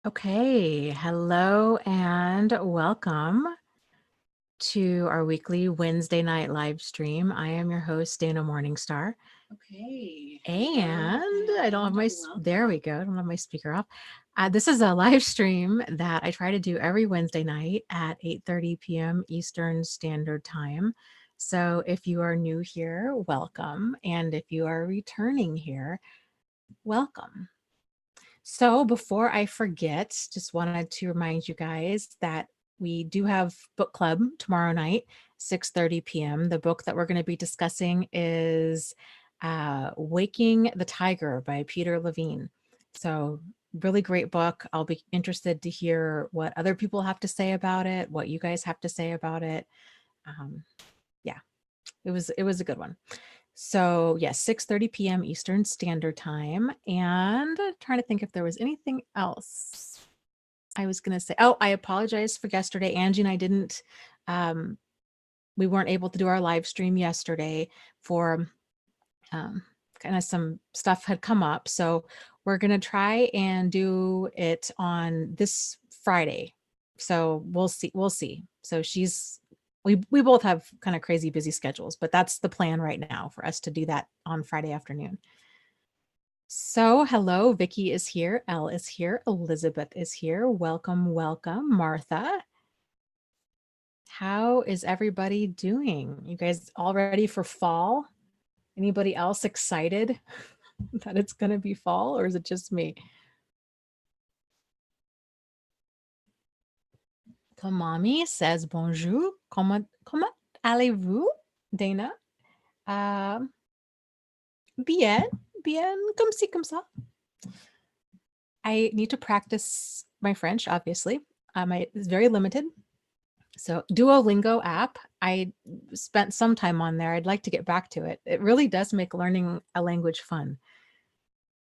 Okay, hello and welcome to our weekly Wednesday night live stream. I am your host, Dana Morningstar. Okay. And I don't have my, there we go. I don't have my speaker off. This is a live stream that I try to do every Wednesday night at 8:30 p.m. Eastern Standard Time. So if you are new here, welcome. And if you are returning here, welcome. So before I forget, just wanted to remind you guys that we do have book club tomorrow night, 6:30 p.m. The book that we're going to be discussing is Waking the Tiger by Peter Levine. So really great book. I'll be interested to hear what other people have to say about it, what you guys have to say about it. Yeah, it was a good one. So yes, 6:30 p.m. Eastern Standard Time. And trying to think if there was anything else I was going to say. Oh, I apologize for yesterday. Angie and I didn't, we weren't able to do our live stream yesterday for kind of some stuff had come up. So we're going to try and do it on this Friday. So we'll see. We'll see. So we both have kind of crazy busy schedules, but that's the plan right now for us to do that on Friday afternoon. So hello, Vicky is here, Elle is here, Elizabeth is here. Welcome, welcome, Martha. How is everybody doing? You guys all ready for fall? Anybody else excited that it's going to be fall, or is it just me? Kamami says bonjour. Comment allez-vous, Dana? Bien, bien, comme ci, comme ça. I need to practice my French, obviously. It's very limited. So Duolingo app, I spent some time on there. I'd like to get back to it. It really does make learning a language fun.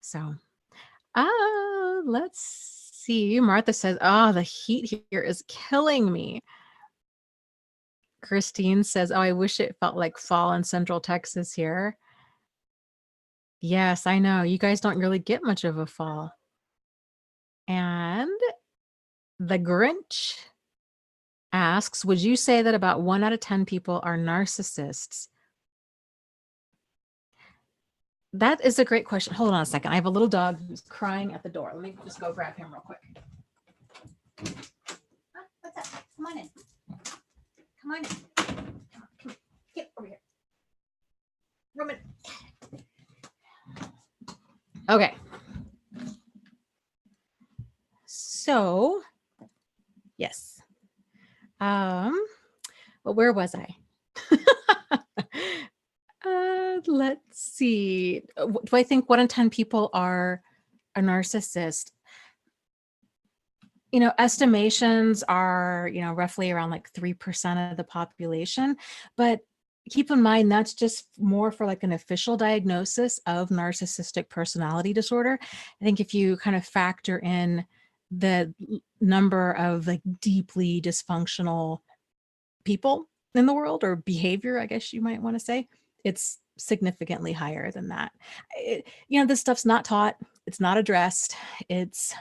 So, let's see. Martha says, oh, the heat here is killing me. Christine says, oh, I wish it felt like fall in Central Texas here. Yes, I know. You guys don't really get much of a fall. And the Grinch asks, would you say that about 1 out of 10 people are narcissists? That is a great question. Hold on a second. I have a little dog who's crying at the door. Let me just go grab him real quick. What's up? Come on in. Come on in. Come on. Get over here. Roman. Okay. So, yes. Well, where was I? Let's see. Do I think 1 in 10 people are a narcissist? Estimations are, roughly around like 3% of the population, but keep in mind that's just more for like an official diagnosis of narcissistic personality disorder. I think if you kind of factor in the number of like deeply dysfunctional people in the world, or behavior, I guess you might want to say, it's significantly higher than that. This stuff's not taught, it's not addressed. It's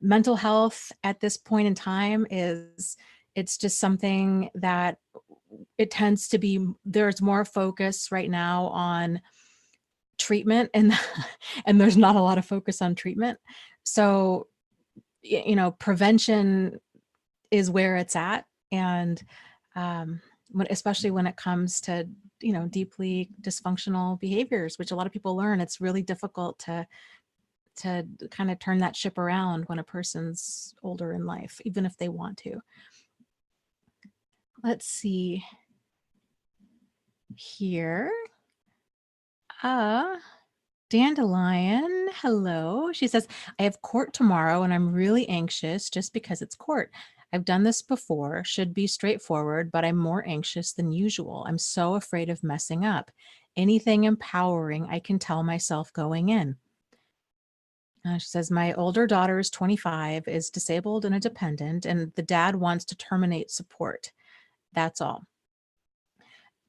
mental health at this point in time it's just something that it tends to be, there's more focus right now on treatment and and there's not a lot of focus on treatment. So prevention is where it's at. And especially when it comes to deeply dysfunctional behaviors, which a lot of people learn, it's really difficult to kind of turn that ship around when a person's older in life, even if they want to. Let's see here. Dandelion, hello. She says, I have court tomorrow and I'm really anxious just because it's court. I've done this before, should be straightforward, but I'm more anxious than usual. I'm so afraid of messing up. Anything empowering I can tell myself going in. She says, my older daughter is 25, is disabled and a dependent, and the dad wants to terminate support. That's all.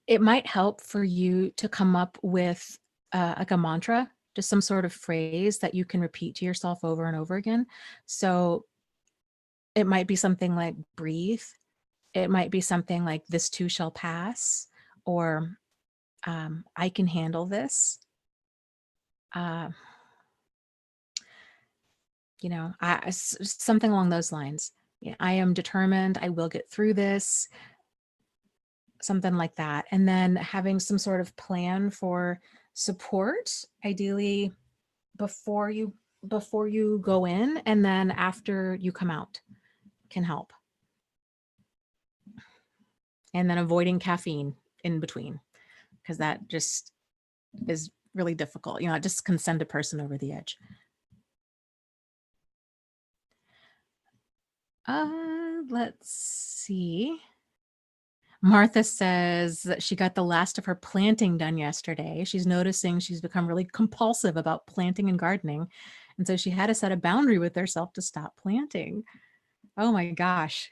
It might help for you to come up with like a mantra just some sort of phrase that you can repeat to yourself over and over again. So it might be something like breathe. It might be something like this too shall pass, or I can handle this. Uh, something along those lines. Yeah, I am determined. I will get through this. Something like that. And then having some sort of plan for support, ideally before you go in, and then after you come out, can help. And then avoiding caffeine in between, because that just is really difficult. It just can send a person over the edge. Let's see. Martha says that she got the last of her planting done yesterday. She's noticing she's become really compulsive about planting and gardening. And so she had to set a boundary with herself to stop planting. Oh my gosh.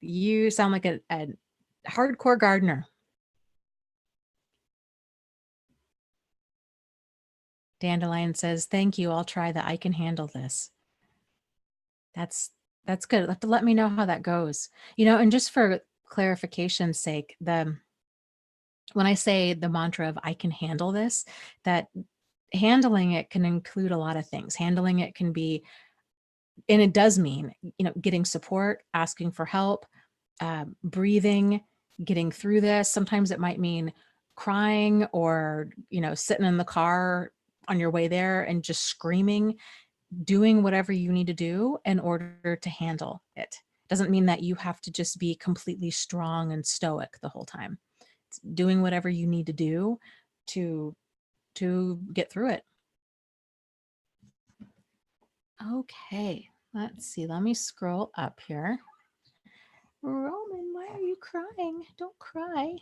You sound like a hardcore gardener. Dandelion says, thank you. I'll try that. I can handle this. That's good. You'll have to let me know how that goes. And just for clarification's sake, when I say the mantra of I can handle this, that handling it can include a lot of things. Handling it can be, and it does mean, getting support, asking for help, breathing, getting through this. Sometimes it might mean crying or, sitting in the car on your way there and just screaming, doing whatever you need to do in order to handle it. Doesn't mean that you have to just be completely strong and stoic the whole time. It's doing whatever you need to do to get through it. Okay, let's see. Let me scroll up here. Roman, why are you crying? Don't cry.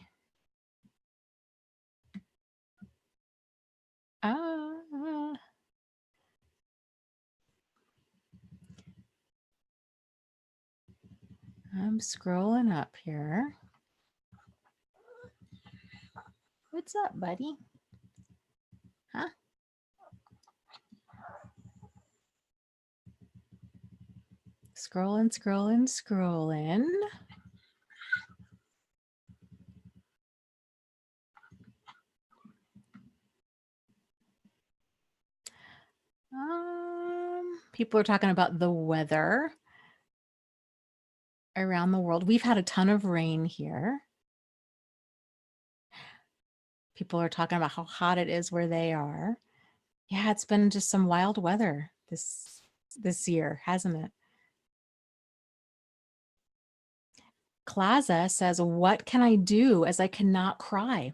I'm scrolling up here. What's up, buddy? Huh? Scrolling. People are talking about the weather around the world. We've had a ton of rain here. People are talking about how hot it is where they are. Yeah, it's been just some wild weather this year, hasn't it? Klaza says, what can I do as I cannot cry?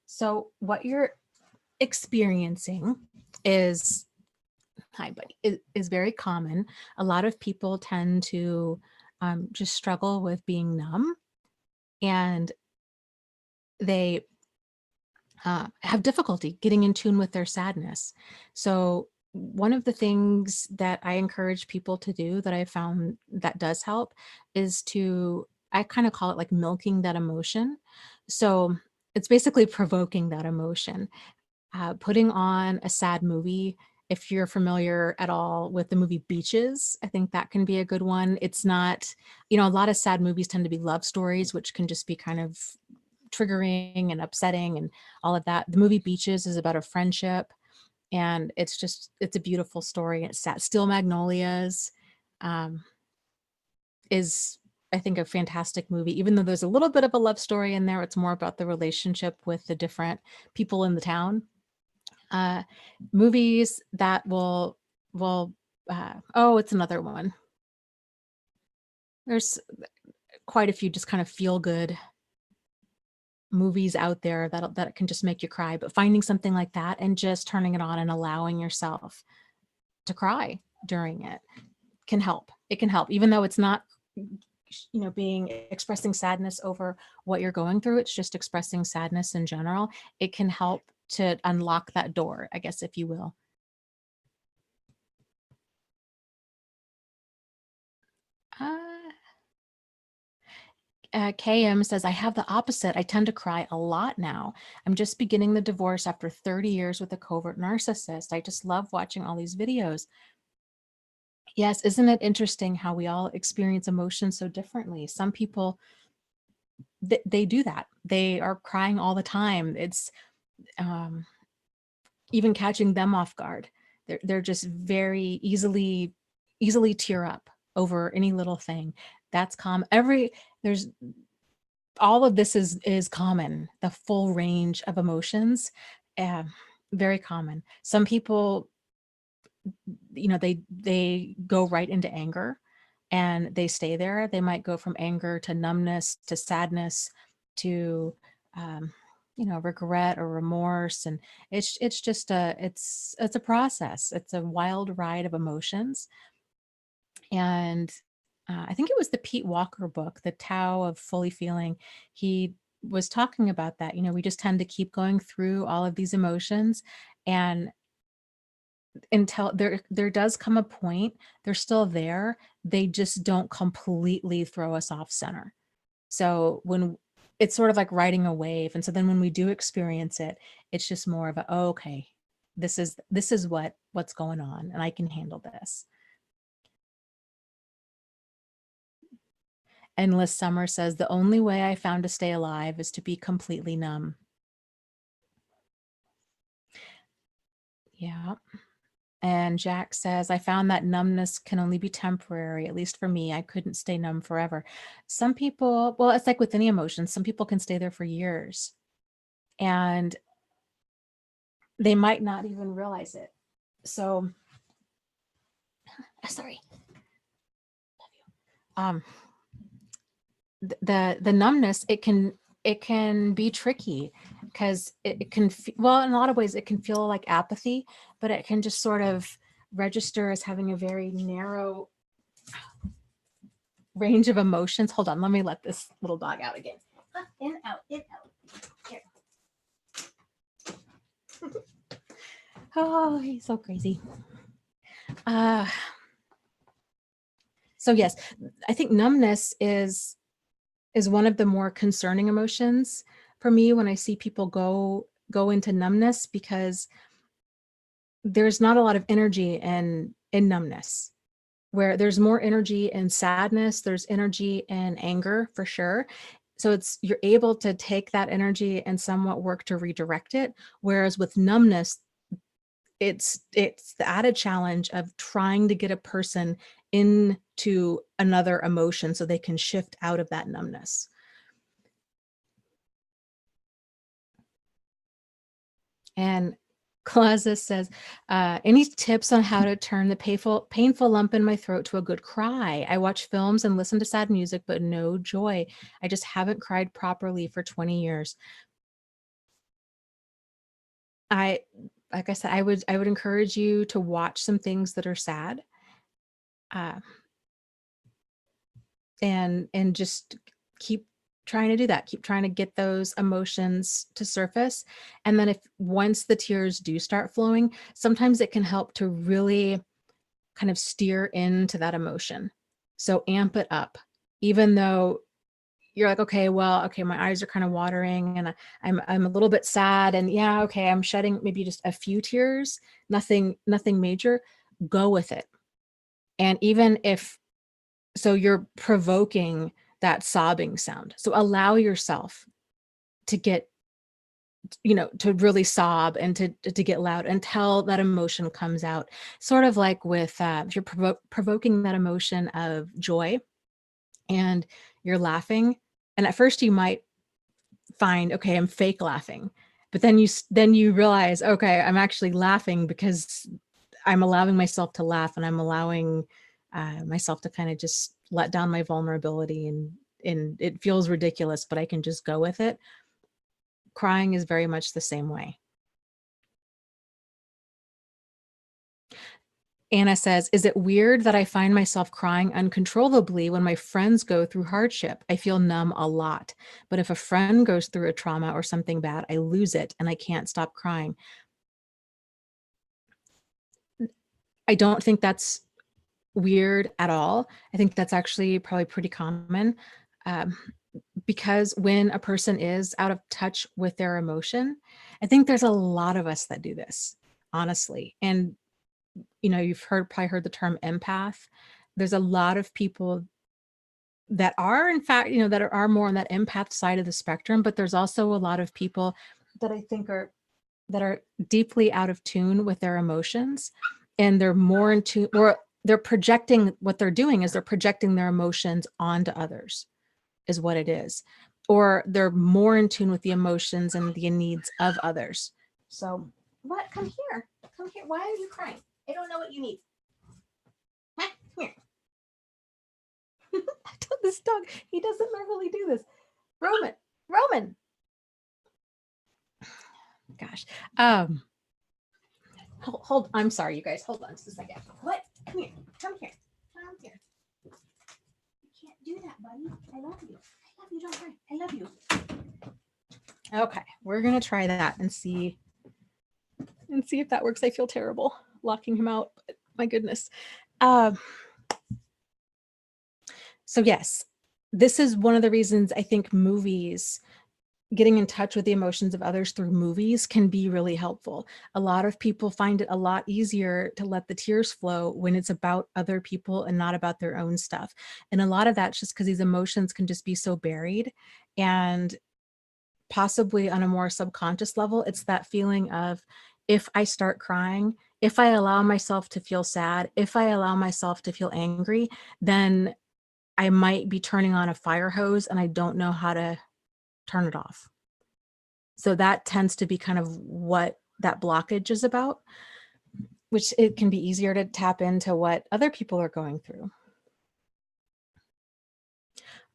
So what you're experiencing is, hi buddy, is very common. A lot of people tend to just struggle with being numb, and they have difficulty getting in tune with their sadness. So one of the things that I encourage people to do that I found that does help is I kind of call it like milking that emotion. So it's basically provoking that emotion. Putting on a sad movie. If you're familiar at all with the movie Beaches, I think that can be a good one. It's not, a lot of sad movies tend to be love stories, which can just be kind of triggering and upsetting and all of that. The movie Beaches is about a friendship, and it's a beautiful story. It's sad. Still Magnolias is, I think, a fantastic movie. Even though there's a little bit of a love story in there, it's more about the relationship with the different people in the town. Movies that will it's another one. There's quite a few just kind of feel good movies out there that can just make you cry, but finding something like that and just turning it on and allowing yourself to cry during it can help. It can help, even though it's not, being expressing sadness over what you're going through. It's just expressing sadness in general. It can help to unlock that door, I guess, if you will. KM says, I have the opposite. I tend to cry a lot now. I'm just beginning the divorce after 30 years with a covert narcissist. I just love watching all these videos. Yes, isn't it interesting how we all experience emotions so differently? Some people, they do that. They are crying all the time. It's even catching them off guard. They're just very easily tear up over any little thing. That's common. There's all of this is common. The full range of emotions, very common. Some people, they go right into anger and they stay there. They might go from anger to numbness to sadness to regret or remorse. And it's just it's a process. It's a wild ride of emotions. And I think it was the Pete Walker book, The Tao of Fully Feeling. He was talking about that. We just tend to keep going through all of these emotions, and until there does come a point, they're still there. They just don't completely throw us off center. So when it's sort of like riding a wave. And so then when we do experience it, it's just more of a, oh, okay, this is what's going on, and I can handle this. Endless Summer says, the only way I found to stay alive is to be completely numb. Yeah. And Jack says, I found that numbness can only be temporary, at least for me. I couldn't stay numb forever. Some people, well, it's like with any emotion, some people can stay there for years and they might not even realize it. So, sorry. The numbness, it can be tricky because it can, well, in a lot of ways it can feel like apathy, but it can just sort of register as having a very narrow range of emotions. Hold on, let me let this little dog out again. In, out, in, out. Here. Oh, he's so crazy. So yes, I think numbness is one of the more concerning emotions for me when I see people go into numbness, because there's not a lot of energy in numbness, where there's more energy in sadness, there's energy in anger for sure. So you're able to take that energy and somewhat work to redirect it. Whereas with numbness, it's the added challenge of trying to get a person into another emotion so they can shift out of that numbness. And Clausa says, any tips on how to turn the painful lump in my throat to a good cry? I watch films and listen to sad music, but no joy. I just haven't cried properly for 20 years. Like I said, I would encourage you to watch some things that are sad, and just keep trying to do that. Keep trying to get those emotions to surface. And then if once the tears do start flowing, sometimes it can help to really kind of steer into that emotion. So amp it up, even though you're like, okay, my eyes are kind of watering and I'm a little bit sad, and yeah, okay, I'm shedding maybe just a few tears, nothing major. Go with it. And even if, so you're provoking that sobbing sound. So allow yourself to get, to really sob and to get loud until that emotion comes out. Sort of like with, if you're provoking that emotion of joy and you're laughing, and at first you might find, okay, I'm fake laughing, but then you realize, okay, I'm actually laughing because I'm allowing myself to laugh, and I'm allowing myself to kind of just let down my vulnerability, and it feels ridiculous, but I can just go with it. Crying is very much the same way. Anna says, is it weird that I find myself crying uncontrollably when my friends go through hardship? I feel numb a lot, but if a friend goes through a trauma or something bad, I lose it and I can't stop crying. I don't think that's weird at all. I think that's actually probably pretty common. because when a person is out of touch with their emotion, I think there's a lot of us that do this, honestly. And, you've probably heard the term empath. There's a lot of people that are, in fact, that are more on that empath side of the spectrum, but there's also a lot of people that I think that are deeply out of tune with their emotions, and they're more in tune, or they're projecting. What they're doing is they're projecting their emotions onto others, is what it is. Or they're more in tune with the emotions and the needs of others. So, what? Come here. Come here. Why are you crying? I don't know what you need. Huh? Come here. This dog, he doesn't normally do this. Roman. Gosh. Hold. I'm sorry, you guys. Hold on just a second. What? Come here. Come here. Come here. You can't do that, buddy. I love you. I love you. Don't cry. I love you. Okay, we're gonna try that and see if that works. I feel terrible locking him out. But my goodness. So yes, this is one of the reasons I think movies, getting in touch with the emotions of others through movies, can be really helpful. A lot of people find it a lot easier to let the tears flow when it's about other people and not about their own stuff. And a lot of that's just because these emotions can just be so buried, and possibly on a more subconscious level, it's that feeling of, if I start crying, if I allow myself to feel sad, if I allow myself to feel angry, then I might be turning on a fire hose and I don't know how to turn it off. So that tends to be kind of what that blockage is about, which it can be easier to tap into what other people are going through.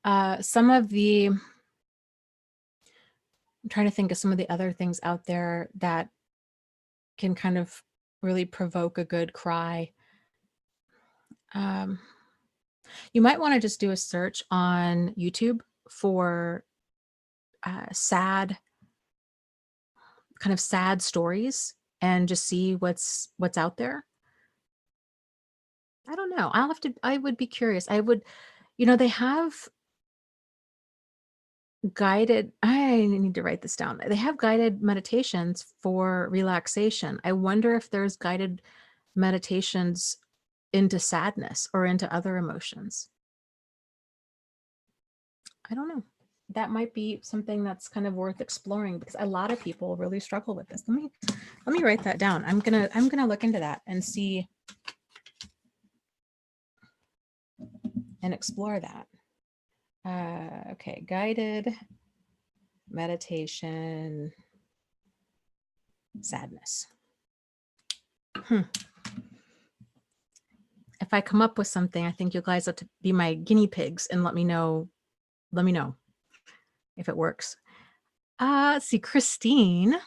I'm trying to think of some of the other things out there that can kind of really provoke a good cry. You might want to just do a search on YouTube for sad stories and just see what's out there. I don't know. I would be curious. They have I need to write this down. They have guided meditations for relaxation. I wonder if there's guided meditations into sadness or into other emotions. I don't know. That might be something that's kind of worth exploring, because a lot of people really struggle with this. Let me write that down. I'm gonna look into that and see and explore that. Okay, guided meditation, sadness. If I come up with something, I think you guys have to be my guinea pigs and let me know if it works. Let's see. Christine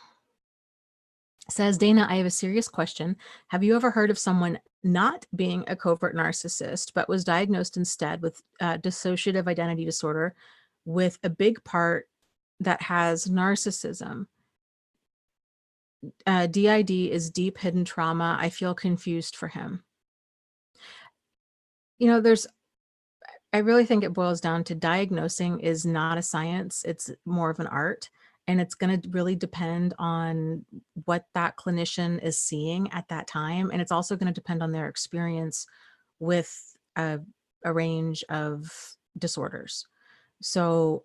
says, Dana, I have a serious question. Have you ever heard of someone not being a covert narcissist, but was diagnosed instead with dissociative identity disorder, with a big part that has narcissism? DID is deep hidden trauma. I feel confused for him. I really think it boils down to, diagnosing is not a science. It's more of an art. And it's going to really depend on what that clinician is seeing at that time. And it's also going to depend on their experience with a range of disorders. So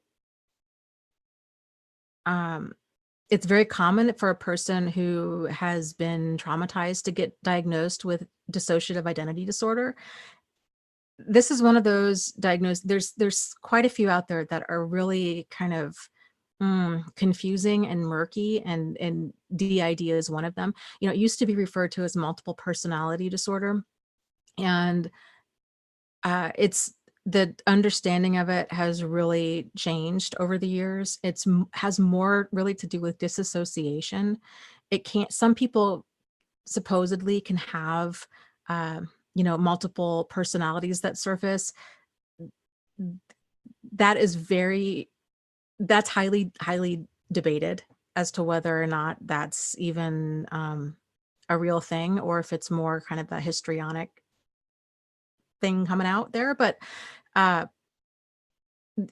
it's very common for a person who has been traumatized to get diagnosed with dissociative identity disorder. This is one of those diagnosed. There's quite a few out there that are really kind of confusing and murky, and DID is one of them. It used to be referred to as multiple personality disorder, and it's the understanding of it has really changed over the years. Has more really to do with disassociation. Some people supposedly can have multiple personalities that surface. That's highly debated as to whether or not that's even a real thing, or if it's more kind of a histrionic thing coming out there. But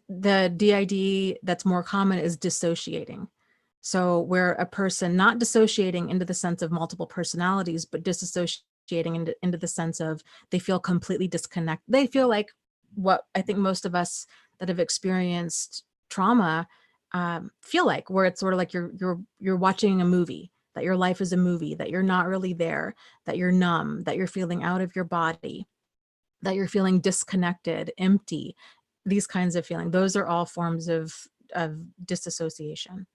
The DID that's more common is dissociating. So where a person not dissociating into the sense of multiple personalities, but disassociating into the sense of they feel completely disconnected. They feel like what I think most of us that have experienced trauma feel like, where it's sort of like you're watching a movie, that your life is a movie, that you're not really there, that you're numb, that you're feeling out of your body, that you're feeling disconnected, empty, these kinds of feeling. Those are all forms of disassociation.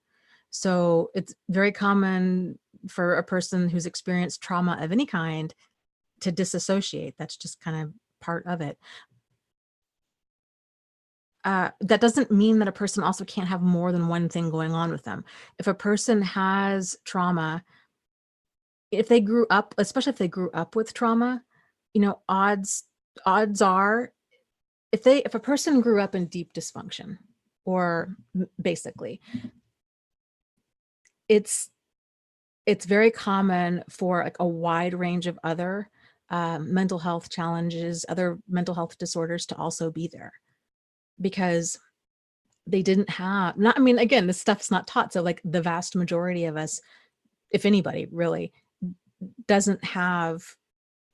So it's very common for a person who's experienced trauma of any kind to disassociate. That's just kind of part of it. That doesn't mean that a person also can't have more than one thing going on with them. If a person has trauma, if they grew up, especially if they grew up with trauma, odds are, if a person grew up in deep dysfunction, or basically, it's very common for like a wide range of other mental health challenges, other mental health disorders to also be there, because they didn't have, not, I mean, again, this stuff's not taught. So like the vast majority of us, if anybody really, doesn't have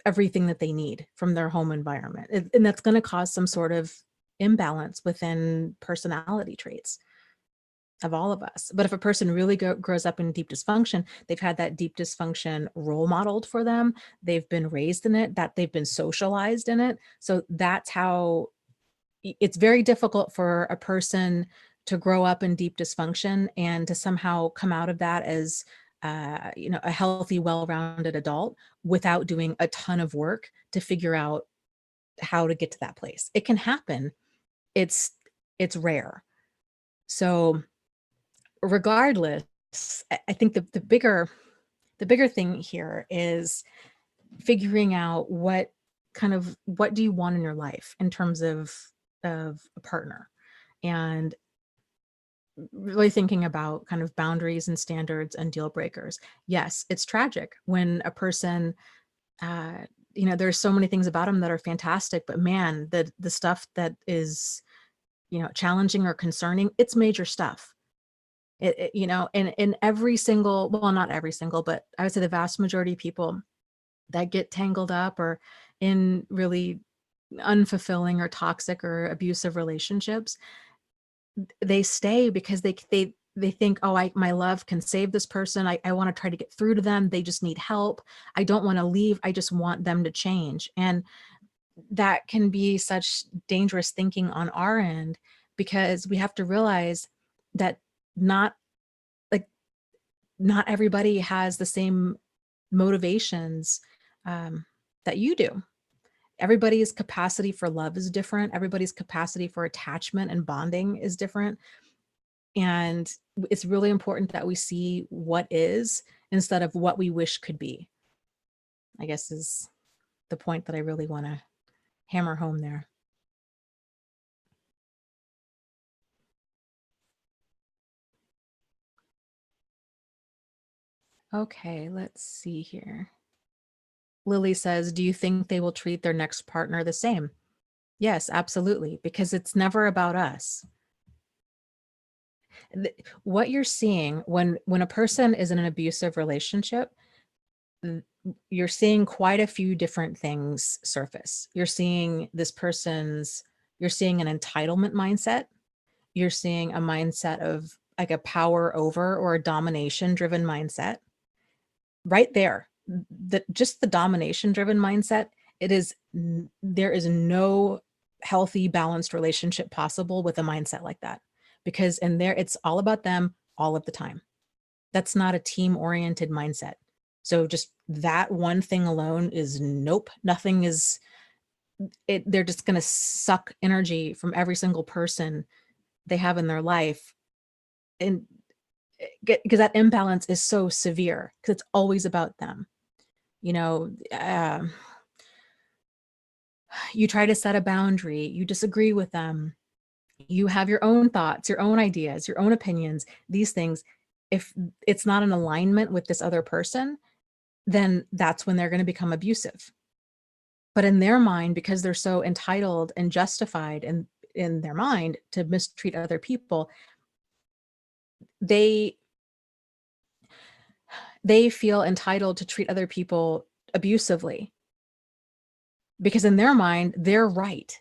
everything that they need from their home environment. And that's going to cause some sort of imbalance within personality traits of all of us. But if a person really grows up in deep dysfunction, they've had that deep dysfunction role modeled for them. They've been raised in it, that they've been socialized in it. So that's how it's very difficult for a person to grow up in deep dysfunction and to somehow come out of that as a healthy, well-rounded adult without doing a ton of work to figure out how to get to that place. It can happen. It's rare. So regardless, I think the bigger thing here is figuring out what do you want in your life in terms of a partner, and really thinking about kind of boundaries and standards and deal breakers. Yes, it's tragic when a person, there's so many things about them that are fantastic, but man, the stuff that is, challenging or concerning, it's major stuff. And in every single, well, not every single, but I would say the vast majority of people that get tangled up or in really unfulfilling or toxic or abusive relationships, they stay because they think, oh, my love can save this person. I want to try to get through to them. They just need help. I don't want to leave. I just want them to change. And that can be such dangerous thinking on our end, because we have to realize that not everybody has the same motivations that you do. Everybody's capacity for love is different. Everybody's capacity for attachment and bonding is different. And it's really important that we see what is instead of what we wish could be, I guess, is the point that I really want to hammer home there. Okay, let's see here. Lily says, do you think they will treat their next partner the same? Yes, absolutely, because it's never about us. What you're seeing when a person is in an abusive relationship, you're seeing quite a few different things surface. You're seeing an entitlement mindset. You're seeing a mindset of like a power over or a domination driven mindset. Right there, just the domination driven mindset, there is no healthy, balanced relationship possible with a mindset like that, because in there, it's all about them all of the time. That's not a team oriented mindset. So just that one thing alone is nope, nothing is it. They're just going to suck energy from every single person they have in their life. And because that imbalance is so severe, because it's always about them. You try to set a boundary, you disagree with them, you have your own thoughts, your own ideas, your own opinions, these things. If it's not in alignment with this other person, then that's when they're going to become abusive. But in their mind, because they're so entitled and justified in their mind to mistreat other people, they feel entitled to treat other people abusively because in their mind, they're right.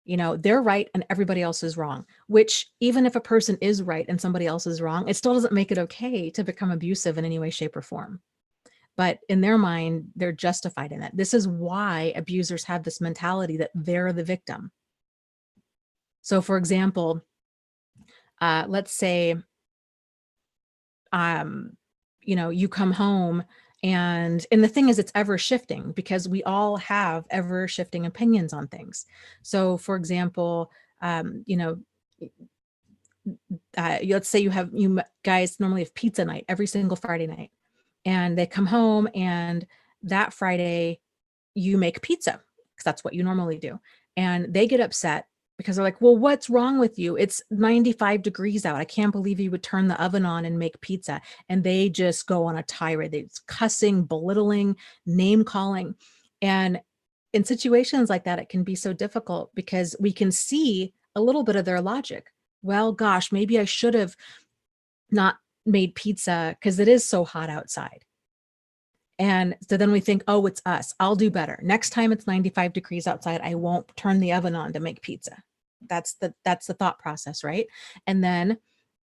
They're right and everybody else is wrong, which even if a person is right and somebody else is wrong, it still doesn't make it okay to become abusive in any way, shape, or form. But in their mind, they're justified in it. This is why abusers have this mentality that they're the victim. So for example, let's say, you come home and the thing is, it's ever shifting because we all have ever shifting opinions on things. So for example, let's say you guys normally have pizza night every single Friday night, and they come home and that Friday you make pizza because that's what you normally do. And they get upset because they're like, well, what's wrong with you? It's 95 degrees out. I can't believe you would turn the oven on and make pizza. And they just go on a tirade. It's cussing, belittling, name calling. And in situations like that, it can be so difficult because we can see a little bit of their logic. Well, gosh, maybe I should have not made pizza because it is so hot outside. And so then we think, oh, it's us. I'll do better. Next time it's 95 degrees outside, I won't turn the oven on to make pizza. That's the thought process, right? And then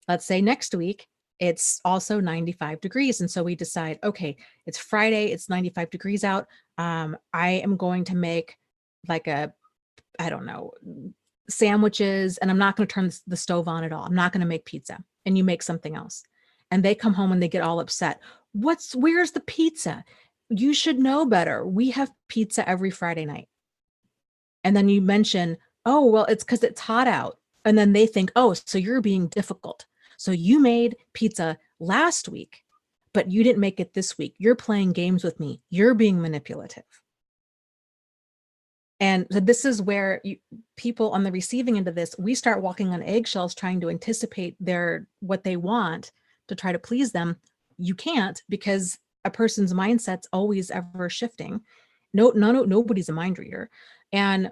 let's say next week, it's also 95 degrees. And so we decide, okay, it's Friday, it's 95 degrees out. I am going to make like I don't know, sandwiches, and I'm not going to turn the stove on at all. I'm not going to make pizza. And you make something else. And they come home and they get all upset. Where's the pizza? You should know better. We have pizza every Friday night. And then you mention, oh, well, it's because it's hot out. And then they think, oh, so you're being difficult. So you made pizza last week, but you didn't make it this week. You're playing games with me. You're being manipulative. And so this is where people on the receiving end of this, we start walking on eggshells trying to anticipate what they want to try to please them. You can't, because a person's mindset's always ever shifting. Nobody's a mind reader. And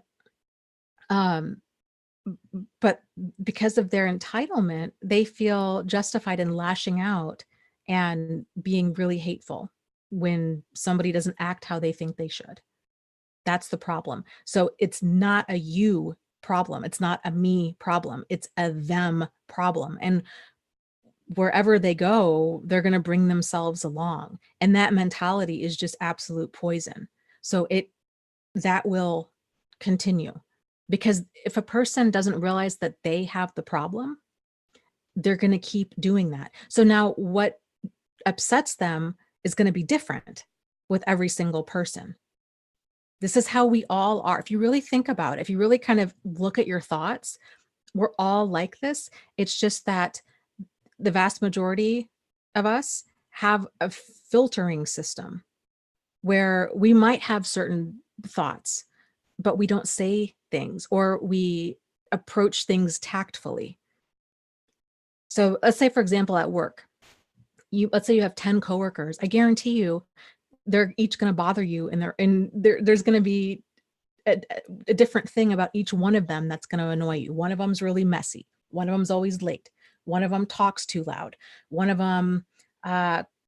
but because of their entitlement, they feel justified in lashing out and being really hateful when somebody doesn't act how they think they should. That's the problem. So it's not a you problem. It's not a me problem. It's a them problem. And wherever they go, they're going to bring themselves along. And that mentality is just absolute poison. So that will continue, because if a person doesn't realize that they have the problem, they're going to keep doing that. So now what upsets them is going to be different with every single person. This is how we all are. If you really think about it, if you really kind of look at your thoughts, we're all like this. It's just that the vast majority of us have a filtering system where we might have certain thoughts, but we don't say things, or we approach things tactfully. So let's say, for example, at work, let's say you have 10 coworkers. I guarantee you, they're each going to bother you, and there's going to be a different thing about each one of them that's going to annoy you. One of them's really messy. One of them's always late. One of them talks too loud. One of them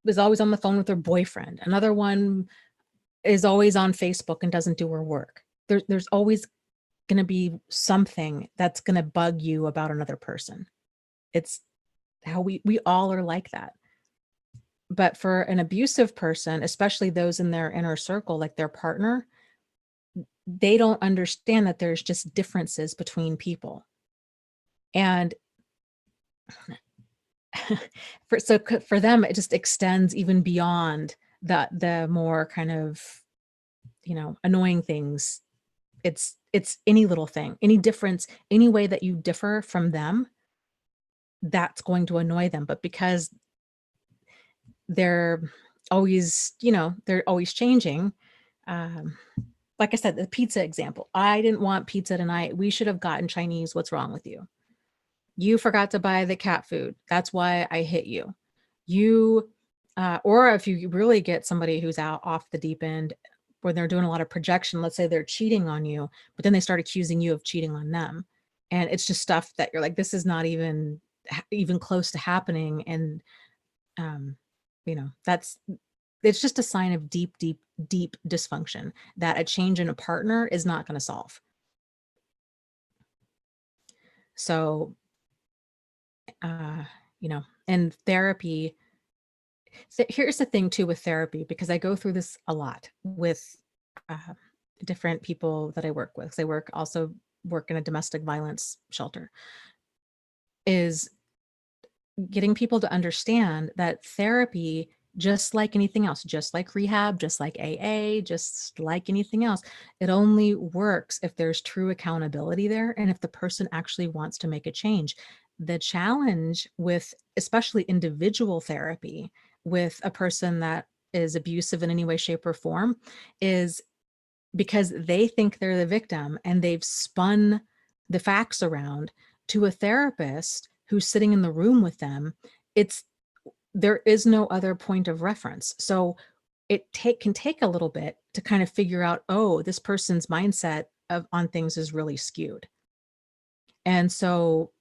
is always on the phone with her boyfriend. Another one is always on Facebook and doesn't do her work. There's always going to be something that's going to bug you about another person. It's how we all are like that. But for an abusive person, especially those in their inner circle, like their partner, they don't understand that there's just differences between people. And for them, it just extends even beyond the more kind of, annoying things. It's any little thing, any difference, any way that you differ from them, that's going to annoy them. But because they're always, they're always changing. Like I said, the pizza example, I didn't want pizza tonight. We should have gotten Chinese. What's wrong with you? You forgot to buy the cat food. That's why I hit you. Or if you really get somebody who's out off the deep end, or they're doing a lot of projection. Let's say they're cheating on you, but then they start accusing you of cheating on them. And it's just stuff that you're like, this is not even close to happening. And, it's just a sign of deep, deep, deep dysfunction that a change in a partner is not going to solve. So, and therapy, here's the thing too with therapy, because I go through this a lot with different people that I work with. 'Cause I also work in a domestic violence shelter, is getting people to understand that therapy, just like anything else, just like rehab, just like AA, just like anything else, it only works if there's true accountability there and if the person actually wants to make a change. The challenge with especially individual therapy with a person that is abusive in any way, shape, or form is because they think they're the victim and they've spun the facts around to a therapist who's sitting in the room with them. There is no other point of reference. So it can take a little bit to kind of figure out, oh, this person's mindset on things is really skewed. And so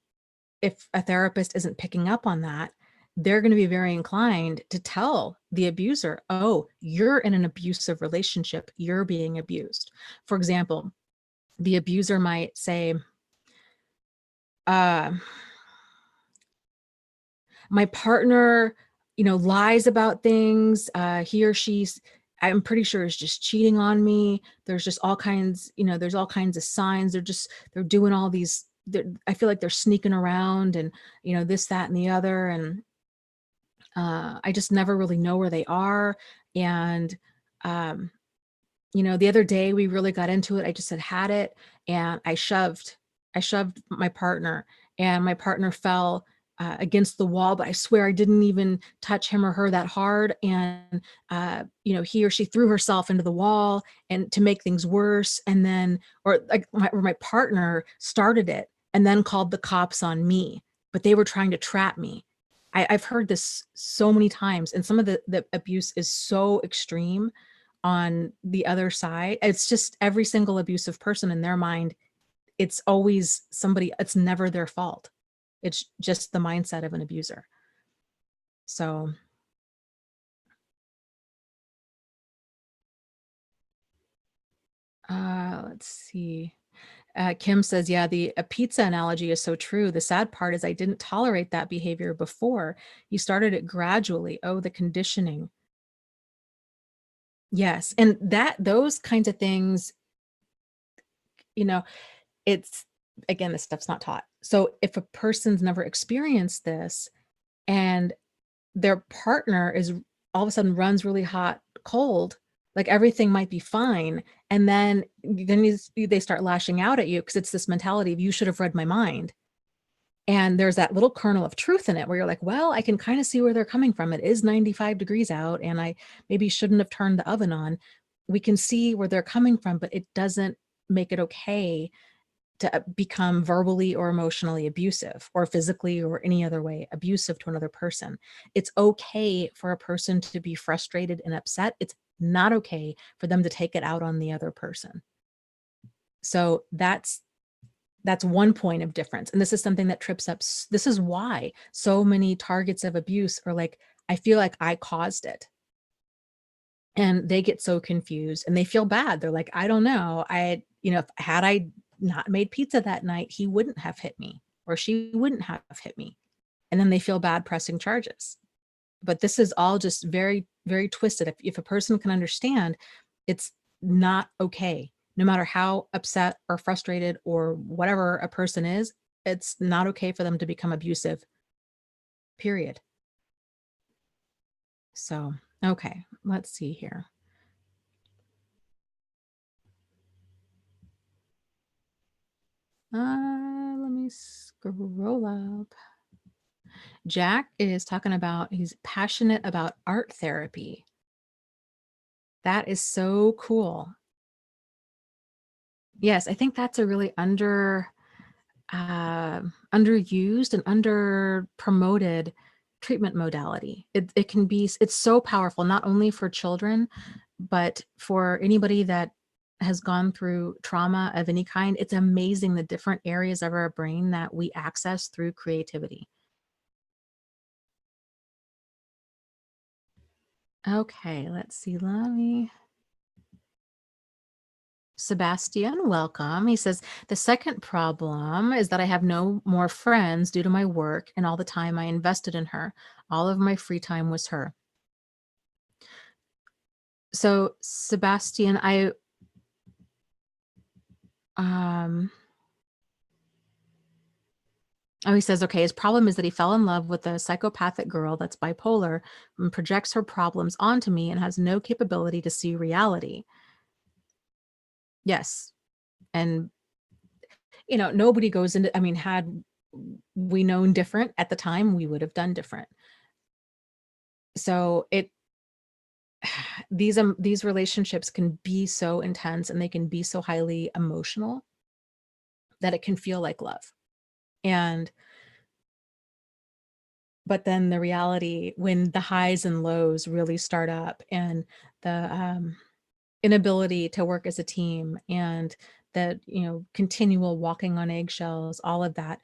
if a therapist isn't picking up on that, they're going to be very inclined to tell the abuser, oh, you're in an abusive relationship, you're being abused. For example, the abuser might say, my partner, lies about things. He or she's, I'm pretty sure, is just cheating on me. There's just all kinds, there's all kinds of signs. They're doing all these, I feel like they're sneaking around and, this, that, and the other. And I just never really know where they are. And, the other day we really got into it. I just had it and I shoved my partner, and my partner fell against the wall, but I swear I didn't even touch him or her that hard. And, he or she threw herself into the wall and to make things worse. And then, or my partner started it and then called the cops on me, but they were trying to trap me. I've heard this so many times, and some of the abuse is so extreme on the other side. It's just every single abusive person in their mind, it's always somebody, it's never their fault. It's just the mindset of an abuser. So, let's see. Kim says, yeah, the pizza analogy is so true. The sad part is I didn't tolerate that behavior before. You started it gradually. Oh, the conditioning. Yes. And those kinds of things, it's, again, this stuff's not taught. So if a person's never experienced this and their partner is all of a sudden runs really hot, cold, like everything might be fine. And then they start lashing out at you because it's this mentality of you should have read my mind. And there's that little kernel of truth in it where you're like, well, I can kind of see where they're coming from. It is 95 degrees out and I maybe shouldn't have turned the oven on. We can see where they're coming from, but it doesn't make it okay to become verbally or emotionally abusive or physically or any other way abusive to another person. It's okay for a person to be frustrated and upset. It's not okay for them to take it out on the other person. So that's one point of difference. And this is something that trips up. This is why so many targets of abuse are like, I feel like I caused it. And they get so confused and they feel bad. They're like, I don't know. Had I not made pizza that night, he wouldn't have hit me or she wouldn't have hit me. And then they feel bad pressing charges. But this is all just very, very twisted. If a person can understand, it's not okay. No matter how upset or frustrated or whatever a person is, it's not okay for them to become abusive, period. So, okay, let's see here. Let me scroll up. Jack is talking about, he's passionate about art therapy. That is so cool. Yes, I think that's a really underused and under promoted treatment modality. It can be, it's so powerful, not only for children, But for anybody that has gone through trauma of any kind, it's amazing the different areas of our brain that we access through creativity. Okay, let's see. Let me. Sebastian, welcome. He says, the second problem is that I have no more friends due to my work and all the time I invested in her. All of my free time was her. So, Sebastian, um, oh, he says, okay, his problem is that he fell in love with a psychopathic girl that's bipolar and projects her problems onto me and has no capability to see reality. Yes. And, nobody goes into, I mean, had we known different at the time, we would have done different. So these relationships can be so intense and they can be so highly emotional that it can feel like love. And but then the reality when the highs and lows really start up and the inability to work as a team and the continual walking on eggshells, all of that,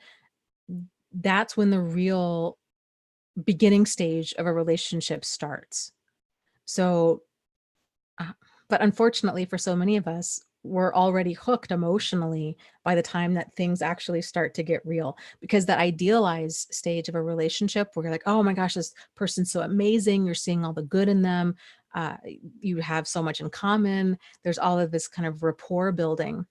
that's when the real beginning stage of a relationship starts. So Uh, but unfortunately for so many of us, we're already hooked emotionally by the time that things actually start to get real. Because that idealized stage of a relationship where you're like, oh my gosh, this person's so amazing. You're seeing all the good in them. Uh, you have so much in common. There's all of this kind of rapport building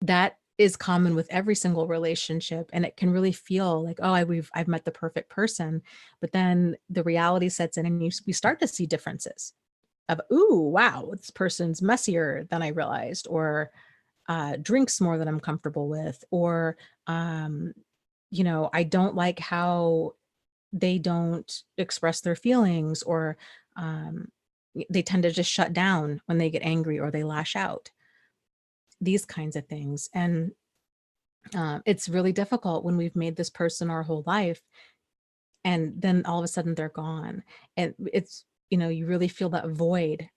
that is common with every single relationship. And it can really feel like, oh, I've met the perfect person. But then the reality sets in and we start to see differences of, ooh, wow, this person's messier than I realized, or drinks more than I'm comfortable with, or um, I don't like how they don't express their feelings, or um, they tend to just shut down when they get angry or they lash out. These kinds of things, and it's really difficult when we've made this person our whole life, and then all of a sudden they're gone, and it's you really feel that void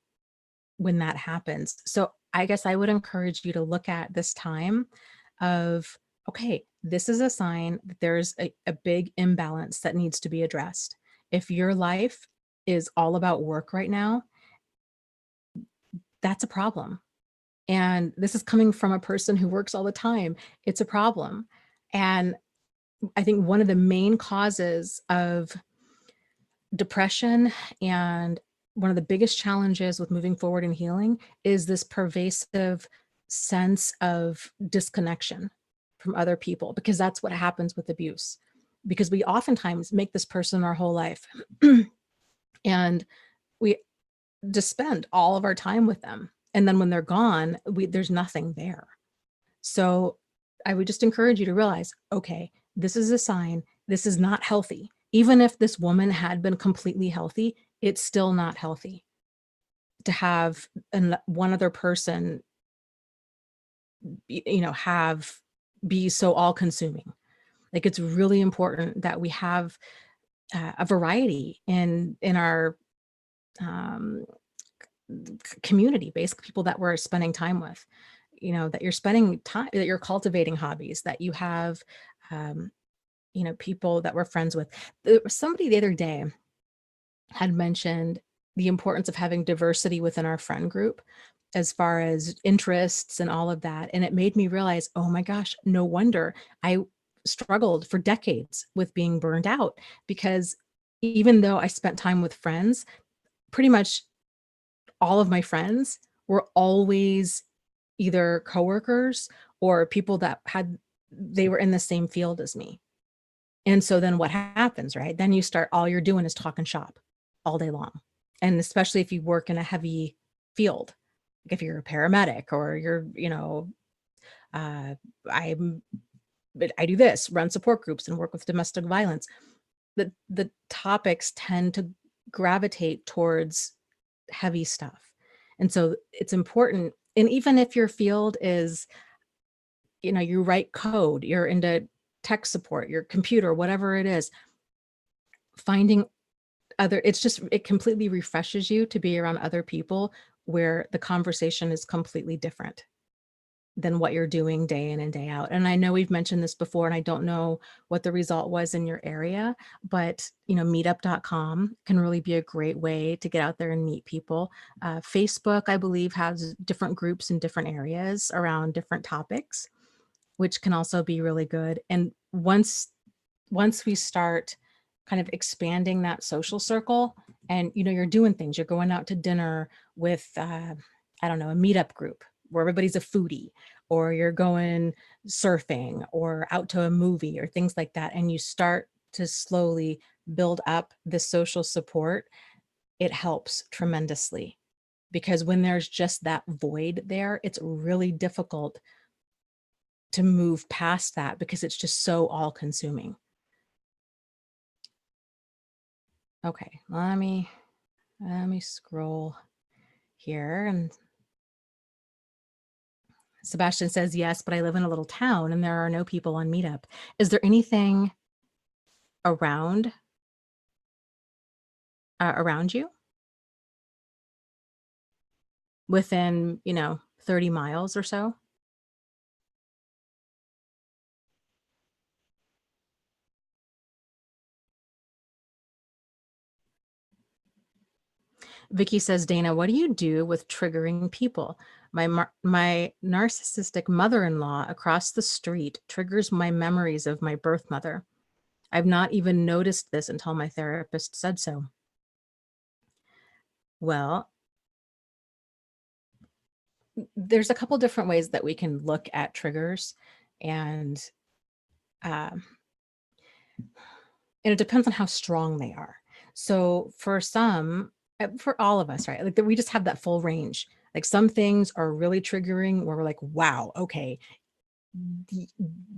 when that happens. So I guess I would encourage you to look at this time of, okay, this is a sign that there's a big imbalance that needs to be addressed. If your life is all about work right now, that's a problem. And this is coming from a person who works all the time. It's a problem. And I think one of the main causes of depression and one of the biggest challenges with moving forward in healing is this pervasive sense of disconnection from other people, because that's what happens with abuse. Because we oftentimes make this person our whole life and we just spend all of our time with them. And then when they're gone, there's nothing there. So I would just encourage you to realize, okay, this is a sign. This is not healthy. Even if this woman had been completely healthy, it's still not healthy to have one other person, have be so all consuming. Like, it's really important that we have a variety in our um, community, basically people that we're spending time with, that you're spending time, that you're cultivating hobbies, that you have, um, people that we're friends with. Somebody the other day had mentioned the importance of having diversity within our friend group as far as interests and all of that. And it made me realize, oh my gosh, no wonder I struggled for decades with being burned out, because even though I spent time with friends, pretty much all of my friends were always either coworkers or people that they were in the same field as me. And so then what happens, right? Then all you're doing is talking shop all day long. And especially if you work in a heavy field, like if you're a paramedic or you're, uh, I'm, but I do this, run support groups and work with domestic violence. The topics tend to gravitate towards heavy stuff. And so it's important. And even if your field is, you write code, you're into tech support, your computer, whatever it is, finding it completely refreshes you to be around other people where the conversation is completely different than what you're doing day in and day out. And I know we've mentioned this before, and I don't know what the result was in your area, but meetup.com can really be a great way to get out there and meet people. Facebook, I believe, has different groups in different areas around different topics, which can also be really good. And once we start kind of expanding that social circle, and you're doing things, you're going out to dinner with I don't know, a meetup group where everybody's a foodie, or you're going surfing or out to a movie or things like that, and you start to slowly build up the social support, it helps tremendously. Because when there's just that void there, it's really difficult to move past that because it's just so all consuming. Okay, let me scroll here. And Sebastian says, yes, but I live in a little town and there are no people on Meetup. Is there anything around around you within 30 miles or so? Vicky says, Dana, what do you do with triggering people? My narcissistic mother-in-law across the street triggers my memories of my birth mother. I've not even noticed this until my therapist said so. Well, there's a couple different ways that we can look at triggers, and um, and it depends on how strong they are. So for some, for all of us, right? Like we just have that full range. Like some things are really triggering where we're like, wow, okay,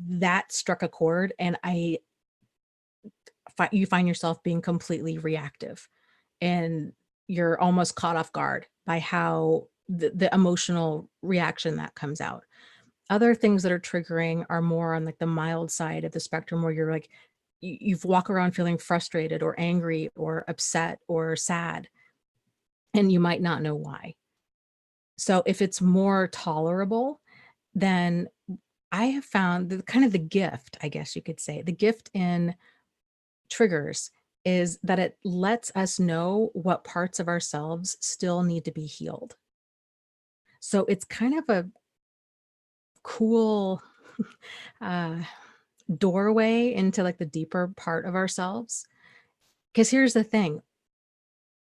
that struck a chord, and you find yourself being completely reactive, and you're almost caught off guard by how the emotional reaction that comes out. Other things that are triggering are more on like the mild side of the spectrum, where you're like, you've walk around feeling frustrated or angry or upset or sad, and you might not know why. So if it's more tolerable, then I have found the kind of the gift, I guess you could say, the gift in triggers is that it lets us know what parts of ourselves still need to be healed. So it's kind of a cool uh, doorway into like the deeper part of ourselves. Because here's the thing,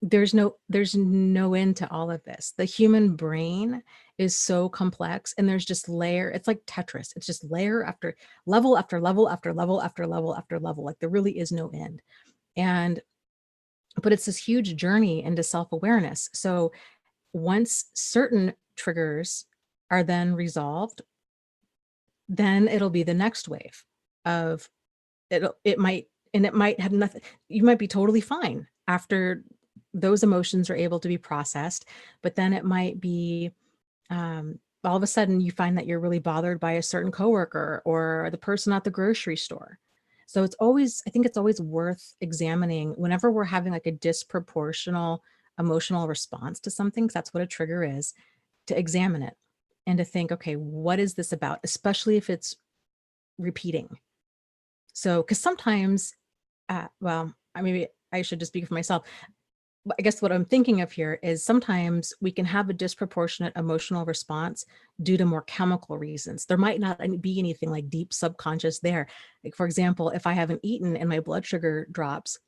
there's no end to all of this. The human brain is so complex, and there's just it's like Tetris. It's just layer after level after level after level after level after level. Like there really is no end. And but it's this huge journey into self-awareness. So once certain triggers are then resolved, then it'll be the next wave of it might have nothing. You might be totally fine after those emotions are able to be processed, but then it might be all of a sudden you find that you're really bothered by a certain coworker or the person at the grocery store. So I think it's always worth examining whenever we're having like a disproportional emotional response to something, 'cause that's what a trigger is, to examine it and to think, okay, what is this about? Especially if it's repeating. So, because sometimes, well, maybe I should just speak for myself. But I guess what I'm thinking of here is sometimes we can have a disproportionate emotional response due to more chemical reasons. There might not be anything like deep subconscious there. Like, for example, if I haven't eaten and my blood sugar drops,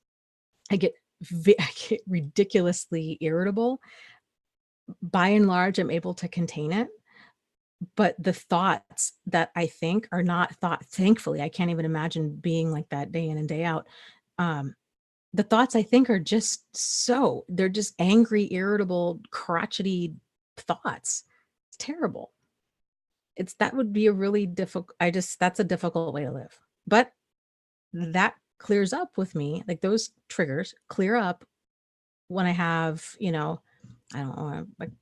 I get I get ridiculously irritable. By and large, I'm able to contain it, but the thoughts that I think are not thought. Thankfully, I can't even imagine being like that day in and day out. Um, the thoughts I think are just they're just angry, irritable, crotchety thoughts. It's terrible. That would be a really difficult, that's a difficult way to live. But that clears up with me. Like those triggers clear up when I have, I don't know, like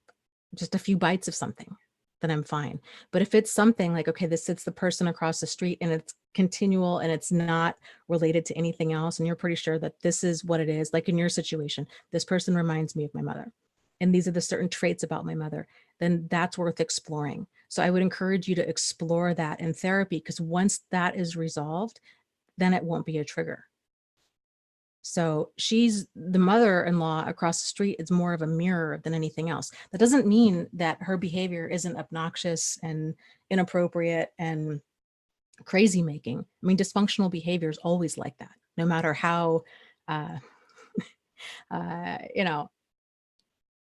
just a few bites of something. then I'm fine. But if it's something like, okay, this it's the person across the street and it's continual and it's not related to anything else, and you're pretty sure that this is what it is, like in your situation, this person reminds me of my mother. And these are the certain traits about my mother, then that's worth exploring. So I would encourage you to explore that in therapy because once that is resolved, then it won't be a trigger. So she's the mother-in-law across the street is more of a mirror than anything else. That doesn't mean that her behavior isn't obnoxious and inappropriate and crazy making. I mean, dysfunctional behavior is always like that, no matter how, uh, you know,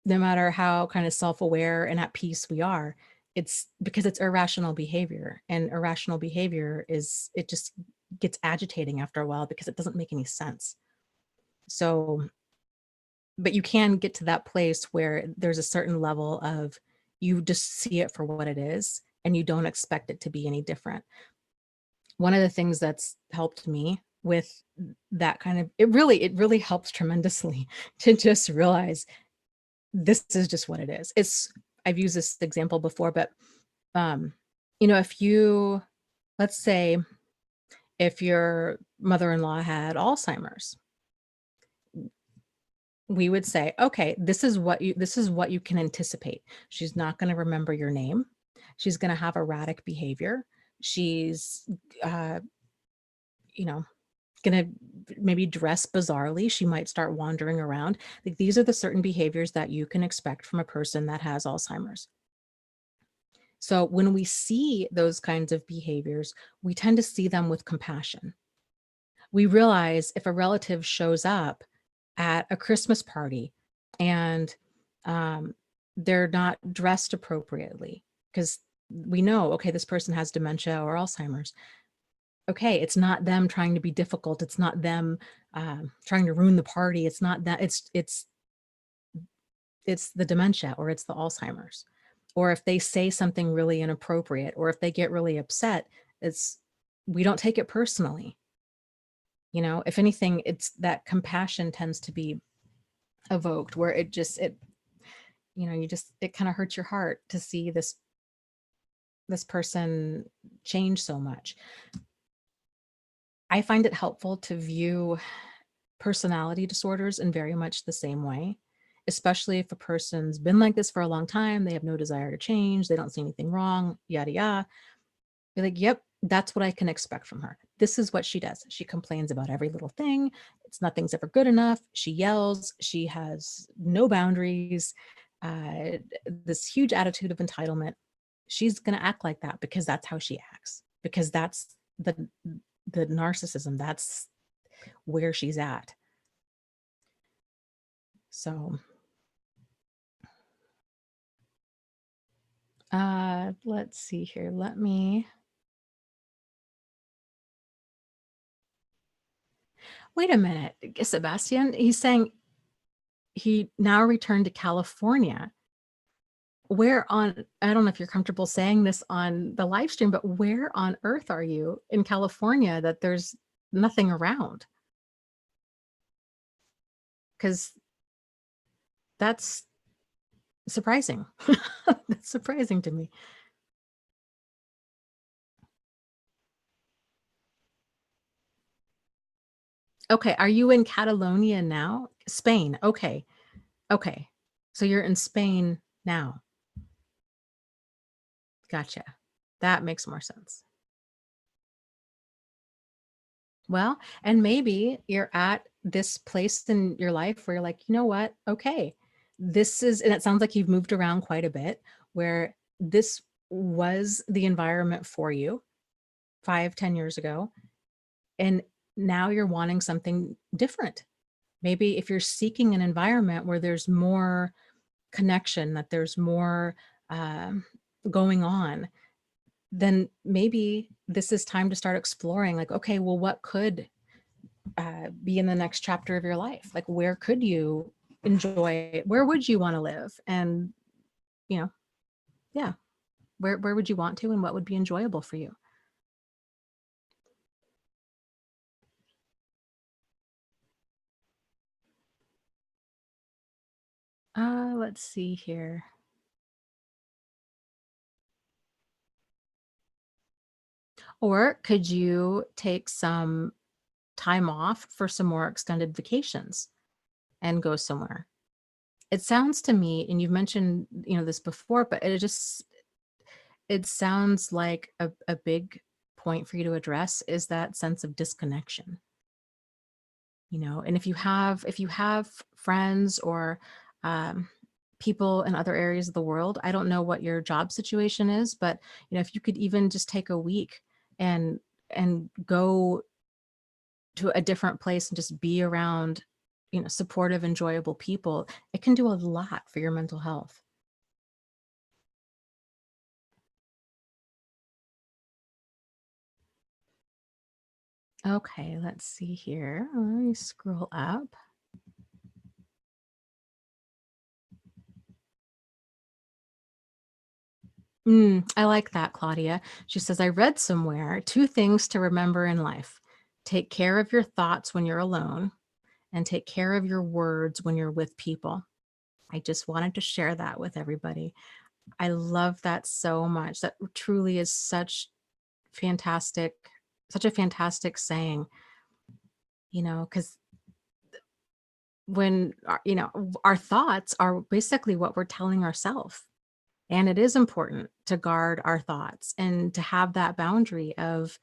no matter how kind of self-aware and at peace we are, it's because it's irrational behavior. And irrational behavior is, it just gets agitating after a while because it doesn't make any sense. So but you can get to that place where there's a certain level of you just see it for what it is and you don't expect it to be any different. One of the things that's helped me with that kind of it really helps tremendously to just realize this is just what it is. It's I've used this example before, but um, if you let's say if your mother-in-law had Alzheimer's, we would say, okay, this is what you can anticipate. She's not going to remember your name. She's going to have erratic behavior. She's uh, you know, going to maybe dress bizarrely. She might start wandering around. Like these are the certain behaviors that you can expect from a person that has Alzheimer's. So when we see those kinds of behaviors, we tend to see them with compassion. We realize if a relative shows up at a Christmas party and um, they're not dressed appropriately, because we know, okay, this person has dementia or Alzheimer's. Okay, it's not them trying to be difficult. It's not them trying to ruin the party. It's not that. It's the dementia or it's the Alzheimer's. Or if they say something really inappropriate or if they get really upset, it's we don't take it personally. If anything, it's that compassion tends to be evoked where it kind of hurts your heart to see this person change so much. I find it helpful to view personality disorders in very much the same way, especially if a person's been like this for a long time, they have no desire to change, they don't see anything wrong, yada yada. Be like, yep, that's what I can expect from her. This is what she does. She complains about every little thing. Nothing's ever good enough. She yells. She has no boundaries. This huge attitude of entitlement. She's going to act like that because that's how she acts. Because that's the narcissism. That's where she's at. So, let's see here. Wait a minute. Sebastian, he's saying he now returned to California. I don't know if you're comfortable saying this on the live stream, but where on earth are you in California that there's nothing around? Because that's surprising. That's surprising to me. Okay, are you in Catalonia now? Spain. Okay. Okay. So you're in Spain now. Gotcha. That makes more sense. Well, and maybe you're at this place in your life where you're like, you know what? Okay, and it sounds like you've moved around quite a bit, where this was the environment for you 5, 10 years ago. And now you're wanting something different. Maybe if you're seeking an environment where there's more connection, that there's more um, going on, then maybe this is time to start exploring like, okay, well, what could be in the next chapter of your life? Like, where could you enjoy it? Where would you want to live? And, you know, yeah, where would you want to and what would be enjoyable for you? Let's see here. Or could you take some time off for some more extended vacations and go somewhere? It sounds to me, and you've mentioned, this before, but it sounds like a big point for you to address is that sense of disconnection. And if you have friends or um, people in other areas of the world, I don't know what your job situation is, but if you could even just take a week and go to a different place and just be around supportive, enjoyable people, it can do a lot for your mental health. Okay, let's see here. Let me scroll up. I like that, Claudia. She says, I read somewhere two things to remember in life: take care of your thoughts when you're alone, and take care of your words when you're with people. I just wanted to share that with everybody. I love that so much. That truly is fantastic, such a fantastic saying, because when our thoughts are basically what we're telling ourselves. And it is important to guard our thoughts and to have that boundary of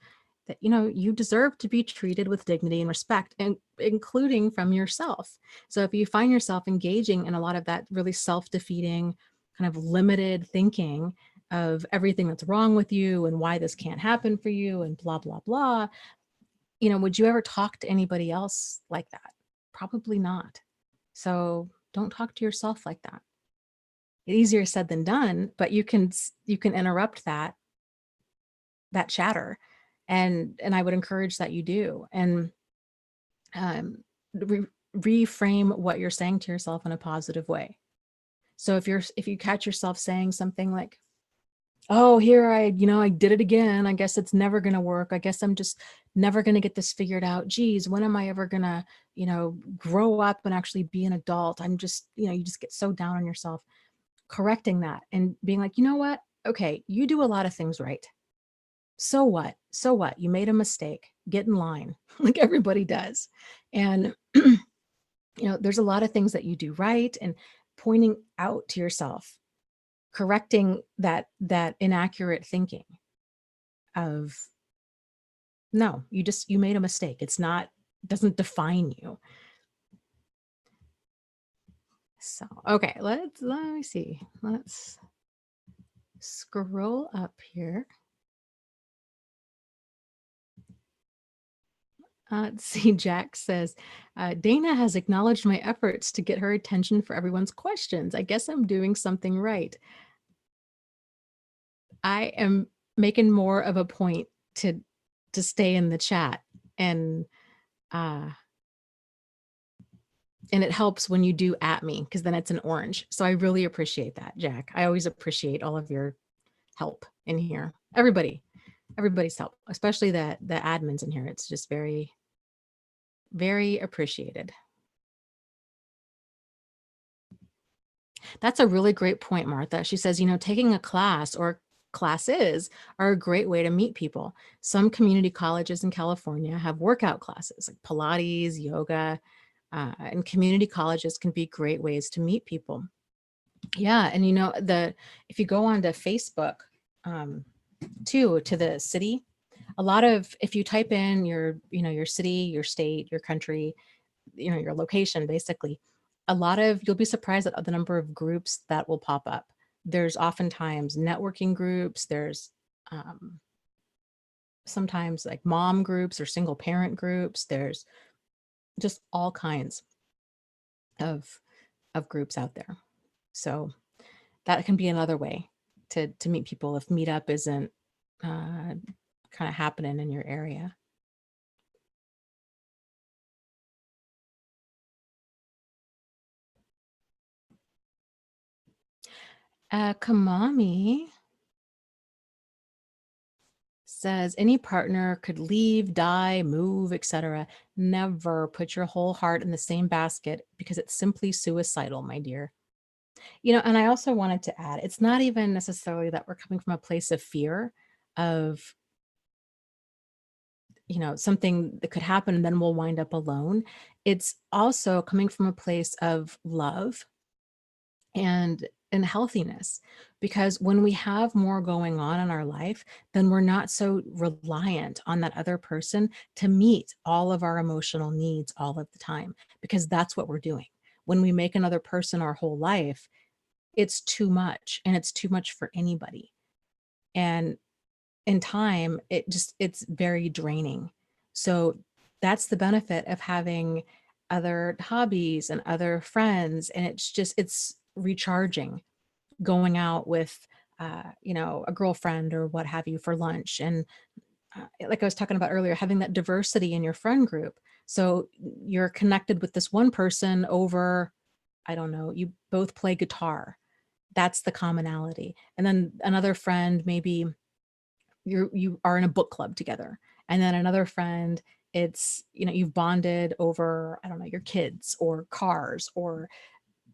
that, you deserve to be treated with dignity and respect, and including from yourself. So if you find yourself engaging in a lot of that really self-defeating, kind of limited thinking of everything that's wrong with you and why this can't happen for you and blah, blah, blah, would you ever talk to anybody else like that? Probably not. So don't talk to yourself like that. Easier said than done, but you can interrupt that chatter, and I would encourage that you do, and um, reframe what you're saying to yourself in a positive way. So if you catch yourself saying something like, "Oh, here I did it again. I guess it's never going to work. I guess I'm just never going to get this figured out. Geez, when am I ever going to, grow up and actually be an adult? I'm just, you just get so down on yourself." Correcting that and being like, you know what? Okay, you do a lot of things right. So what? So what? You made a mistake. Get in line, like everybody does. And there's a lot of things that you do right, and pointing out to yourself, correcting that inaccurate thinking of, no, you made a mistake. It's not, doesn't define you. So, okay, let me see. Let's scroll up here. Let's see, Jack says, Dana has acknowledged my efforts to get her attention for everyone's questions. I guess I'm doing something right. I am making more of a point to stay in the chat, and uh and it helps when you do at me, because then it's an orange. So I really appreciate that, Jack. I always appreciate all of your help in here. Everybody's help, especially the admins in here. It's just very, very appreciated. That's a really great point, Martha. She says, taking a class or classes are a great way to meet people. Some community colleges in California have workout classes like Pilates, yoga, and community colleges can be great ways to meet people. Yeah, and if you go onto Facebook, too, to the city, if you type in your city, your state, your country, your location, basically, you'll be surprised at the number of groups that will pop up. There's oftentimes networking groups. There's sometimes like mom groups or single parent groups. There's just all kinds of groups out there. So that can be another way to meet people if Meetup isn't kind of happening in your area. Kamami says any partner could leave, die, move, etc. Never put your whole heart in the same basket, because it's simply suicidal, my dear. And I also wanted to add, it's not even necessarily that we're coming from a place of fear of something that could happen and then we'll wind up alone. It's also coming from a place of love and healthiness, because when we have more going on in our life, then we're not so reliant on that other person to meet all of our emotional needs all of the time, because that's what we're doing. When we make another person our whole life, it's too much, and it's too much for anybody. And in time, it's very draining. So that's the benefit of having other hobbies and other friends, and it's recharging, going out with a girlfriend or what have you for lunch. And like I was talking about earlier, having that diversity in your friend group. So you're connected with this one person over, I don't know, you both play guitar. That's the commonality. And then another friend, maybe you are in a book club together. And then another friend, it's, you've bonded over, I don't know, your kids or cars or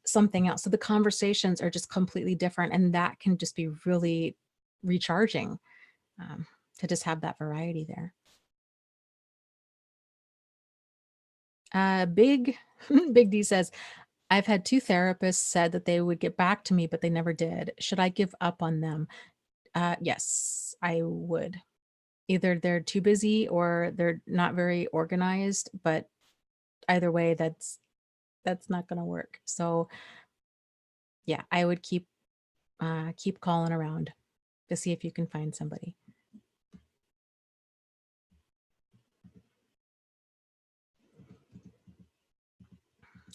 something else. So the conversations are just completely different. And that can just be really recharging, um, to just have that variety there. Big, Big D says, I've had two therapists said that they would get back to me, but they never did. Should I give up on them? Yes, I would. Either they're too busy or they're not very organized, but either way, that's not going to work. So yeah, I would keep calling around to see if you can find somebody.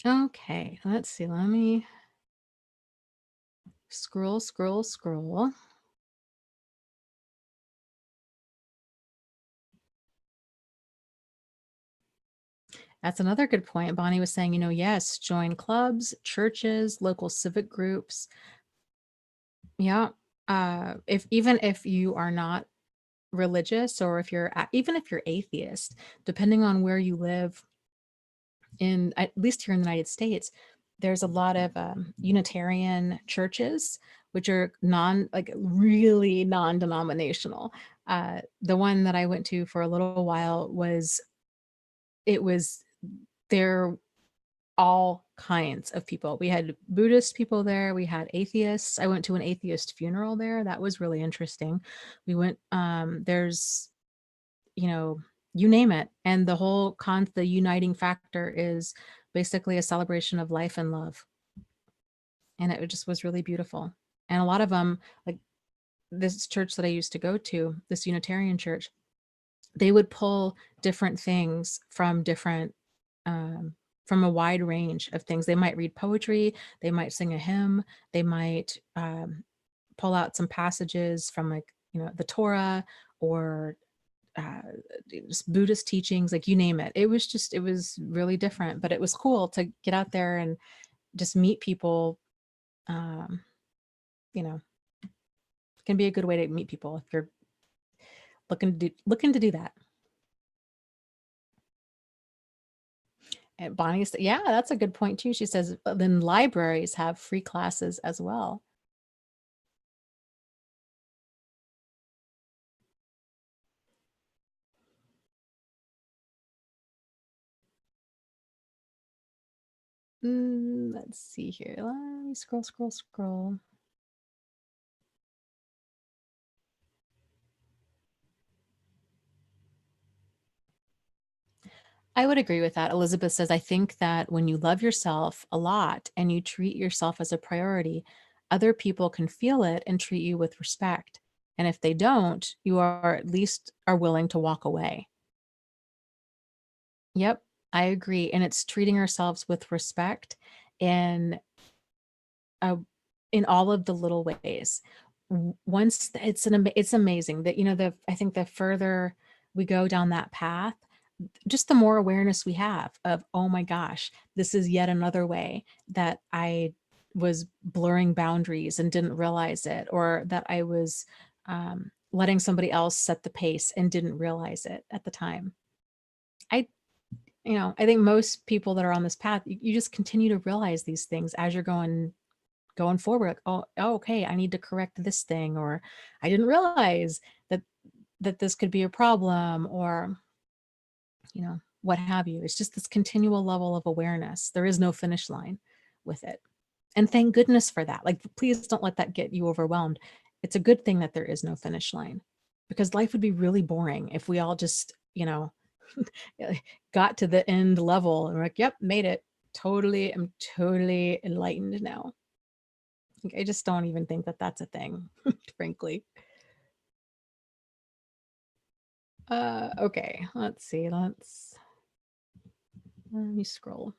Okay, let's see. Let me scroll, scroll, scroll. That's another good point. Bonnie was saying, yes, join clubs, churches, local civic groups. Yeah. If even if you are not religious, or if even if you're atheist, depending on where you live, in at least here in the United States, there's a lot of Unitarian churches, which are like really non-denominational. The one that I went to for a little while was there all kinds of people. We had Buddhist people there, we had atheists. I went to an atheist funeral there. That was really interesting. We went, there's, you know, you name it. And the uniting factor is basically a celebration of life and love. And it just was really beautiful. And a lot of them, like this church that I used to go to, this Unitarian church, they would pull different things um, from a wide range of things. They might read poetry, they might sing a hymn, they might pull out some passages from, like, the Torah, or uh, just Buddhist teachings, like you name it. It was really different, but it was cool to get out there and just meet people. Um, you know, can be a good way to meet people if you're looking to do that. And Bonnie said, yeah, that's a good point too. She says, then libraries have free classes as well. Let's see here. Let me scroll, scroll, scroll. I would agree with that. Elizabeth says, I think that when you love yourself a lot and you treat yourself as a priority, other people can feel it and treat you with respect. And if they don't, you are at least are willing to walk away. Yep, I agree. And it's treating ourselves with respect and uh, in all of the little ways. Once it's amazing that, I think the further we go down that path, just the more awareness we have of, oh my gosh, this is yet another way that I was blurring boundaries and didn't realize it, or that I was letting somebody else set the pace and didn't realize it at the time. I, I think most people that are on this path, you just continue to realize these things as you're going forward. Like, oh, okay, I need to correct this thing, or I didn't realize that this could be a problem, or what have you. It's just this continual level of awareness. There is no finish line with it. And thank goodness for that. Like, please don't let that get you overwhelmed. It's a good thing that there is no finish line, because life would be really boring if we all just, got to the end level and we're like, yep, made it. I'm totally enlightened now. Like, I just don't even think that that's a thing, frankly. Okay, let's see. Let me scroll.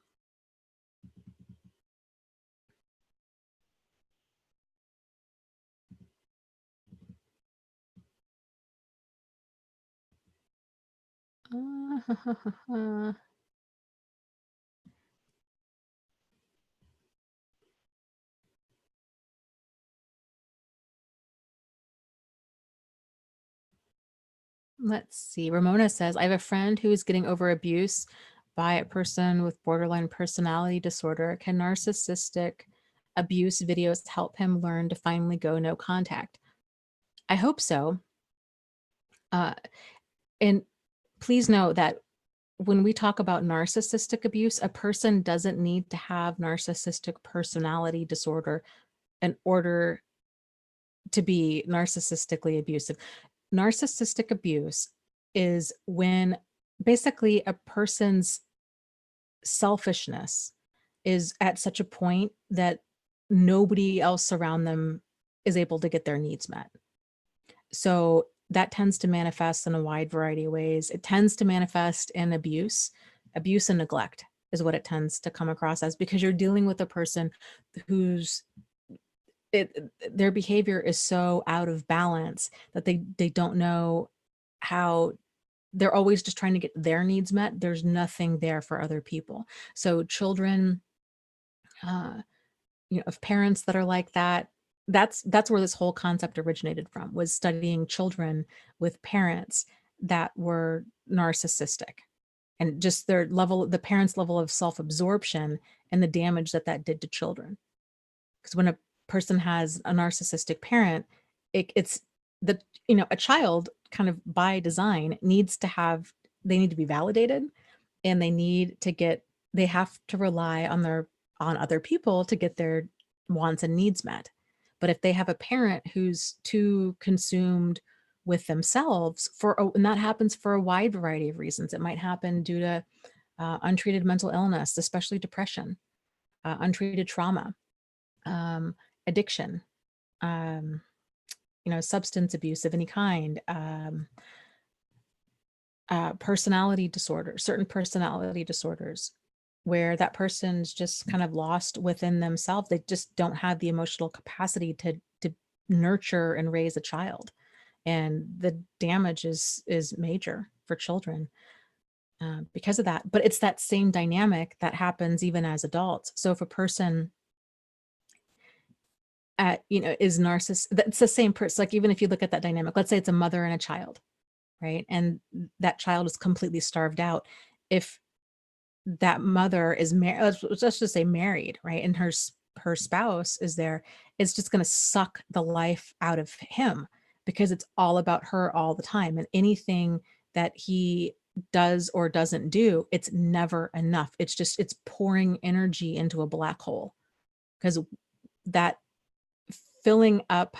Let's see. Ramona says, I have a friend who is getting over abuse by a person with borderline personality disorder. Can narcissistic abuse videos help him learn to finally go no contact? I hope so. And please know that when we talk about narcissistic abuse, a person doesn't need to have narcissistic personality disorder in order to be narcissistically abusive. Narcissistic abuse is when basically a person's selfishness is at such a point that nobody else around them is able to get their needs met. So that tends to manifest in a wide variety of ways. It tends to manifest in abuse and neglect is what it tends to come across as, because you're dealing with a person whose their behavior is so out of balance that they don't know how. They're always just trying to get their needs met. There's nothing there for other people. So children, of parents that are like that, that's where this whole concept originated from, was studying children with parents that were narcissistic, and just the parents' level of self-absorption and the damage that that did to children. Because when a person has a narcissistic parent, it's the a child, kind of by design, they need to be validated, and they have to rely on other people to get their wants and needs met. But if they have a parent who's too consumed with themselves, and that happens for a wide variety of reasons. It might happen due to untreated mental illness, especially depression, untreated trauma, addiction, um, substance abuse of any kind, certain personality disorders, where that person's just kind of lost within themselves. They just don't have the emotional capacity to nurture and raise a child, and the damage is major for children because of that. But it's that same dynamic that happens even as adults. So if a person is narcissist, that's the same person. Like, even if you look at that dynamic, let's say it's a mother and a child, right? And that child is completely starved out. If that mother is married, let's just say married, right? And her spouse is there, it's just going to suck the life out of him, because it's all about her all the time. And anything that he does or doesn't do, it's never enough. It's pouring energy into a black hole, because that filling up,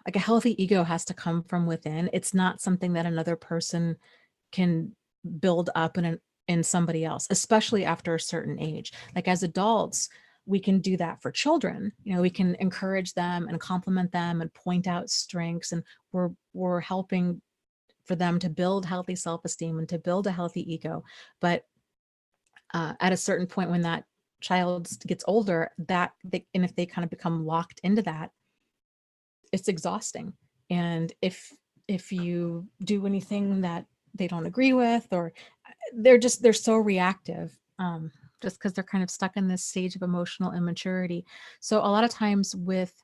like, a healthy ego has to come from within. It's not something that another person can build up in somebody else, especially after a certain age. Like, as adults, we can do that for children. We can encourage them and compliment them and point out strengths, and we're helping for them to build healthy self-esteem and to build a healthy ego. But at a certain point, when that child gets older, and if they kind of become locked into that, it's exhausting. And if you do anything that they don't agree with, or they're so reactive, just because they're kind of stuck in this stage of emotional immaturity. So a lot of times with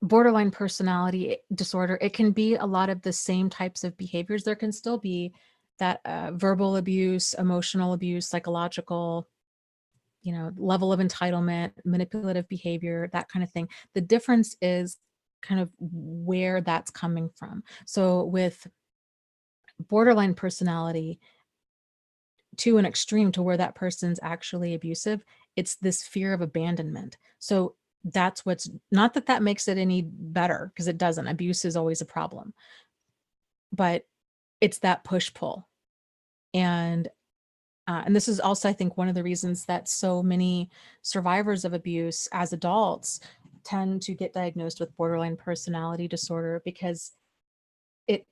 borderline personality disorder, it can be a lot of the same types of behaviors. There can still be that verbal abuse, emotional abuse, psychological, level of entitlement, manipulative behavior, that kind of thing. The difference is kind of where that's coming from. So with borderline personality to an extreme to where that person's actually abusive, it's this fear of abandonment. So that's what's not that makes it any better, because it doesn't. Abuse is always a problem, but it's that push pull. And this is also, I think, one of the reasons that so many survivors of abuse as adults tend to get diagnosed with borderline personality disorder, because it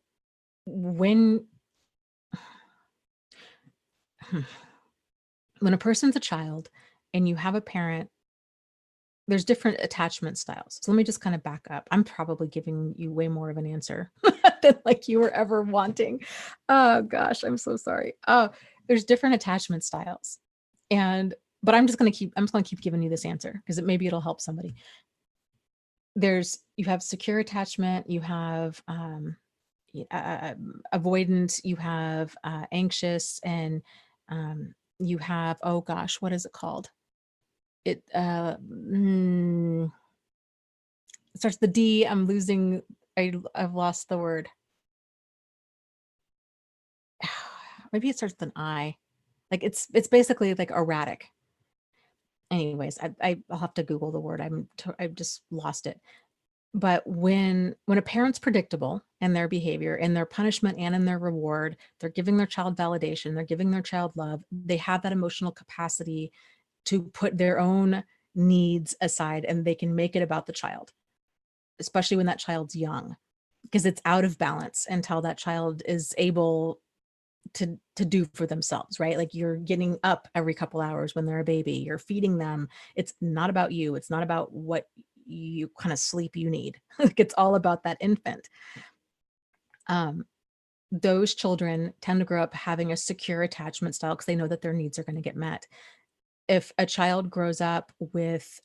when when a person's a child and you have a parent, there's different attachment styles. So let me just kind of back up. I'm probably giving you way more of an answer than like you were ever wanting. Oh gosh, I'm so sorry. There's different attachment styles. But I'm just going to keep giving you this answer because maybe it'll help somebody. You have secure attachment, you have avoidant, you have anxious, and you have, oh gosh, what is it called? It starts the D. I've lost the word. Maybe it starts with an I. Like it's basically like erratic. Anyways, I'll have to Google the word. I've just lost it. But when a parent's predictable in their behavior, in their punishment and in their reward, they're giving their child validation, they're giving their child love, they have that emotional capacity to put their own needs aside, and they can make it about the child, especially when that child's young, because it's out of balance until that child is able to do for themselves, right? Like you're getting up every couple hours when they're a baby, you're feeding them. It's not about you. It's not about what you kind of sleep you need. Like it's all about that infant. Those children tend to grow up having a secure attachment style because they know that their needs are going to get met. If a child grows up with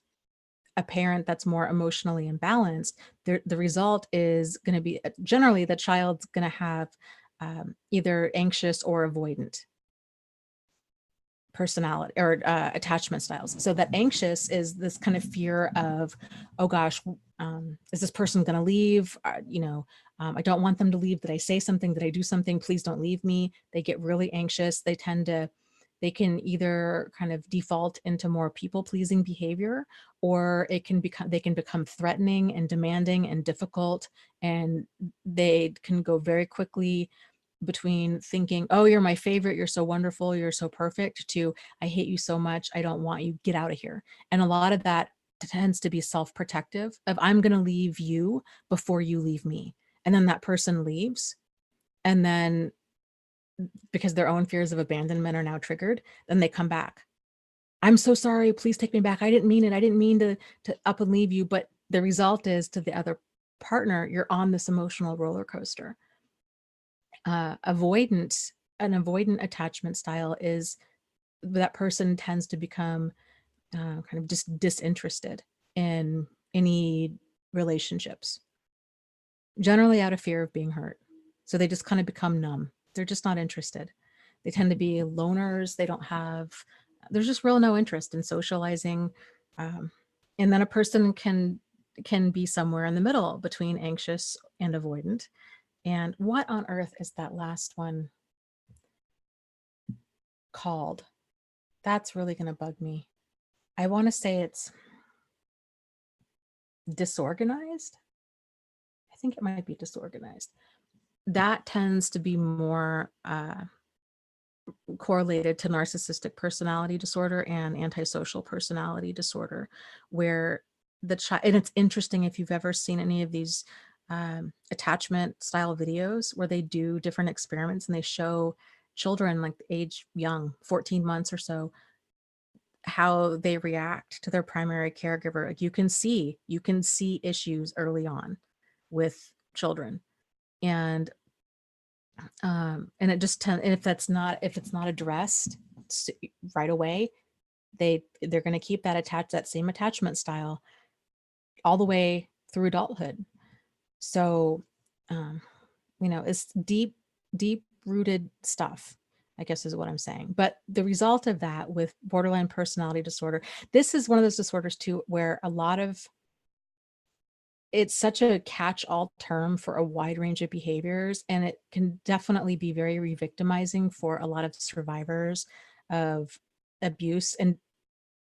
a parent that's more emotionally imbalanced, the result is going to be generally the child's going to have either anxious or avoidant personality or attachment styles. So that anxious is this kind of fear of, oh gosh, is this person going to leave? I don't want them to leave. Did I say something? Did I do something? Please don't leave me. They get really anxious. They can either kind of default into more people-pleasing behavior, or they can become threatening and demanding and difficult, and they can go very quickly between thinking, oh, you're my favorite, you're so wonderful, you're so perfect, to I hate you so much, I don't want you, get out of here. And a lot of that tends to be self-protective of, I'm going to leave you before you leave me. And then that person leaves, and then because their own fears of abandonment are now triggered, then they come back. I'm so sorry, please take me back. I didn't mean it. I didn't mean to up and leave you. But the result is, to the other partner, you're on this emotional roller coaster. An avoidant attachment style is that person tends to become kind of just disinterested in any relationships, generally out of fear of being hurt. So they just kind of become numb. They're just not interested. They tend to be loners. There's just real no interest in socializing. And then a person can be somewhere in the middle between anxious and avoidant. And what on earth is that last one called? That's really going to bug me. I want to say it's disorganized. I think it might be disorganized. That tends to be more correlated to narcissistic personality disorder and antisocial personality disorder, where the child, and it's interesting if you've ever seen any of these attachment style videos where they do different experiments and they show children like age young, 14 months or so, how they react to their primary caregiver. Like you can see issues early on with children. And it just and if it's not addressed right away, they're going to keep that same attachment style all the way through adulthood. So it's deep rooted stuff, I guess is what I'm saying. But the result of that with borderline personality disorder, this is one of those disorders too, where it's such a catch-all term for a wide range of behaviors, and it can definitely be very re-victimizing for a lot of survivors of abuse, and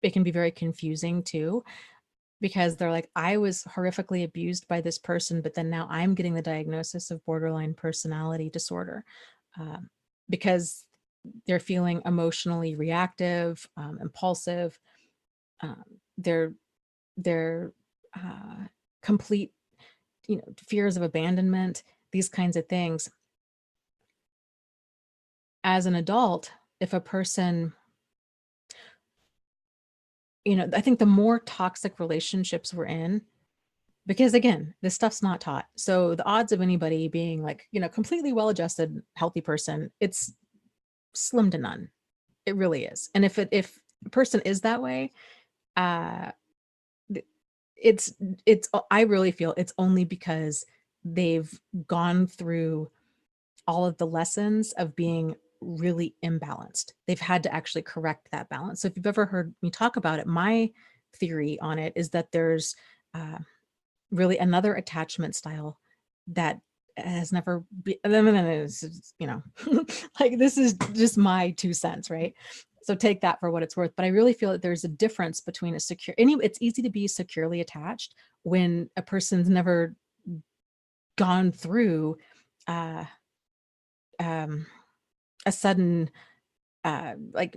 it can be very confusing too, because they're like, I was horrifically abused by this person, but then now I'm getting the diagnosis of borderline personality disorder, um, because they're feeling emotionally reactive, impulsive. Um, they're they're complete, fears of abandonment, these kinds of things. As an adult, if a person, I think the more toxic relationships we're in, because again, this stuff's not taught. So the odds of anybody being like, completely well-adjusted, healthy person, it's slim to none. It really is. And if a person is that way, uh, it's I really feel it's only because they've gone through all of the lessons of being really imbalanced. They've had to actually correct that balance. So if you've ever heard me talk about it, my theory on it is that there's uh, really another attachment style that has never been, like, this is just my 2 cents, right? So take that for what it's worth. But I really feel that there's a difference between it's easy to be securely attached when a person's never gone through uh, um, a sudden, like,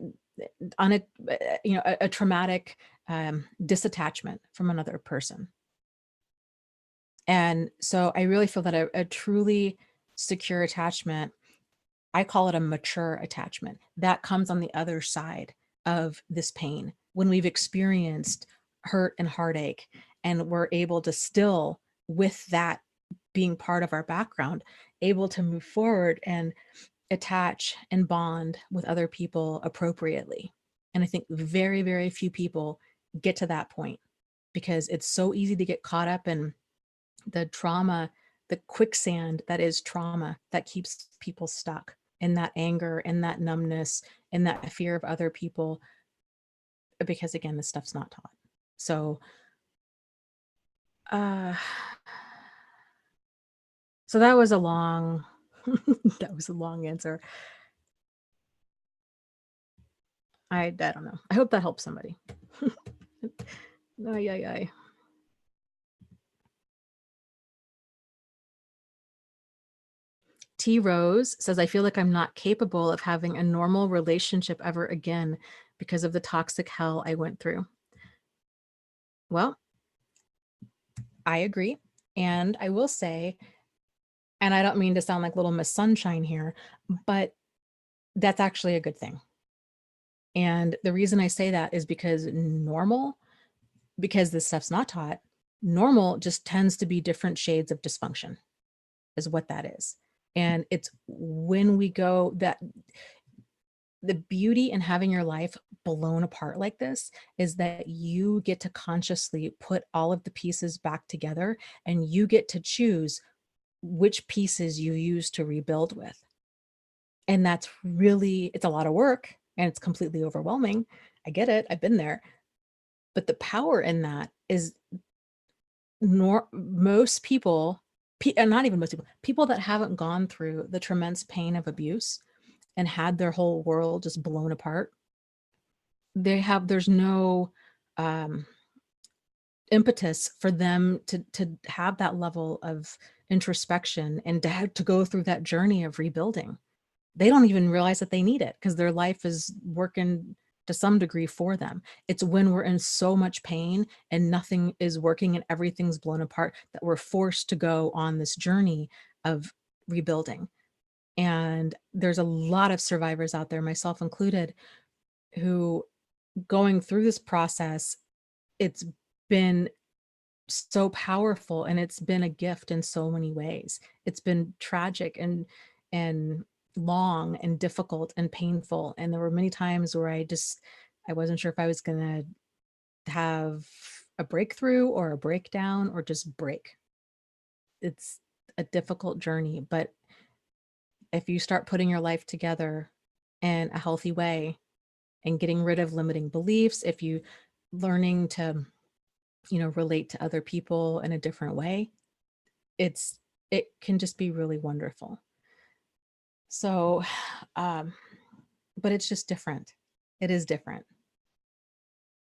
on a traumatic disattachment from another person. And so I really feel that a truly secure attachment, I call it a mature attachment, that comes on the other side of this pain when we've experienced hurt and heartache, and we're able to still, with that being part of our background, able to move forward and attach and bond with other people appropriately. And I think very, very few people get to that point, because it's so easy to get caught up in the trauma, the quicksand that is trauma, that keeps people stuck in that anger and that numbness and that fear of other people, because again, this stuff's not taught. So uh so that was a long that was a long answer. I don't know. I hope that helps somebody. Ay, ay, ay. T Rose says, I feel like I'm not capable of having a normal relationship ever again because of the toxic hell I went through. Well, I agree. And I will say, and I don't mean to sound like little Miss Sunshine here, but that's actually a good thing. And the reason I say that is because this stuff's not taught, normal just tends to be different shades of dysfunction, is what that is. And it's when we go that the beauty in having your life blown apart like this is that you get to consciously put all of the pieces back together, and you get to choose which pieces you use to rebuild with. And it's a lot of work, and it's completely overwhelming. I get it. I've been there. But the power in that is most people, and not even most people that haven't gone through the tremendous pain of abuse and had their whole world just blown apart, there's no um, impetus for them to have that level of introspection and to go through that journey of rebuilding. They don't even realize that they need it, because their life is working to some degree for them. It's when we're in so much pain and nothing is working and everything's blown apart that we're forced to go on this journey of rebuilding. And there's a lot of survivors out there, myself included, who, going through this process, it's been so powerful, and it's been a gift in so many ways. It's been tragic and long and difficult and painful, and there were many times where I wasn't sure if I was gonna have a breakthrough or a breakdown or just break. It's a difficult journey, but if you start putting your life together in a healthy way and getting rid of limiting beliefs, if you learning to relate to other people in a different way, it can just be really wonderful. So, um, but it's just different. It is different.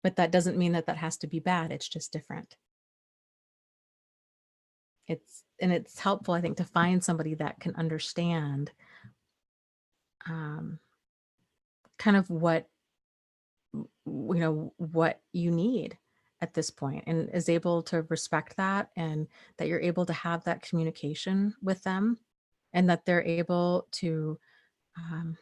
But that doesn't mean that that has to be bad. It's just different. It's helpful, I think, to find somebody that can understand um, kind of what you need at this point and is able to respect that, and that you're able to have that communication with them, and that they're able to um,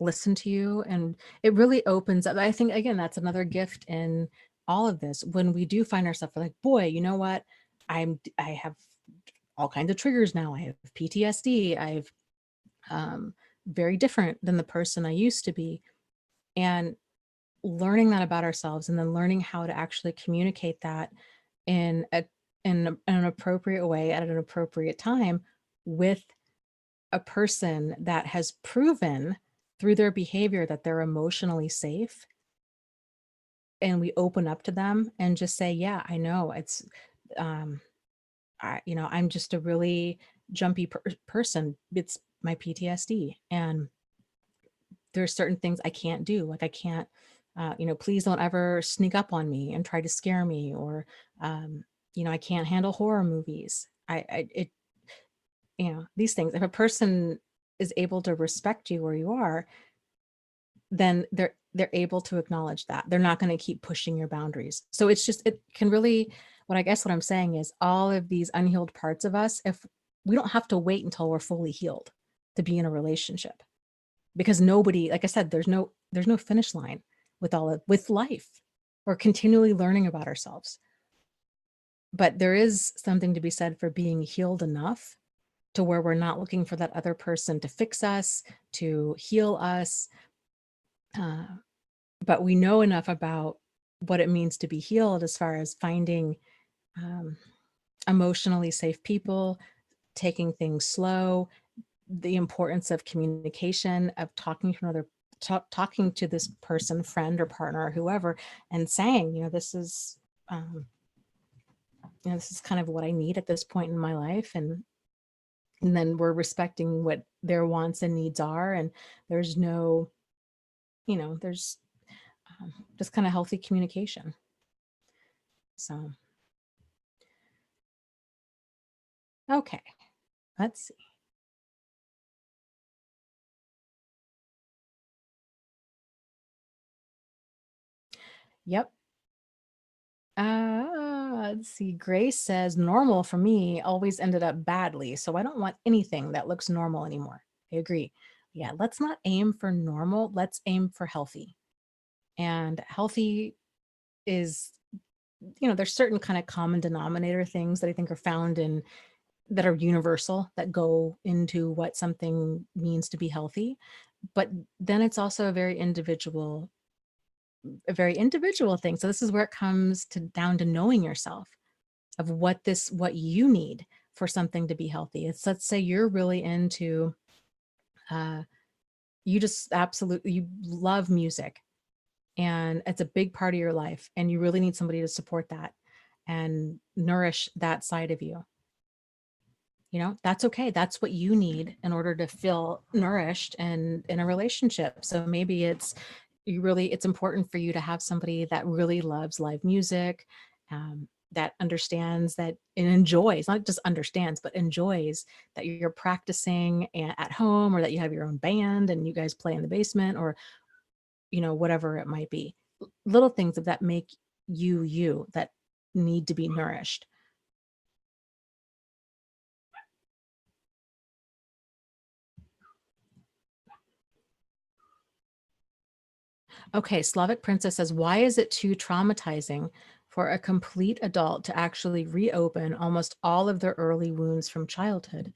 listen to you. And it really opens up. I think, again, that's another gift in all of this. When we do find ourselves like, boy, you know what? I have all kinds of triggers now. I have PTSD. I've very different than the person I used to be. And learning that about ourselves, and then learning how to actually communicate that in an appropriate way at an appropriate time with a person that has proven through their behavior that they're emotionally safe, and we open up to them and just say, yeah, I know it's um I'm just a really jumpy person. It's my PTSD, and there's certain things I can't do. Like I can't, please don't ever sneak up on me and try to scare me, or, I can't handle horror movies. These things. If a person is able to respect you where you are, then they're able to acknowledge that. They're not going to keep pushing your boundaries. So it can really, what I'm saying is, all of these unhealed parts of us, if we don't have to wait until we're fully healed to be in a relationship, because nobody, like I said, there's no finish line with life. We're continually learning about ourselves. But there is something to be said for being healed enough to where we're not looking for that other person to fix us, to heal us. Uh, but we know enough about what it means to be healed, as far as finding um, emotionally safe people, taking things slow, the importance of communication, of talking to this person, friend or partner or whoever, and saying, um, this is kind of what I need at this point in my life. And then we're respecting what their wants and needs are. And there's no, there's just kind of healthy communication. So, okay, let's see. Yep. Let's see. Grace says normal for me always ended up badly, so I don't want anything that looks normal anymore. I agree. Yeah, let's not aim for normal. Let's aim for healthy. And healthy is, there's certain kind of common denominator things that I think are found in that are universal, that go into what something means to be healthy. But then it's also a very individual thing. So this is where it comes down to knowing yourself, of what you need for something to be healthy. It's, let's say you're really into uh you love music, and it's a big part of your life, and you really need somebody to support that and nourish that side of you. That's okay. That's what you need in order to feel nourished and in a relationship. So maybe it's important for you to have somebody that really loves live music, that understands that and enjoys, not just understands, but enjoys that you're practicing at home, or that you have your own band and you guys play in the basement, or, whatever it might be. Little things that make you, that need to be nourished. Okay, Slavic Princess says, why is it too traumatizing for a complete adult to actually reopen almost all of their early wounds from childhood?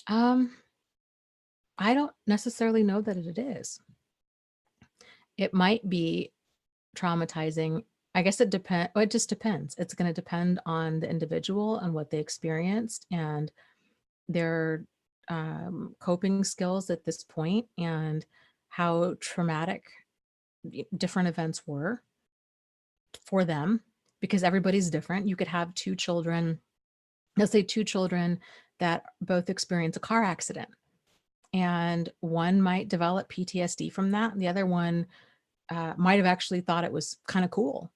Um, I don't necessarily know that it is. It might be traumatizing. I guess it just depends. It's going to depend on the individual and what they experienced, and their coping skills at this point and how traumatic different events were for them, because everybody's different. You could have two children, let's say two children that both experience a car accident, and one might develop PTSD from that, and the other one might have actually thought it was kind of cool.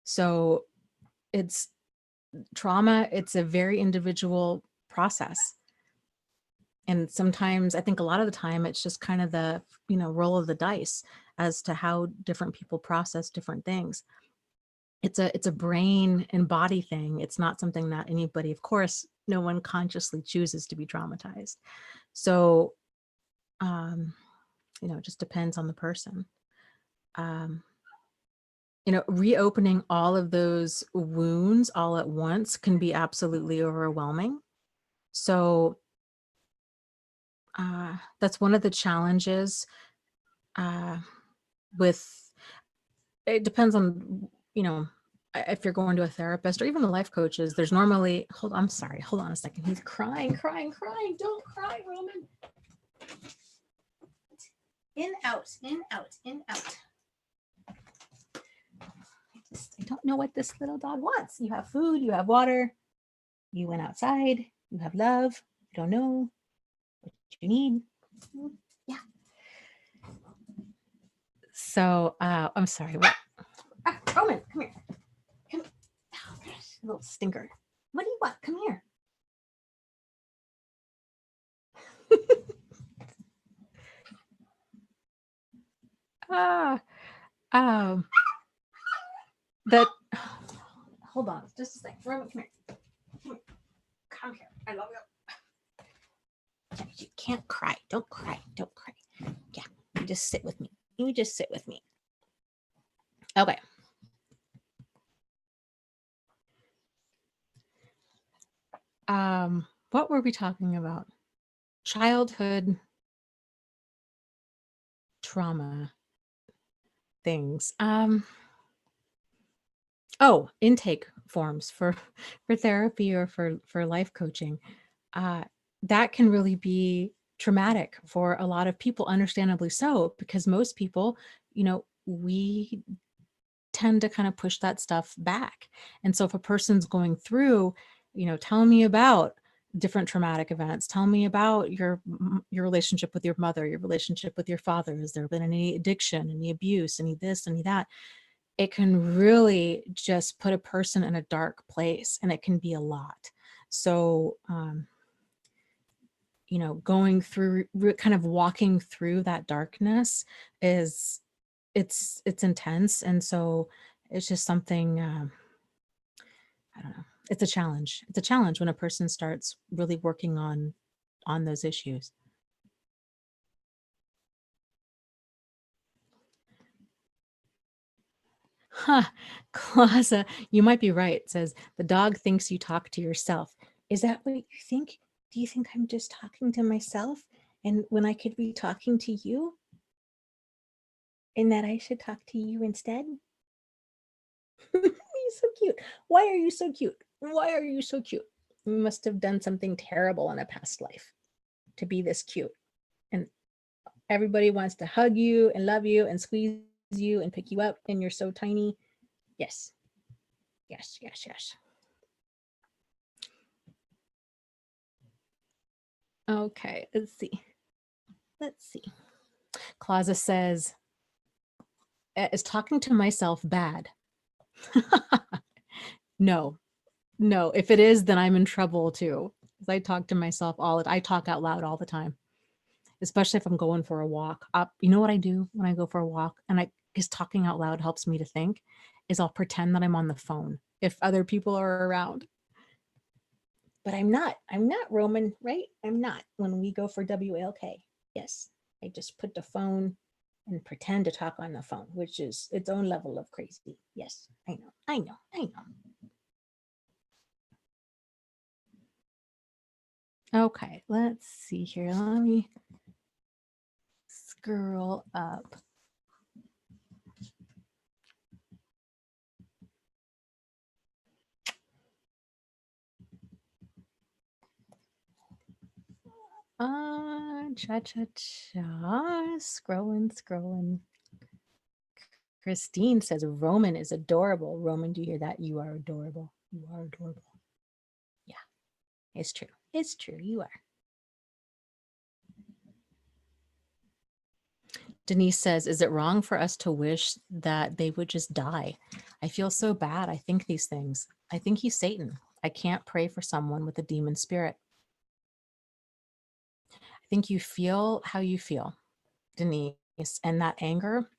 So it's trauma, it's a very individual process. And sometimes, I think a lot of the time, it's just kind of the, roll of the dice as to how different people process different things. It's a brain and body thing. It's not something that anybody, of course, no one consciously chooses to be traumatized. So, it just depends on the person. Reopening all of those wounds all at once can be absolutely overwhelming. So that's one of the challenges with, it depends on, if you're going to a therapist or even the life coaches, there's normally, hold on a second. He's crying. Don't cry, Roman. In, out. I don't know what this little dog wants. You have food, you have water, you went outside, you have love. I don't know what you need. Yeah. So I'm sorry. What? Roman, come here. Oh, gosh, little stinker. What do you want? Come here. That. Hold on, just a second. Roman, come here. Come here. I love you. You can't cry. Don't cry. Yeah, you just sit with me. Okay. What were we talking about? Childhood trauma things. Intake forms for therapy or for life coaching. That can really be traumatic for a lot of people, understandably so, because most people, we tend to kind of push that stuff back. And so if a person's going through, tell me about different traumatic events, tell me about your relationship with your mother, your relationship with your father, has there been any addiction, any abuse, any this, any that, it can really just put a person in a dark place, and it can be a lot. So going through, kind of walking through that darkness is, it's intense. And so it's just something, I don't know, it's a challenge when a person starts really working on those issues. Clausa, you might be right. It says the dog thinks you talk to yourself. Is that what you think? Do you think I'm just talking to myself, and when I could be talking to you, and that I should talk to you instead? You're so cute. Why are you so cute? You must have done something terrible in a past life to be this cute. And everybody wants to hug you and love you and squeeze you and pick you up, and you're so tiny. Yes. Okay, let's see. Clausa says, is talking to myself bad? No. If it is, then I'm in trouble too. I talk to myself I talk out loud all the time, especially if I'm going for a walk. You know what I do when I go for a walk, and because talking out loud helps me to think, is I'll pretend that I'm on the phone if other people are around. But I'm not, Roman, right? I'm not. When we go for WLK, yes, I just put the phone and pretend to talk on the phone, which is its own level of crazy. Yes, I know. Okay, let's see here. Let me scroll up. Scrolling. Christine says Roman is adorable. Roman, do you hear that? You are adorable. You are adorable. Yeah, it's true. It's true. You are. Denise says, is it wrong for us to wish that they would just die? I feel so bad. I think these things. I think he's Satan. I can't pray for someone with a demon spirit. I think you feel how you feel, Denise, and that anger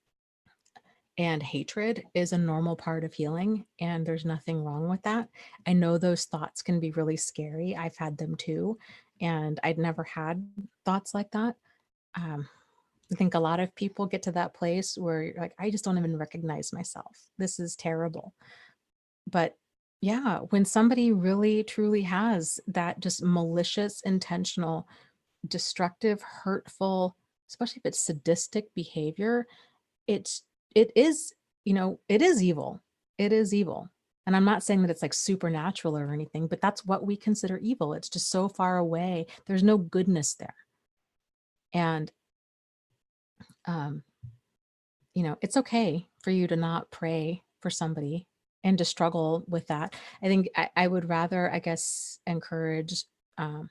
and hatred is a normal part of healing, and there's nothing wrong with that. I know those thoughts can be really scary. I've had them too, and I'd never had thoughts like that. I think a lot of people get to that place where you're like, I just don't even recognize myself. This is terrible. But yeah, when somebody really truly has that just malicious, intentional, destructive, hurtful, especially if it's sadistic behavior, it's it is, it is evil. It is evil. And I'm not saying that it's like supernatural or anything, but that's what we consider evil. It's just so far away. There's no goodness there. And um, it's okay for you to not pray for somebody and to struggle with that. I think I would rather, I guess, encourage um,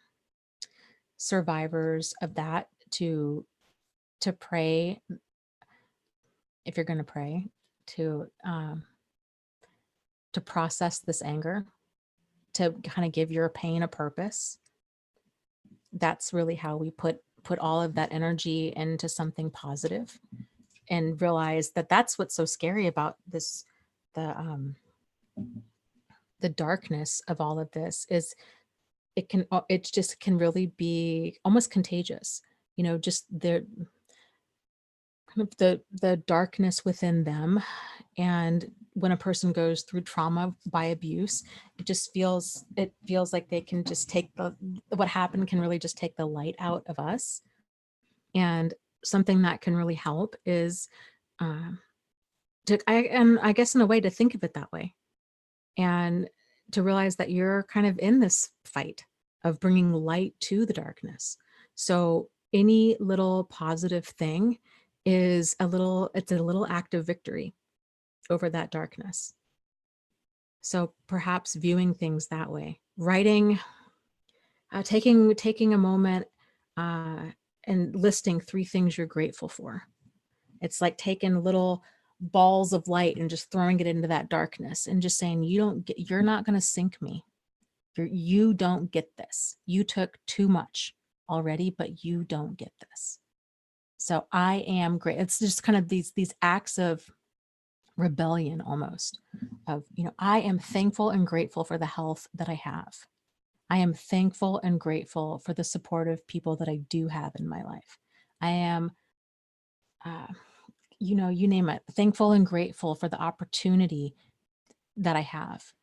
survivors of that to pray, if you're going to pray, to process this anger, to kind of give your pain a purpose. That's really how we put all of that energy into something positive, and realize that that's what's so scary about this, the darkness of all of this is it just can really be almost contagious, just the kind of the darkness within them. And when a person goes through trauma by abuse, it feels like they can just take what happened can really just take the light out of us. And something that can really help is um, I guess in a way to think of it that way, and to realize that you're kind of in this fight of bringing light to the darkness. So any little positive thing it's a little act of victory over that darkness. So perhaps viewing things that way, writing, taking a moment uh, and listing 3 things you're grateful for. It's like taking little balls of light and just throwing it into that darkness and just saying, you're not going to sink me. You don't get this. You took too much already, but you don't get this. So I am great. It's just kind of these acts of rebellion almost of, I am thankful and grateful for the health that I have. I am thankful and grateful for the supportive people that I do have in my life. I am, you name it, thankful and grateful for the opportunity that I have.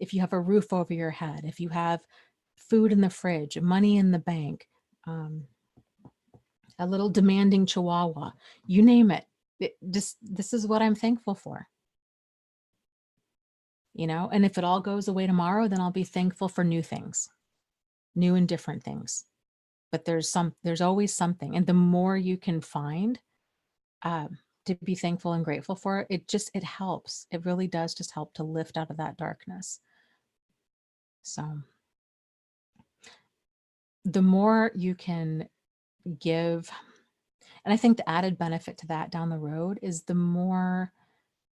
If you have a roof over your head, if you have food in the fridge, money in the bank, a little demanding chihuahua, you name it. This is what I'm thankful for. And if it all goes away tomorrow, then I'll be thankful for new things, new and different things. But there's always something. And the more you can find to be thankful and grateful for, it helps. It really does just help to lift out of that darkness. So the more you can give, and I think the added benefit to that down the road is the more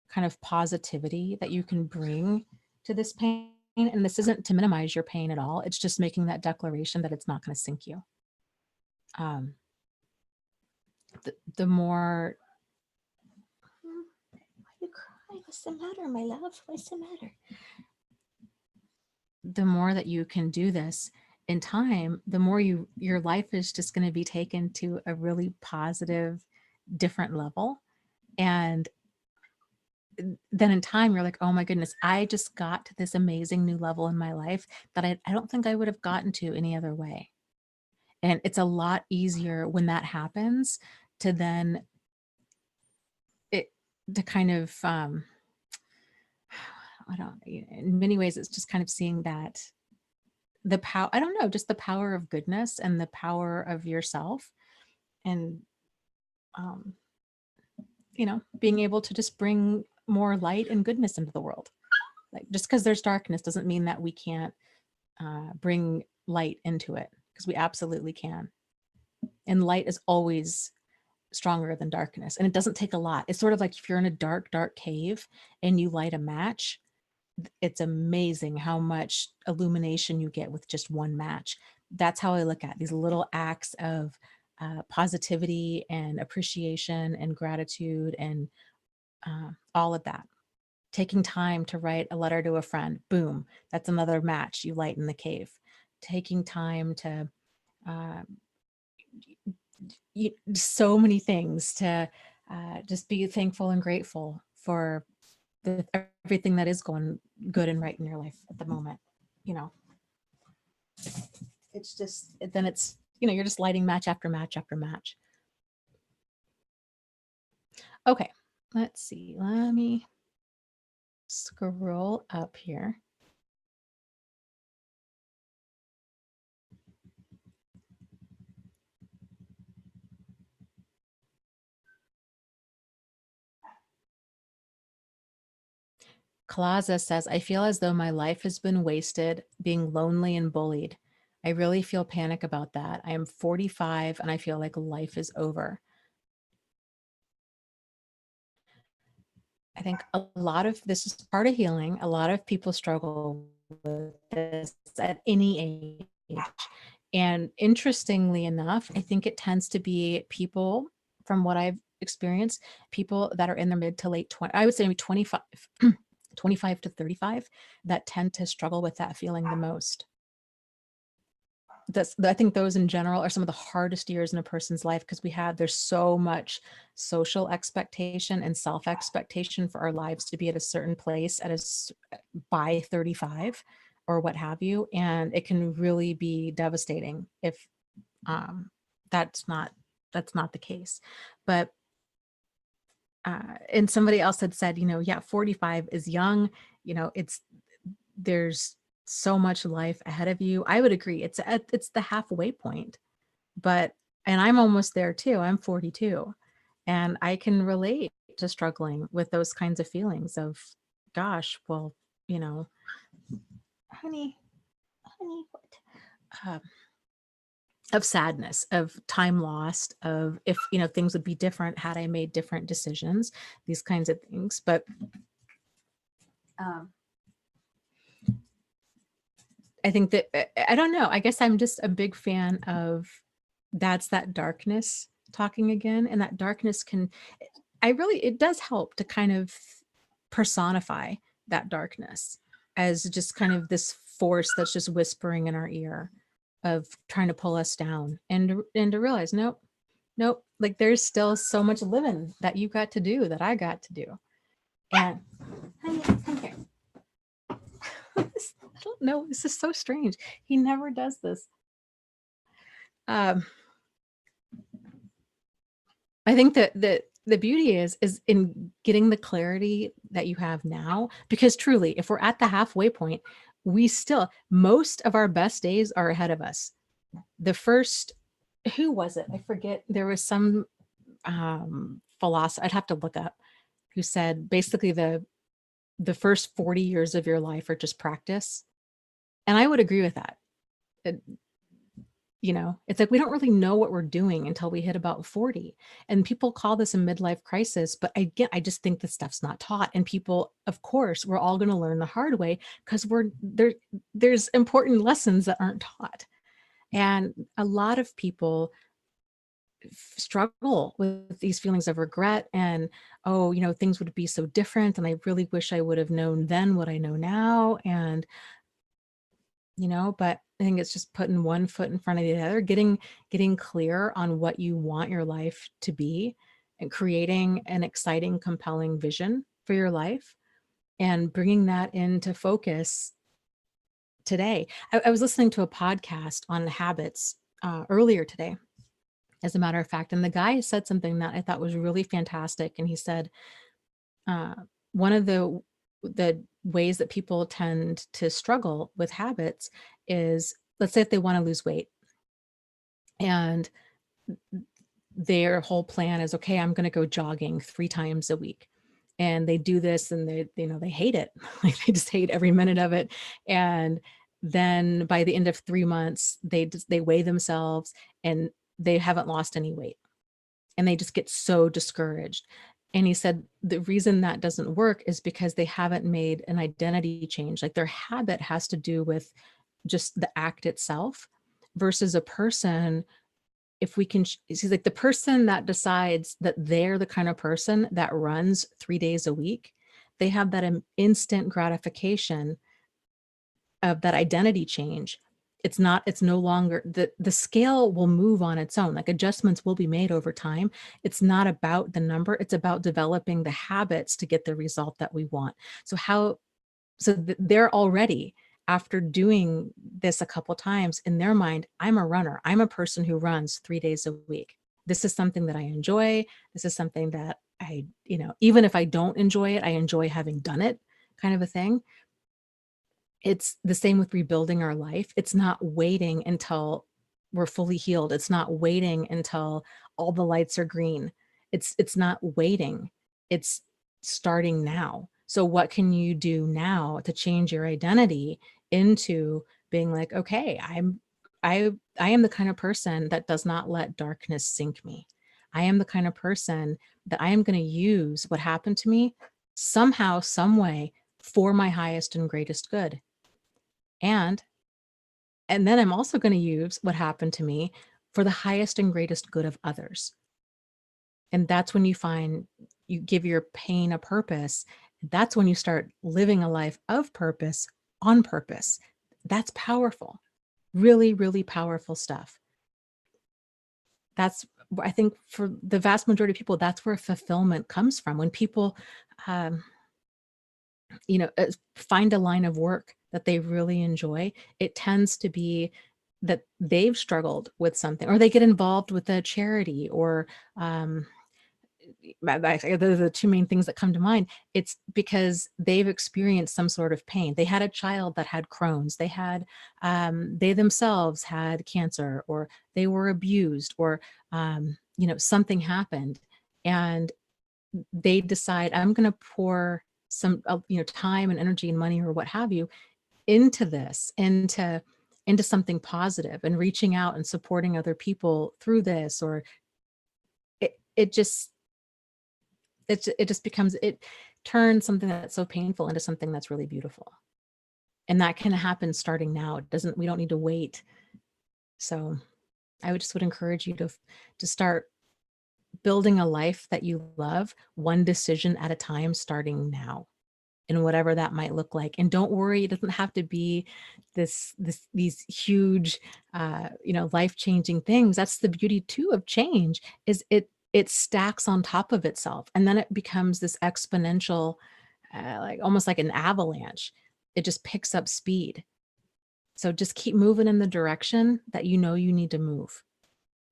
kind of positivity that you can bring to this pain. And this isn't to minimize your pain at all. It's just making that declaration that it's not going to sink you. The more, why you cry? What's the matter, my love? What's the matter? The more that you can do this in time, the more your life is just going to be taken to a really positive, different level. And then in time, you're like, oh my goodness, I just got to this amazing new level in my life that I don't think I would have gotten to any other way. And it's a lot easier when that happens to then to kind of, in many ways, it's just kind of seeing that the power, I don't know, just the power of goodness and the power of yourself, and um, being able to just bring more light and goodness into the world. Like, just because there's darkness doesn't mean that we can't bring light into it, because we absolutely can. And light is always stronger than darkness, and it doesn't take a lot. It's sort of like if you're in a dark, dark cave and you light a match, it's amazing how much illumination you get with just one match. That's how I look at these little acts of positivity and appreciation and gratitude and all of that. Taking time to write a letter to a friend, boom, that's another match you light in the cave. Taking time to uh, so many things to just be thankful and grateful for everything that is going good and right in your life at the moment. You know, it's just, then it's, you're just lighting match after match after match. Okay, let's see. Let me scroll up here. Claza says, I feel as though my life has been wasted being lonely and bullied. I really feel panic about that. I am 45 and I feel like life is over. I think a lot of this is part of healing. A lot of people struggle with this at any age. And interestingly enough, I think it tends to be people, from what I've experienced, people that are in their mid to late 20s, I would say maybe 25, 25 to 35, that tend to struggle with that feeling the most. I think those in general are some of the hardest years in a person's life, because there's so much social expectation and self-expectation for our lives to be at a certain place by 35 or what have you. And it can really be devastating if that's not the case. But and somebody else had said, yeah, 45 is young, there's so much life ahead of you. I would agree. It's the halfway point, and I'm almost there too. I'm 42, and I can relate to struggling with those kinds of feelings of, gosh, well, honey, what? Of sadness, of time lost, of if, things would be different had I made different decisions, these kinds of things. But I think that, I don't know, I guess I'm just a big fan of that darkness talking again. And that darkness it does help to kind of personify that darkness as just kind of this force that's just whispering in our ear of trying to pull us down, and to realize, nope, like there's still so much living that you got to do, that I got to do. And honey, come here. I don't know, this is so strange. He never does this. I think that the beauty is in getting the clarity that you have now, because truly, if we're at the halfway point, most of our best days are ahead of us. The first, who was it? I forget. There was some philosopher, I'd have to look up, who said basically the first 40 years of your life are just practice. And I would agree with that. It's like we don't really know what we're doing until we hit about 40. And people call this a midlife crisis. But again, I just think this stuff's not taught. And people, of course, we're all going to learn the hard way, because there's important lessons that aren't taught. And a lot of people struggle with these feelings of regret and, oh, things would be so different. And I really wish I would have known then what I know now. And but I think it's just putting one foot in front of the other, getting clear on what you want your life to be, and creating an exciting, compelling vision for your life, and bringing that into focus today. I was listening to a podcast on habits earlier today, as a matter of fact, and the guy said something that I thought was really fantastic. And he said, one of the ways that people tend to struggle with habits is, let's say if they want to lose weight and their whole plan is, okay, I'm going to go jogging 3 times a week. And they do this and they hate it. Like they just hate every minute of it. And then by the end of 3 months, they weigh themselves and they haven't lost any weight. And they just get so discouraged. And he said the reason that doesn't work is because they haven't made an identity change. Like their habit has to do with just the act itself versus a person. If we can, he's like, the person that decides that they're the kind of person that runs 3 days a week, they have that instant gratification of that identity change. It's no longer, the scale will move on its own. Like adjustments will be made over time. It's not about the number. It's about developing the habits to get the result that we want. They're already, after doing this a couple times, in their mind, I'm a runner. I'm a person who runs 3 days a week. This is something that I enjoy. This is something that even if I don't enjoy it, I enjoy having done it, kind of a thing. It's the same with rebuilding our life. It's not waiting until we're fully healed. It's not waiting until all the lights are green. It's not waiting. It's starting now. So what can you do now to change your identity into being like, okay, I am the kind of person that does not let darkness sink me. I am the kind of person that I am going to use what happened to me somehow, some way, for my highest and greatest good. And then I'm also going to use what happened to me for the highest and greatest good of others. And that's when you find you give your pain a purpose. That's when you start living a life of purpose on purpose. That's powerful. Really, really powerful stuff. That's, I think, for the vast majority of people, that's where fulfillment comes from. When people, find a line of work that they really enjoy, it tends to be that they've struggled with something, or they get involved with a charity, or those are the two main things that come to mind. It's because they've experienced some sort of pain. They had a child that had Crohn's. They themselves had cancer, or they were abused, or something happened, and they decide, I'm going to pour some time and energy and money or what have you into this, into something positive, and reaching out and supporting other people through this, or it just becomes, it turns something that's so painful into something that's really beautiful. And that can happen starting now. We don't need to wait. So I would encourage you to start building a life that you love, one decision at a time, starting now, and whatever that might look like. And don't worry, it doesn't have to be these huge, life-changing things. That's the beauty too of change, is it stacks on top of itself. And then it becomes this exponential, like almost like an avalanche. It just picks up speed. So just keep moving in the direction that you need to move.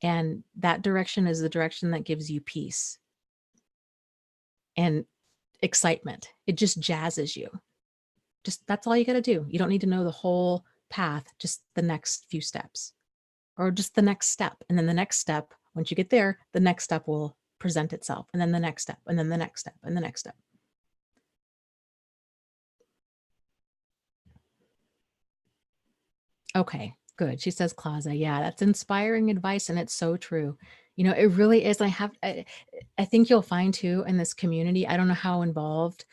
And that direction is the direction that gives you peace and excitement. It just jazzes you. That's all you got to do. You don't need to know the whole path, just the next few steps, or just the next step. And then the next step, once you get there, the next step will present itself. And then the next step, and then the next step, and the next step. Okay, good. She says Claza. Yeah, that's inspiring advice. And it's so true. It really is. I think you'll find too in this community, I don't know how involved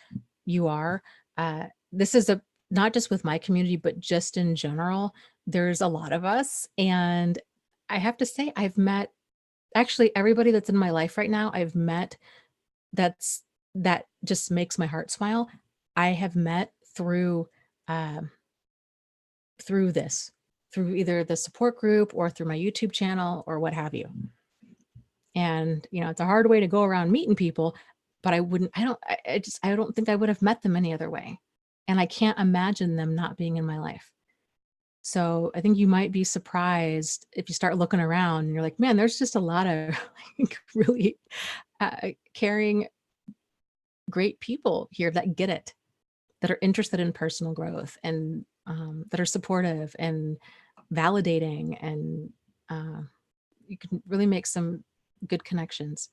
you are. This is not just with my community, but just in general, there's a lot of us. And I have to say, I've met actually everybody that's in my life right now, I've met that just makes my heart smile. I have met through this, through either the support group or through my YouTube channel or what have you. And, it's a hard way to go around meeting people, but I don't think I would have met them any other way. And I can't imagine them not being in my life. So I think you might be surprised if you start looking around and you're like, man, there's just a lot of really caring, great people here that get it, that are interested in personal growth. And that are supportive and validating, and you can really make some good connections.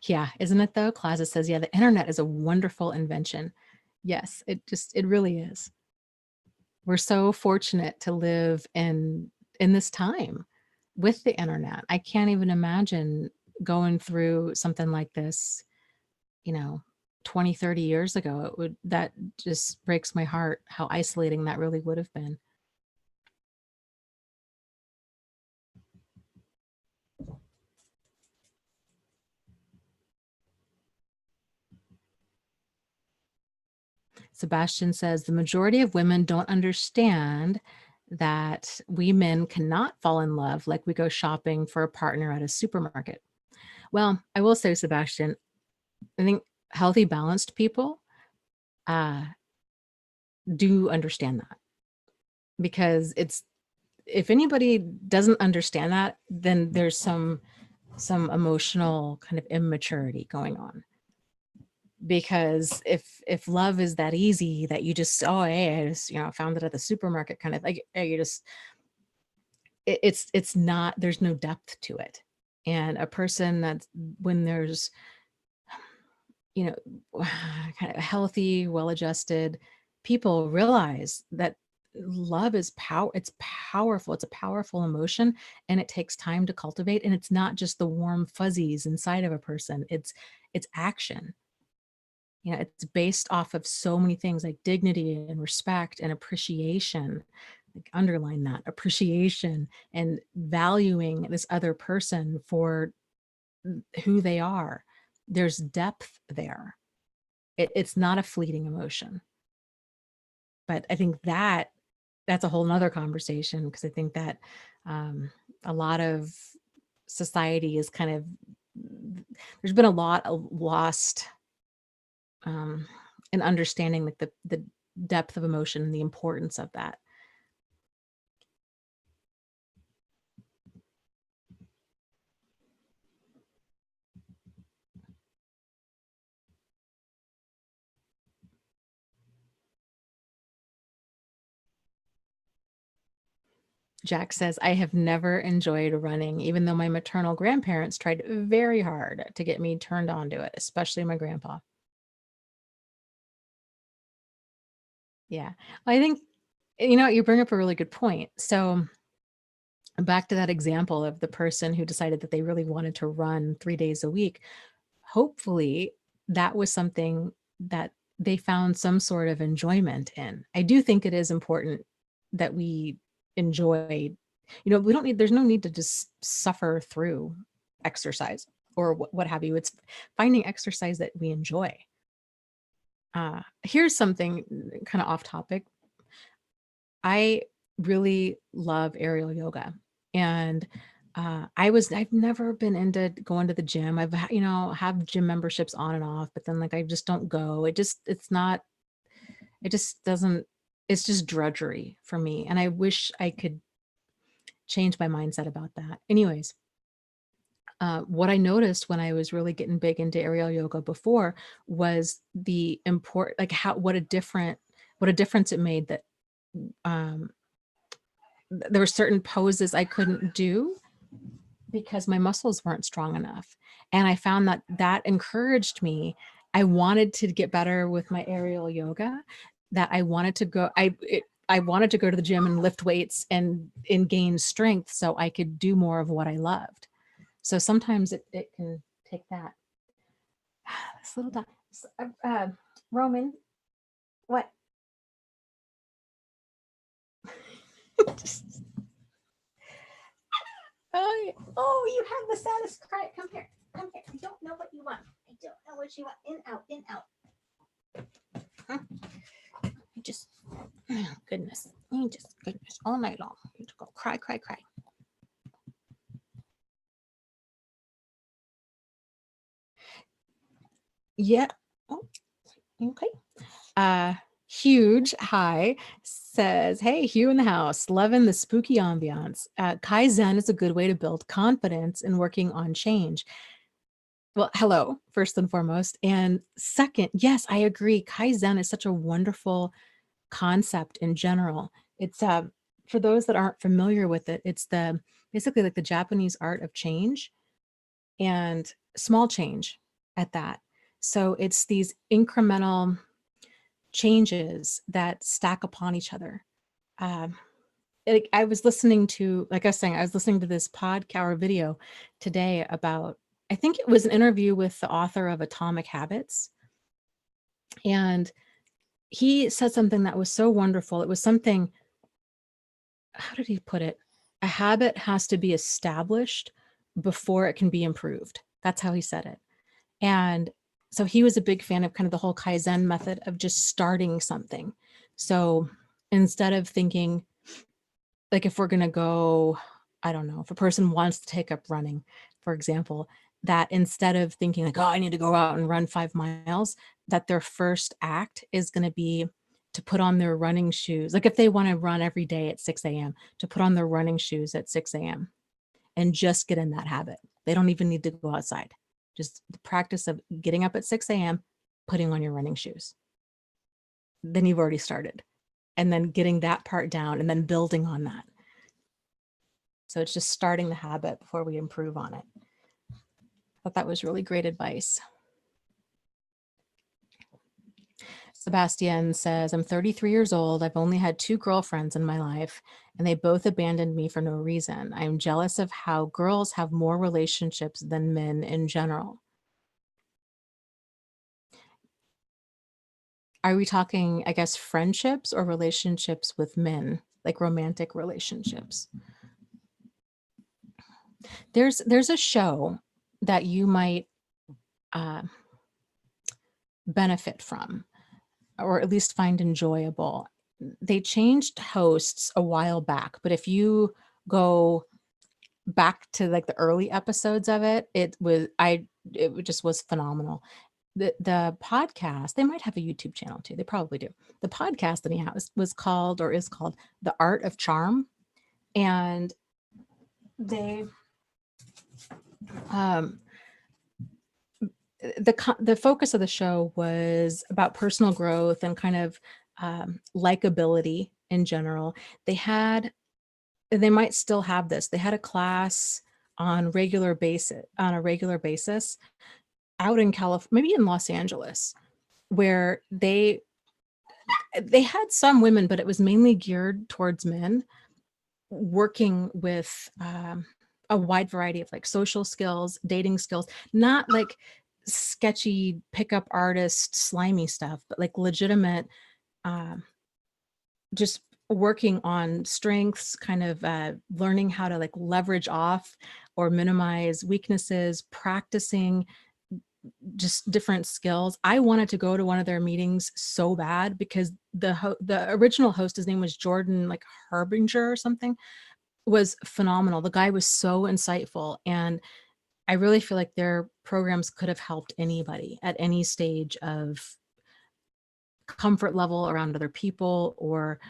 Yeah, isn't it though? Clauses says, yeah, the internet is a wonderful invention. Yes, it really is. We're so fortunate to live in this time with the internet. I can't even imagine going through something like this, you know, 20, 30 years ago. That just breaks my heart how isolating that really would have been. Sebastian says the majority of women don't understand that we men cannot fall in love like we go shopping for a partner at a supermarket. Well, I will say, Sebastian, I think healthy, balanced people uh, do understand that, because it's, if anybody doesn't understand that, then there's some emotional kind of immaturity going on. Because if love is that easy that you just, oh, hey, I just, found it at the supermarket, kind of like, hey, you just, it's not, there's no depth to it. And a person that's, when there's, you know, kind of healthy, well-adjusted people realize that love is power. It's powerful. It's a powerful emotion, and it takes time to cultivate. And it's not just the warm fuzzies inside of a person. It's action. It's based off of so many things like dignity and respect and appreciation. Like, underline that, appreciation, and valuing this other person for who they are. There's depth there. It's not a fleeting emotion. But I think that's a whole nother conversation, because I think that a lot of society is kind of, there's been a lot of lost in understanding like the depth of emotion and the importance of that. Jack says, I have never enjoyed running, even though my maternal grandparents tried very hard to get me turned on to it, especially my grandpa. Yeah. I think, you bring up a really good point. So back to that example of the person who decided that they really wanted to run 3 days a week. Hopefully that was something that they found some sort of enjoyment in. I do think it is important that we enjoy, we don't need, there's no need to just suffer through exercise or what have you. It's finding exercise that we enjoy. Here's something kind of off topic. I really love aerial yoga. And I've never been into going to the gym. Have gym memberships on and off, but then like, I just don't go. It just doesn't, it's just drudgery for me. And I wish I could change my mindset about that. Anyways, what I noticed when I was really getting big into aerial yoga before was the import, like what a difference it made that um, there were certain poses I couldn't do because my muscles weren't strong enough. And I found that encouraged me. I wanted to get better with my aerial yoga, that I wanted to go, I wanted to go to the gym and lift weights and gain strength so I could do more of what I loved. So sometimes it can take that. This little dog, Roman, what? Oh, you have the saddest cry. Come here. Come here. I don't know what you want. I don't know what you want. In, out, in, out. Huh? Goodness. Goodness. All night long. You just go cry, cry, cry. Yeah. Oh, okay. Huge Hi says, hey, Hugh in the house, loving the spooky ambiance. Kaizen is a good way to build confidence in working on change. Well, hello, first and foremost. And second, yes, I agree. Kaizen is such a wonderful concept in general. It's for those that aren't familiar with it, it's the basically like the Japanese art of change and small change at that. So it's these incremental changes that stack upon each other. Um, I was listening to, like I was saying, I was listening to this podcast or video today about, I think it was an interview with the author of Atomic Habits. And he said something that was so wonderful. It was something, how did he put it? A habit has to be established before it can be improved. That's how he said it. And so he was a big fan of kind of the whole Kaizen method of just starting something. So instead of thinking, like if we're going to go, I don't know, if a person wants to take up running, for example, that instead of thinking like, oh, I need to go out and run 5 miles, that their first act is going to be to put on their running shoes. Like if they want to run every day at 6 a.m., to put on their running shoes at 6 a.m. and just get in that habit. They don't even need to go outside. Just the practice of getting up at 6 a.m., putting on your running shoes. Then you've already started. And then getting that part down and then building on that. So it's just starting the habit before we improve on it. I thought that was really great advice. Sebastian says, I'm 33 years old. I've only had 2 girlfriends in my life, and they both abandoned me for no reason. I am jealous of how girls have more relationships than men in general. Are we talking, I guess, friendships or relationships with men, like romantic relationships? There's a show that you might benefit from, or at least find enjoyable. They changed hosts a while back, but if you go back to like the early episodes of it, it just was phenomenal. The podcast, they might have a YouTube channel too. They probably do. The podcast that he has was called, or is called, The Art of Charm. And they the focus of the show was about personal growth and kind of likability in general. They might still have this. They had a class on a regular basis out in California, maybe in Los Angeles, where they had some women, but it was mainly geared towards men, working with a wide variety of like social skills, dating skills, not like sketchy pickup artist, slimy stuff, but like legitimate, just working on strengths, kind of learning how to like leverage off or minimize weaknesses, practicing just different skills. I wanted to go to one of their meetings so bad because the original host, his name was Jordan like Harbinger or something, was phenomenal. The guy was so insightful, and I really feel like their programs could have helped anybody at any stage of comfort level around other people, or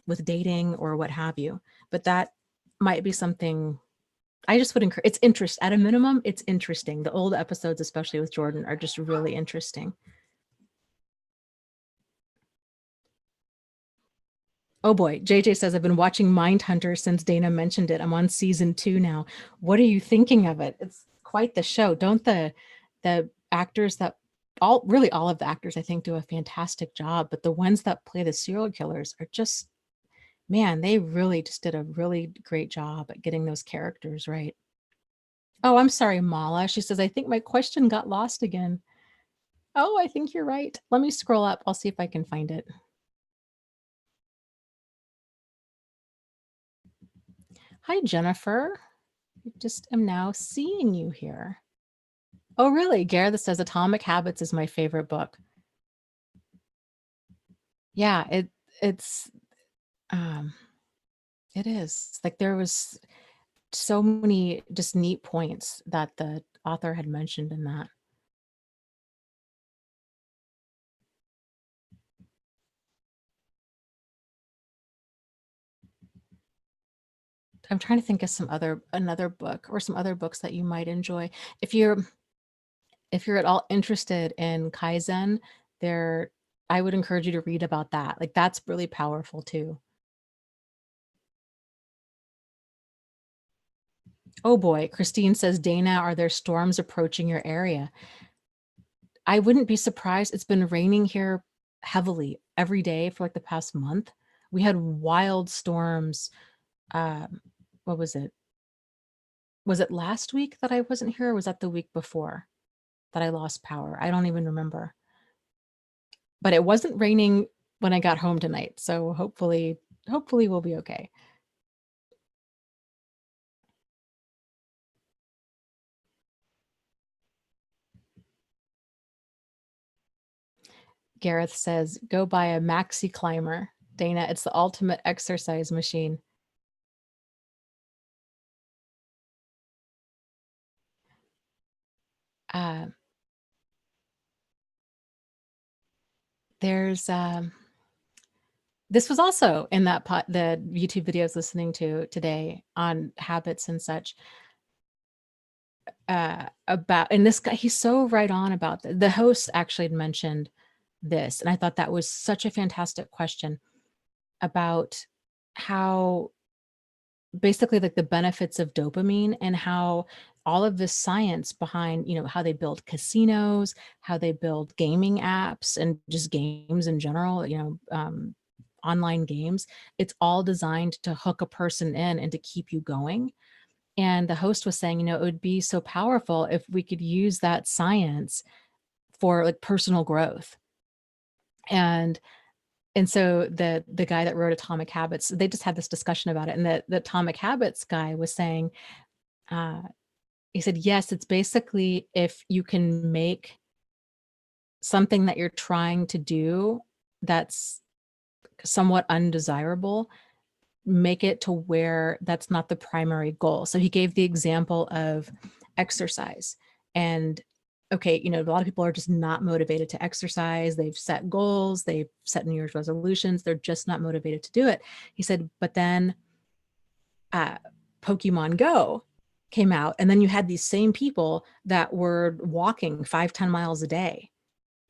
with dating or what have you. But that might be something I just would encourage. It's interest at a minimum. It's interesting. The old episodes, especially with Jordan, are just really interesting. Oh boy, JJ says, I've been watching Mindhunter since Dana mentioned it. I'm on season 2 now. What are you thinking of it? It's quite the show. Don't the actors that really all of the actors I think do a fantastic job, but the ones that play the serial killers are just, man, they really just did a really great job at getting those characters right. Oh, I'm sorry, Mala. She says, I think my question got lost again. Oh, I think you're right. Let me scroll up. I'll see if I can find it. Hi, Jennifer. I just am now seeing you here. Oh, really? Gareth says Atomic Habits is my favorite book. Yeah, it's it is. Like there was so many just neat points that the author had mentioned in that. I'm trying to think of another book or some other books that you might enjoy. If you're if you're at all interested in Kaizen, there, I would encourage you to read about that. Like, that's really powerful too. Oh boy, Christine says, Dana, are there storms approaching your area? I wouldn't be surprised. It's been raining here heavily every day for like the past month. We had wild storms. Um, what was it? Was it last week that I wasn't here, or was that the week before that I lost power? I don't even remember. But it wasn't raining when I got home tonight, so hopefully we'll be okay. Gareth says, go buy a maxi climber. Dana, it's the ultimate exercise machine. Uh, there's this was also in that the YouTube video I was listening to today on habits and such, about, and this guy, he's so right on about the host actually had mentioned this, and I thought that was such a fantastic question about how basically like the benefits of dopamine and how all of this science behind, how they build casinos, how they build gaming apps and just games in general, online games, it's all designed to hook a person in and to keep you going. And the host was saying, it would be so powerful if we could use that science for like personal growth. And so the guy that wrote Atomic Habits, they just had this discussion about it. And the Atomic Habits guy was saying, uh, he said, yes, it's basically if you can make something that you're trying to do that's somewhat undesirable, make it to where that's not the primary goal. So he gave the example of exercise. And okay, a lot of people are just not motivated to exercise. They've set goals, they've set New Year's resolutions, they're just not motivated to do it. He said, but then Pokemon Go came out, and then you had these same people that were walking 5-10 miles a day,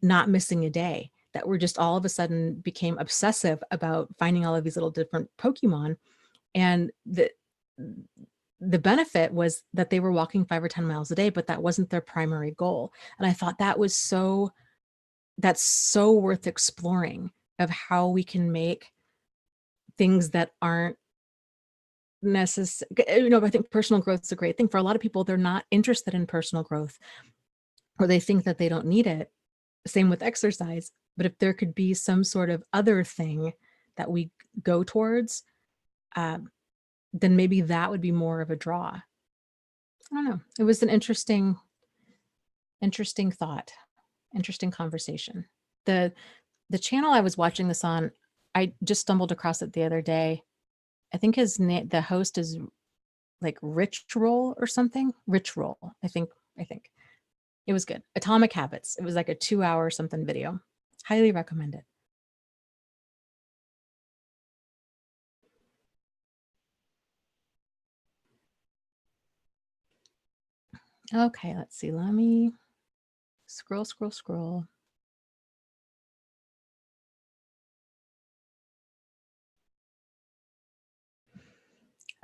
not missing a day, that were just all of a sudden became obsessive about finding all of these little different Pokemon. And the benefit was that they were walking 5 or 10 miles a day, but that wasn't their primary goal. And I thought that's so worth exploring, of how we can make things that aren't necessary. I think personal growth is a great thing. For a lot of people, they're not interested in personal growth, or they think that they don't need it. Same with exercise. But if there could be some sort of other thing that we go towards, then maybe that would be more of a draw. I don't know. It was an interesting thought, interesting conversation. The channel I was watching this on, I just stumbled across it the other day. I think his name, the host is like Rich Roll or something. Rich Roll, I think. It was good. Atomic Habits. It was like a 2-hour something video. Highly recommend it. Okay, let's see. Let me scroll.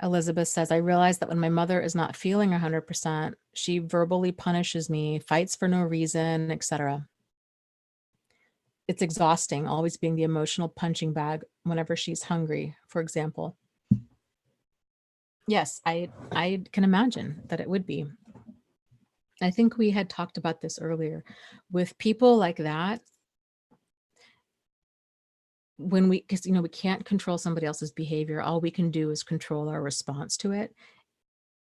Elizabeth says, I realize that when my mother is not feeling 100%, she verbally punishes me, fights for no reason, etc. It's exhausting, always being the emotional punching bag whenever she's hungry, for example. Yes, I can imagine that it would be. I think we had talked about this earlier. With people like that, because we can't control somebody else's behavior, all we can do is control our response to it.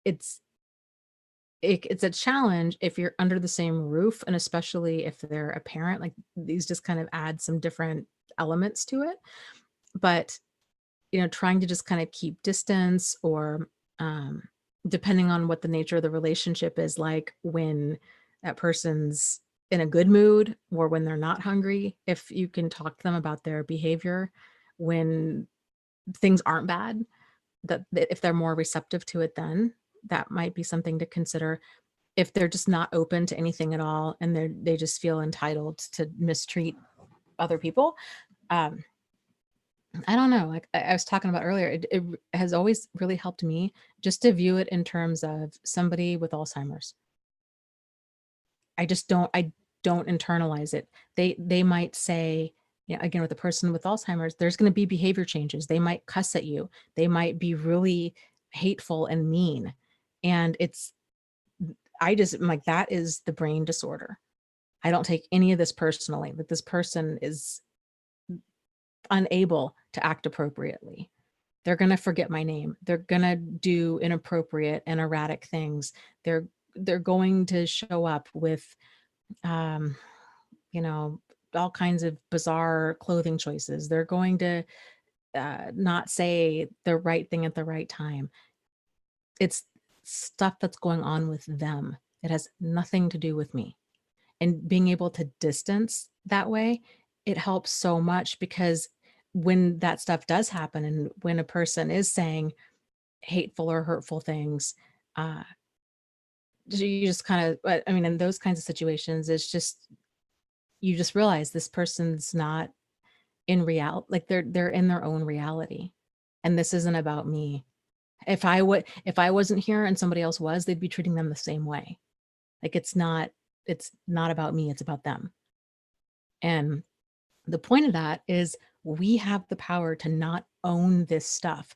It's a challenge if you're under the same roof, and especially if they're a parent. Like, these just kind of add some different elements to it. But trying to just kind of keep distance, or depending on what the nature of the relationship is, like when that person's in a good mood or when they're not hungry, if you can talk to them about their behavior when things aren't bad, that if they're more receptive to it, then that might be something to consider. if they're just not open to anything at all and they just feel entitled to mistreat other people. um I don't know, like I was talking about earlier, it has always really helped me just to view it in terms of somebody with Alzheimer's. I don't internalize it. They might say, again, with a person with Alzheimer's, there's gonna be behavior changes. They might cuss at you. They might be really hateful and mean. And I just am like, that is the brain disorder. I don't take any of this personally, that this person is unable to act appropriately. They're gonna forget my name. They're gonna do inappropriate and erratic things. They're they're going to show up with, um, you know, all kinds of bizarre clothing choices. They're going to not say the right thing at the right time. It's stuff that's going on with them. It has nothing to do with me. And being able to distance that way, it helps so much because when that stuff does happen and when a person is saying hateful or hurtful things, uh, you just kind of, I mean, in those kinds of situations, it's just, you just realize this person's not in real, like they're in their own reality. And this isn't about me. If I wasn't here and somebody else was, they'd be treating them the same way. Like it's not about me, it's about them. And the point of that is we have the power to not own this stuff.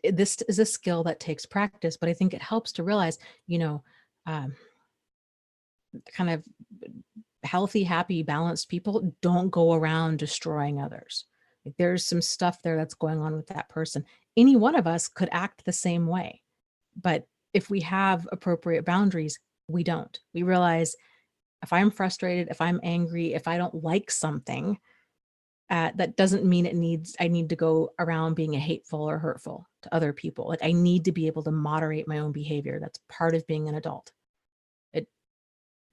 This is a skill that takes practice, but I think it helps to realize, you know, um, kind of healthy, happy, balanced people don't go around destroying others. Like there's some stuff there that's going on with that person. Any one of us could act the same way, but if we have appropriate boundaries, we don't. We realize if I'm frustrated, if I'm angry, if I don't like something, that doesn't mean I need to go around being a hateful or hurtful to other people. Like I need to be able to moderate my own behavior. That's part of being an adult. It,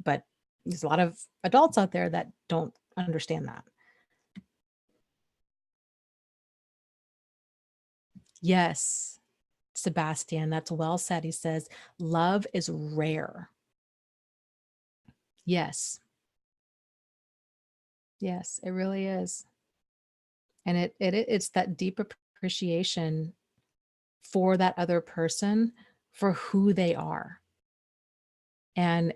but there's a lot of adults out there that don't understand that. Yes, Sebastian, that's well said. He says, love is rare. Yes, yes, it really is. And it's that deep appreciation for that other person for who they are. And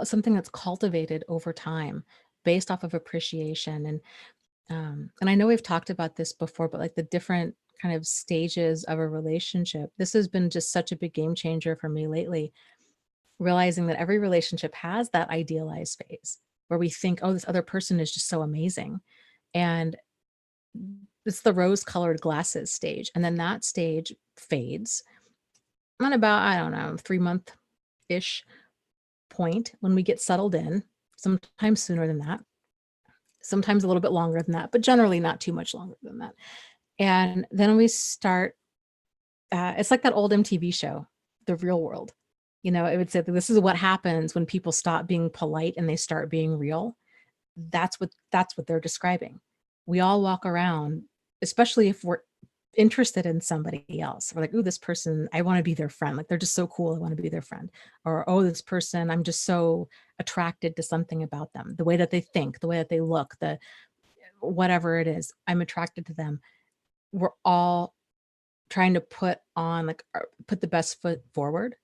something that's cultivated over time based off of appreciation. And I know we've talked about this before, but like the different kind of stages of a relationship, this has been just such a big game changer for me lately, realizing that every relationship has that idealized phase where we think, oh, this other person is just so amazing. And it's the rose colored glasses stage. And then that stage fades on about, I don't know, 3 month ish point when we get settled in, sometimes sooner than that, sometimes a little bit longer than that, but generally not too much longer than that. And then we start, it's like that old MTV show, The Real World. It would say that this is what happens when people stop being polite and they start being real. That's what they're describing. We all walk around, especially if we're interested in somebody else. We're like, "Ooh, this person, I want to be their friend. Like they're just so cool. I want to be their friend." Or, "Oh, this person, I'm just so attracted to something about them. The way that they think, the way that they look, the whatever it is, I'm attracted to them." We're all trying to put the best foot forward.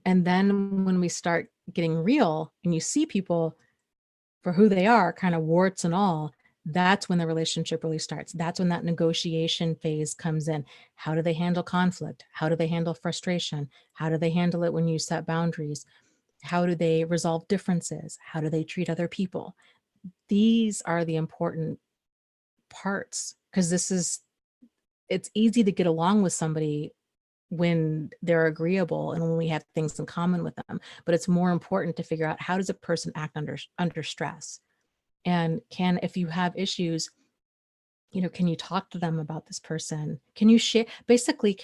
And then when we start getting real and you see people for who they are, kind of warts and all, that's when the relationship really starts. That's when that negotiation phase comes in. How do they handle conflict? How do they handle frustration? How do they handle it when you set boundaries? How do they resolve differences? How do they treat other people? These are the important parts because it's easy to get along with somebody when they're agreeable and when we have things in common with them, but it's more important to figure out how does a person act under stress. And if you have issues, can you talk to them about this person? Can you share, basically,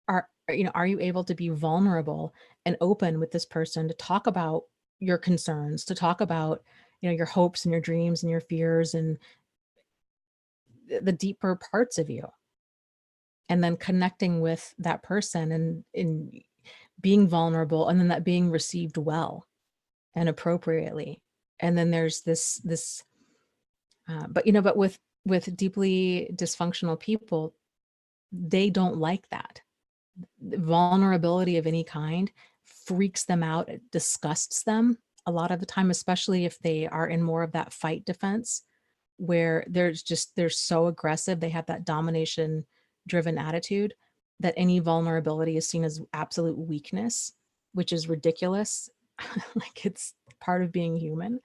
are you able to be vulnerable and open with this person to talk about your concerns, to talk about, your hopes and your dreams and your fears and the deeper parts of you, and then connecting with that person and being vulnerable, and then that being received well and appropriately. And then there's this but with deeply dysfunctional people, they don't like that. Vulnerability of any kind freaks them out, it disgusts them a lot of the time, especially if they are in more of that fight defense, where they're so aggressive, they have that domination driven attitude, that any vulnerability is seen as absolute weakness, which is ridiculous. Like, it's part of being human.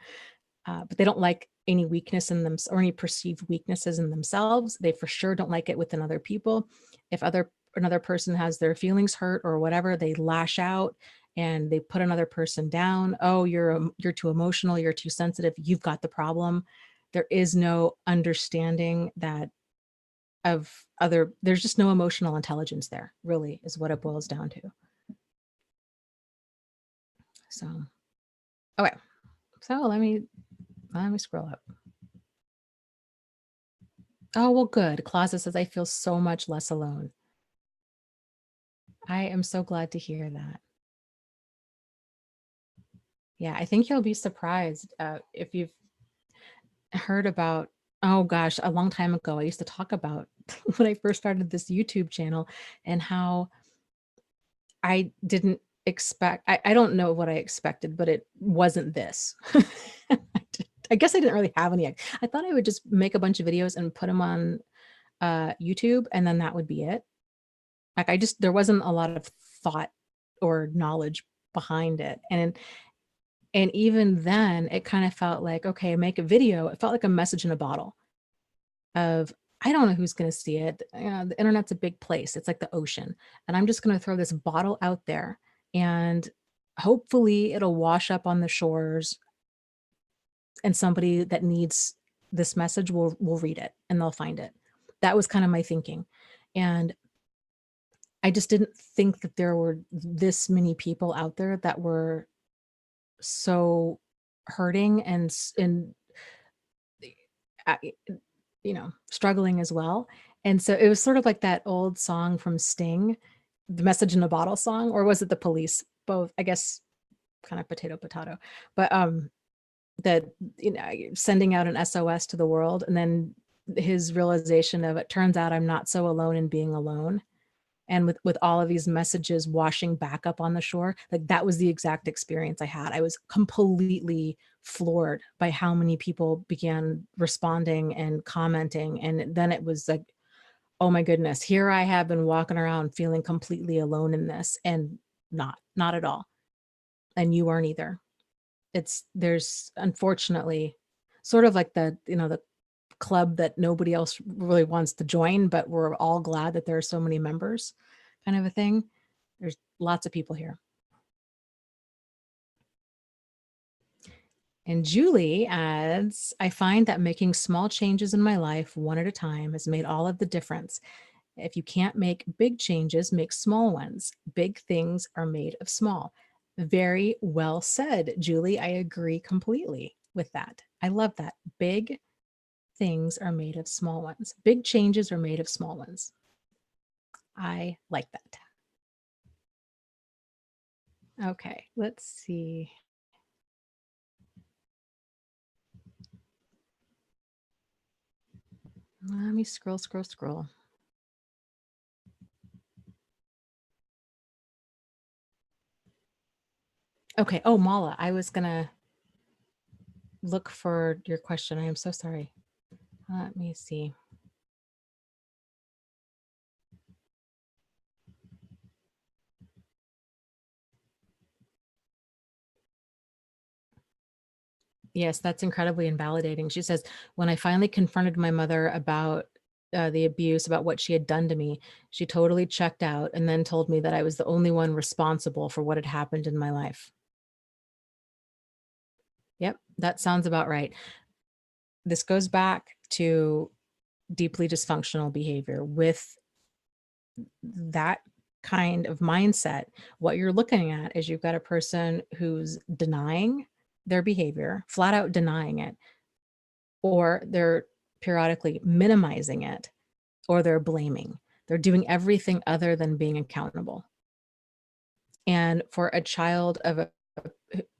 But they don't like any weakness in them or any perceived weaknesses in themselves. They for sure don't like it within other people. If another person has their feelings hurt or whatever, they lash out and they put another person down. Oh, you're too emotional, you're too sensitive, you've got the problem. There is no understanding that there's just no emotional intelligence there, really, is what it boils down to. So, okay. So let me scroll up. Oh, well, good. Closet says, I feel so much less alone. I am so glad to hear that. Yeah, I think you'll be surprised if you've heard about, oh gosh, a long time ago, I used to talk about when I first started this YouTube channel and how I didn't I don't know what I expected, but it wasn't this. I guess I didn't really have any. I thought I would just make a bunch of videos and put them on YouTube, and then that would be it. Like, there wasn't a lot of thought or knowledge behind it. And even then, it kind of felt like, okay, make a video. It felt like a message in a bottle of, I don't know who's going to see it. The internet's a big place. It's like the ocean. And I'm just going to throw this bottle out there, and hopefully it'll wash up on the shores, and somebody that needs this message will read it and they'll find it. That was kind of my thinking. And I just didn't think that there were this many people out there that were so hurting and uh, struggling as well. And so it was sort of like that old song from Sting, the Message in a Bottle song, or was it the Police? Both, I guess, kind of potato potato. But that, sending out an SOS to the world, and then his realization of, it turns out I'm not so alone in being alone. And with all of these messages washing back up on the shore, like, that was the exact experience I had. I was completely floored by how many people began responding and commenting. And then it was like, oh my goodness, here I have been walking around feeling completely alone in this, and not at all. And you aren't either. There's unfortunately sort of like the club that nobody else really wants to join, but we're all glad that there are so many members, kind of a thing. There's lots of people here. And Julie adds, I find that making small changes in my life one at a time has made all of the difference. If you can't make big changes, make small ones. Big things are made of small. Very well said, Julie. I agree completely with that. I love that. Big things are made of small ones. Big changes are made of small ones. I like that. Okay, let's see. Let me scroll. Okay. Oh, Mala, I was gonna look for your question. I am so sorry. Let me see. Yes, that's incredibly invalidating. She says, when I finally confronted my mother about the abuse, about what she had done to me, she totally checked out and then told me that I was the only one responsible for what had happened in my life. Yep, that sounds about right. This goes back to deeply dysfunctional behavior. With that kind of mindset, what you're looking at is you've got a person who's denying their behavior, flat out denying it, or they're periodically minimizing it, or they're blaming. They're doing everything other than being accountable. And for a child of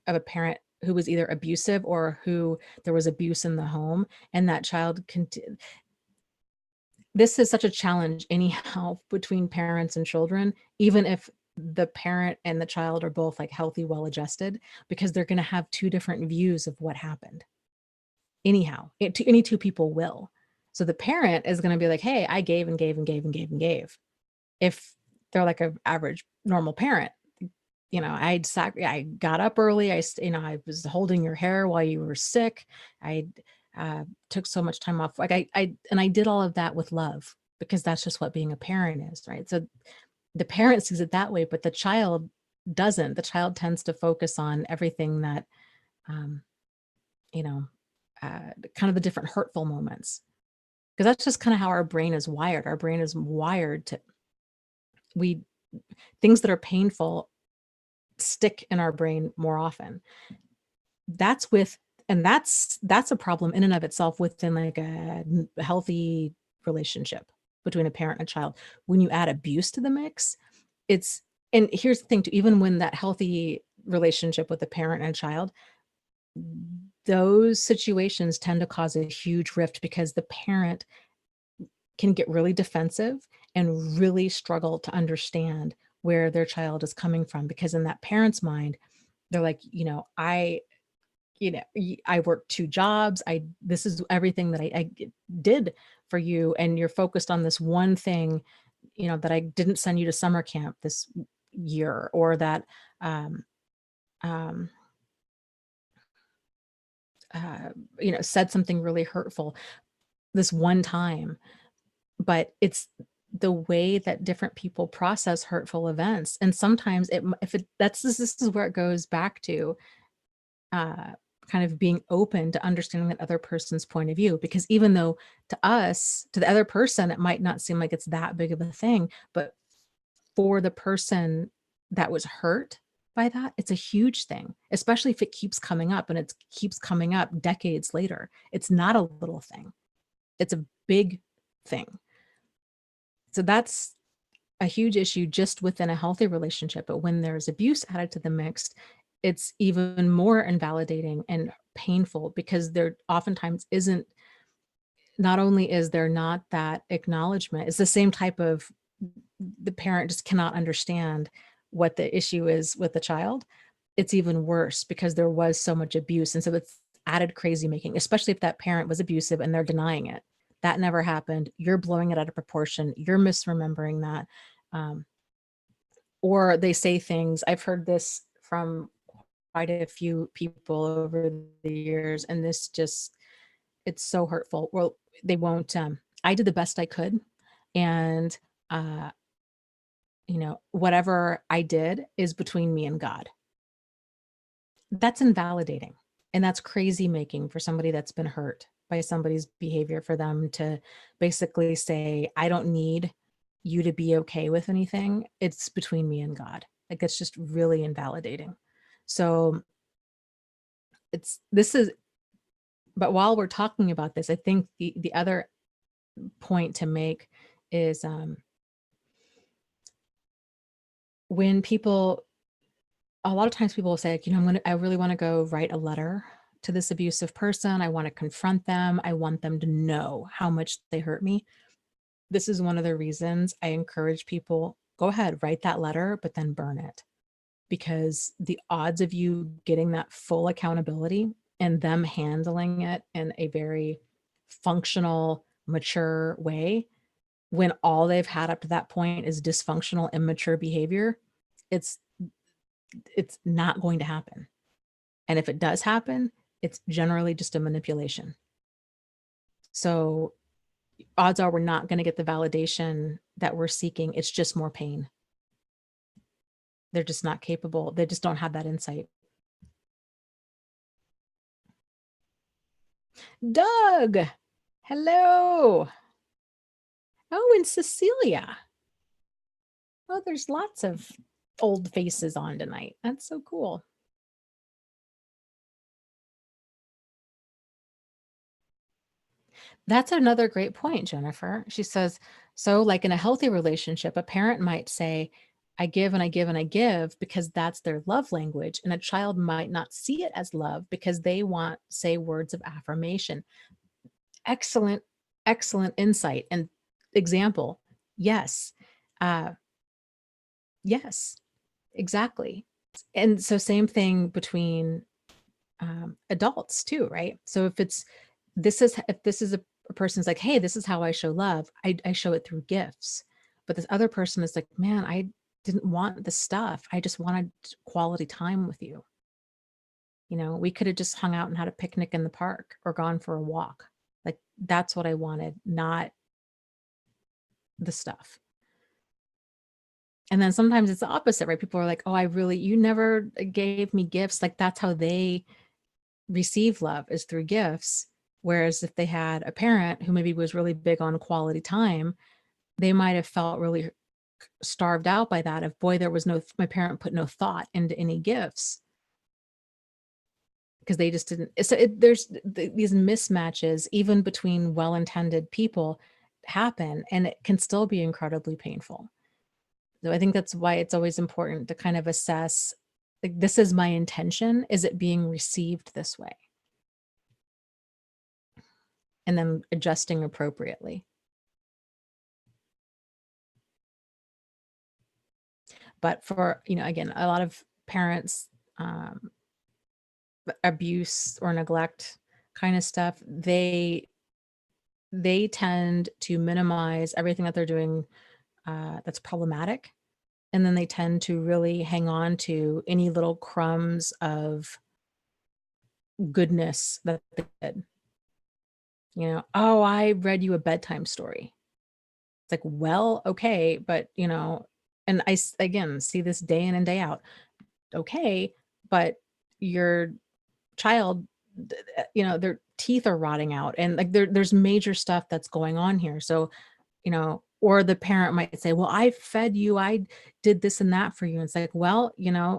a parent who was either abusive or who there was abuse in the home, and that child this is such a challenge anyhow between parents and children, even if the parent and the child are both like healthy, well adjusted, because they're going to have two different views of what happened. Anyhow, any two people will. So the parent is going to be like, hey, I gave and gave and gave and gave and gave. If they're like an average normal parent, I got up early. I was holding your hair while you were sick. I took so much time off. Like I did all of that with love, because that's just what being a parent is, right? So the parent sees it that way, but the child doesn't. The child tends to focus on everything that, um, you know, kind of the different hurtful moments, because that's just kind of how our brain is wired. Our brain is wired to we things that are painful stick in our brain more often. That's with and that's a problem in and of itself within like a healthy relationship between a parent and a child. When you add abuse to the mix, it's and here's the thing too, even when that healthy relationship with a parent and a child, those situations tend to cause a huge rift because the parent can get really defensive and really struggle to understand where their child is coming from, because in that parent's mind, they're like, I worked two jobs. This is everything that I did for you. And you're focused on this one thing, that I didn't send you to summer camp this year, or that, um, um, uh, said something really hurtful this one time. But it's the way that different people process hurtful events. And sometimes if it, this is where it goes back to, uh, kind of being open to understanding that other person's point of view, because even though to the other person, it might not seem like it's that big of a thing, but for the person that was hurt by that, it's a huge thing, especially if it keeps coming up and it keeps coming up decades later. It's not a little thing. It's a big thing. So that's a huge issue just within a healthy relationship. But when there's abuse added to the mix, it's even more invalidating and painful, because there oftentimes isn't, not only is there not that acknowledgement, it's the same type of, the parent just cannot understand what the issue is with the child. It's even worse because there was so much abuse. And so it's added crazy making, especially if that parent was abusive and they're denying it. That never happened. You're blowing it out of proportion. You're misremembering that. Um, or they say things, I've heard this from quite a few people over the years, and this just, it's so hurtful. Well, they won't, I did the best I could. And, uh, whatever I did is between me and God. That's invalidating. And that's crazy making for somebody that's been hurt by somebody's behavior, for them to basically say, I don't need you to be okay with anything. It's between me and God. Like, it's just really invalidating. So this is, but while we're talking about this, I think the other point to make is, when people, a lot of times people will say, like, I really want to go write a letter to this abusive person. I want to confront them. I want them to know how much they hurt me. This is one of the reasons I encourage people, go ahead, write that letter, but then burn it, because the odds of you getting that full accountability and them handling it in a very functional, mature way, when all they've had up to that point is dysfunctional, immature behavior, it's it's not going to happen. And if it does happen, it's generally just a manipulation. So odds are we're not going to get the validation that we're seeking. It's just more pain. They're just not capable. They just don't have that insight. Doug, hello. Oh, and Cecilia. Oh, there's lots of old faces on tonight. That's so cool. That's another great point, Jennifer. She says, so like in a healthy relationship, a parent might say, I give and I give and I give because that's their love language. And a child might not see it as love because they want, say, words of affirmation. Excellent, excellent insight and example. Yes. Uh, yes, exactly. And so same thing between adults too, right? So if this is a person's like, hey, this is how I show love, I show it through gifts. But this other person is like, man, I didn't want the stuff. I just wanted quality time with you. We could have just hung out and had a picnic in the park or gone for a walk. Like that's what I wanted, not the stuff. And then sometimes it's the opposite, right? People are like, oh, you never gave me gifts. Like that's how they receive love, is through gifts. Whereas if they had a parent who maybe was really big on quality time, they might have felt really starved out by that. If boy, my parent put no thought into any gifts because they just didn't. So these mismatches, even between well-intended people, happen, and it can still be incredibly painful. So I think that's why it's always important to kind of assess, like, this is my intention. Is it being received this way? And then adjusting appropriately. But for, again, a lot of parents, um, abuse or neglect kind of stuff, they tend to minimize everything that they're doing that's problematic. And then they tend to really hang on to any little crumbs of goodness that they did. Oh, I read you a bedtime story. It's like, well, okay, but and again see this day in and day out. Okay, but your child, their teeth are rotting out, and like there's major stuff that's going on here. So, or the parent might say, well, I fed you, I did this and that for you. And it's like, well,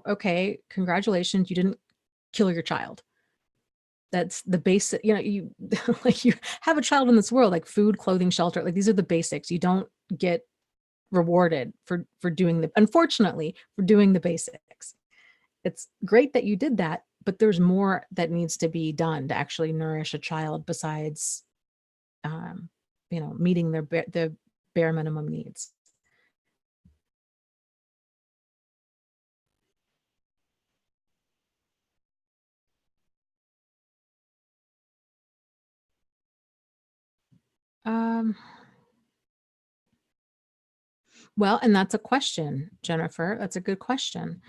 okay, congratulations, you didn't kill your child. That's the basic, you like, you have a child in this world, like food, clothing, shelter, like these are the basics. You don't get rewarded for doing unfortunately, for doing the basics. It's great that you did that, but there's more that needs to be done to actually nourish a child besides, um, meeting the bare minimum needs. Um, well, and that's a question, Jennifer. That's a good question.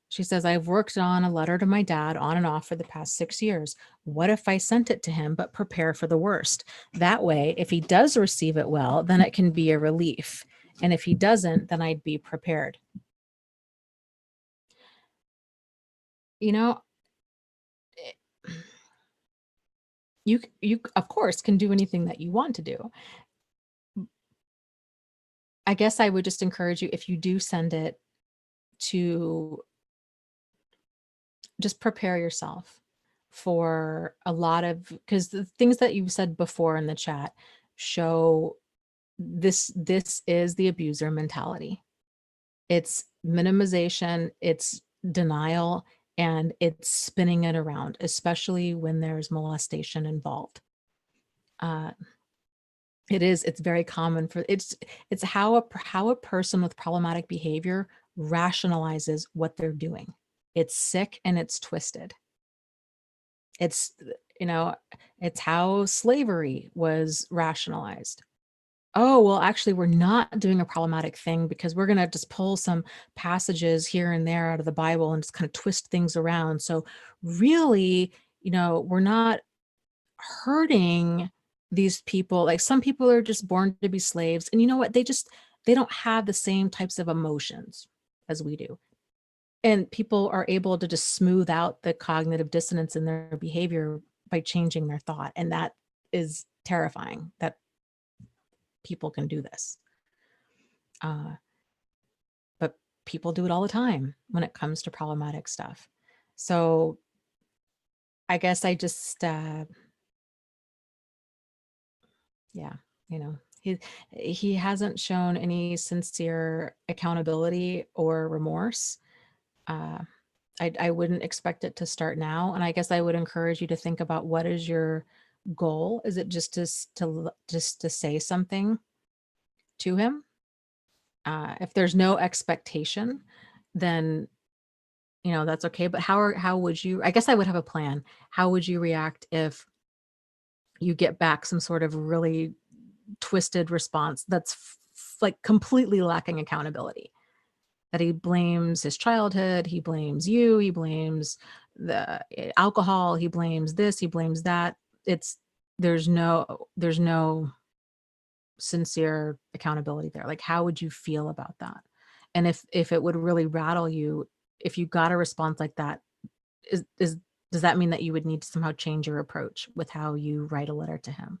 She says, I've worked on a letter to my dad on and off for the past 6 years. What if I sent it to him, but prepare for the worst? That way, if he does receive it well, then it can be a relief. And if he doesn't, then I'd be prepared. You know, you of course can do anything that you want to do. I guess I would just encourage you, if you do send it, to just prepare yourself for a lot of, because the things that you said before in the chat show this is the abuser mentality. It's minimization, it's denial, and it's spinning it around, especially when there's molestation involved. It's very common for it's how a person with problematic behavior rationalizes what they're doing. It's sick and it's twisted. It's, you know, it's how slavery was rationalized. Oh, well, actually, we're not doing a problematic thing because we're going to just pull some passages here and there out of the Bible and just kind of twist things around. So really, we're not hurting these people. Like, some people are just born to be slaves, and you know what? They don't have the same types of emotions as we do. And people are able to just smooth out the cognitive dissonance in their behavior by changing their thought. And that is terrifying that people can do this. But people do it all the time when it comes to problematic stuff. So I guess I just, yeah, He hasn't shown any sincere accountability or remorse. Uh, I wouldn't expect it to start now, and I guess I would encourage you to think about what is your goal? Is it just just to say something to him? If there's no expectation, then that's okay. But how would you? I guess I would have a plan. How would you react if you get back some sort of really twisted response that's like completely lacking accountability? That he blames his childhood, he blames you, he blames the alcohol, he blames this, he blames that. It's there's no sincere accountability there. Like, how would you feel about that? And if it would really rattle you, if you got a response like that, is does that mean that you would need to somehow change your approach with how you write a letter to him?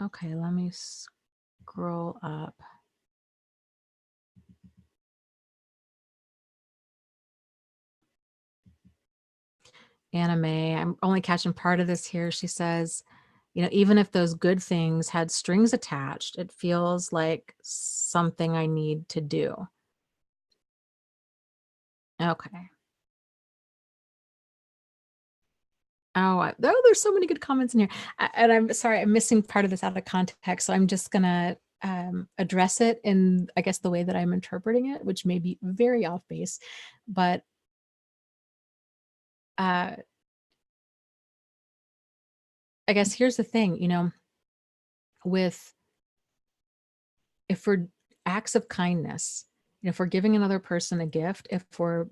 Okay, let me scroll up. Anime. I'm only catching part of this here. She says, even if those good things had strings attached, it feels like something I need to do. Okay. There's so many good comments in here. And I'm sorry, I'm missing part of this out of context. So I'm just going to address it in, I guess, the way that I'm interpreting it, which may be very off base. But uh, I guess here's the thing, with if we're acts of kindness, if we're giving another person a gift, if we're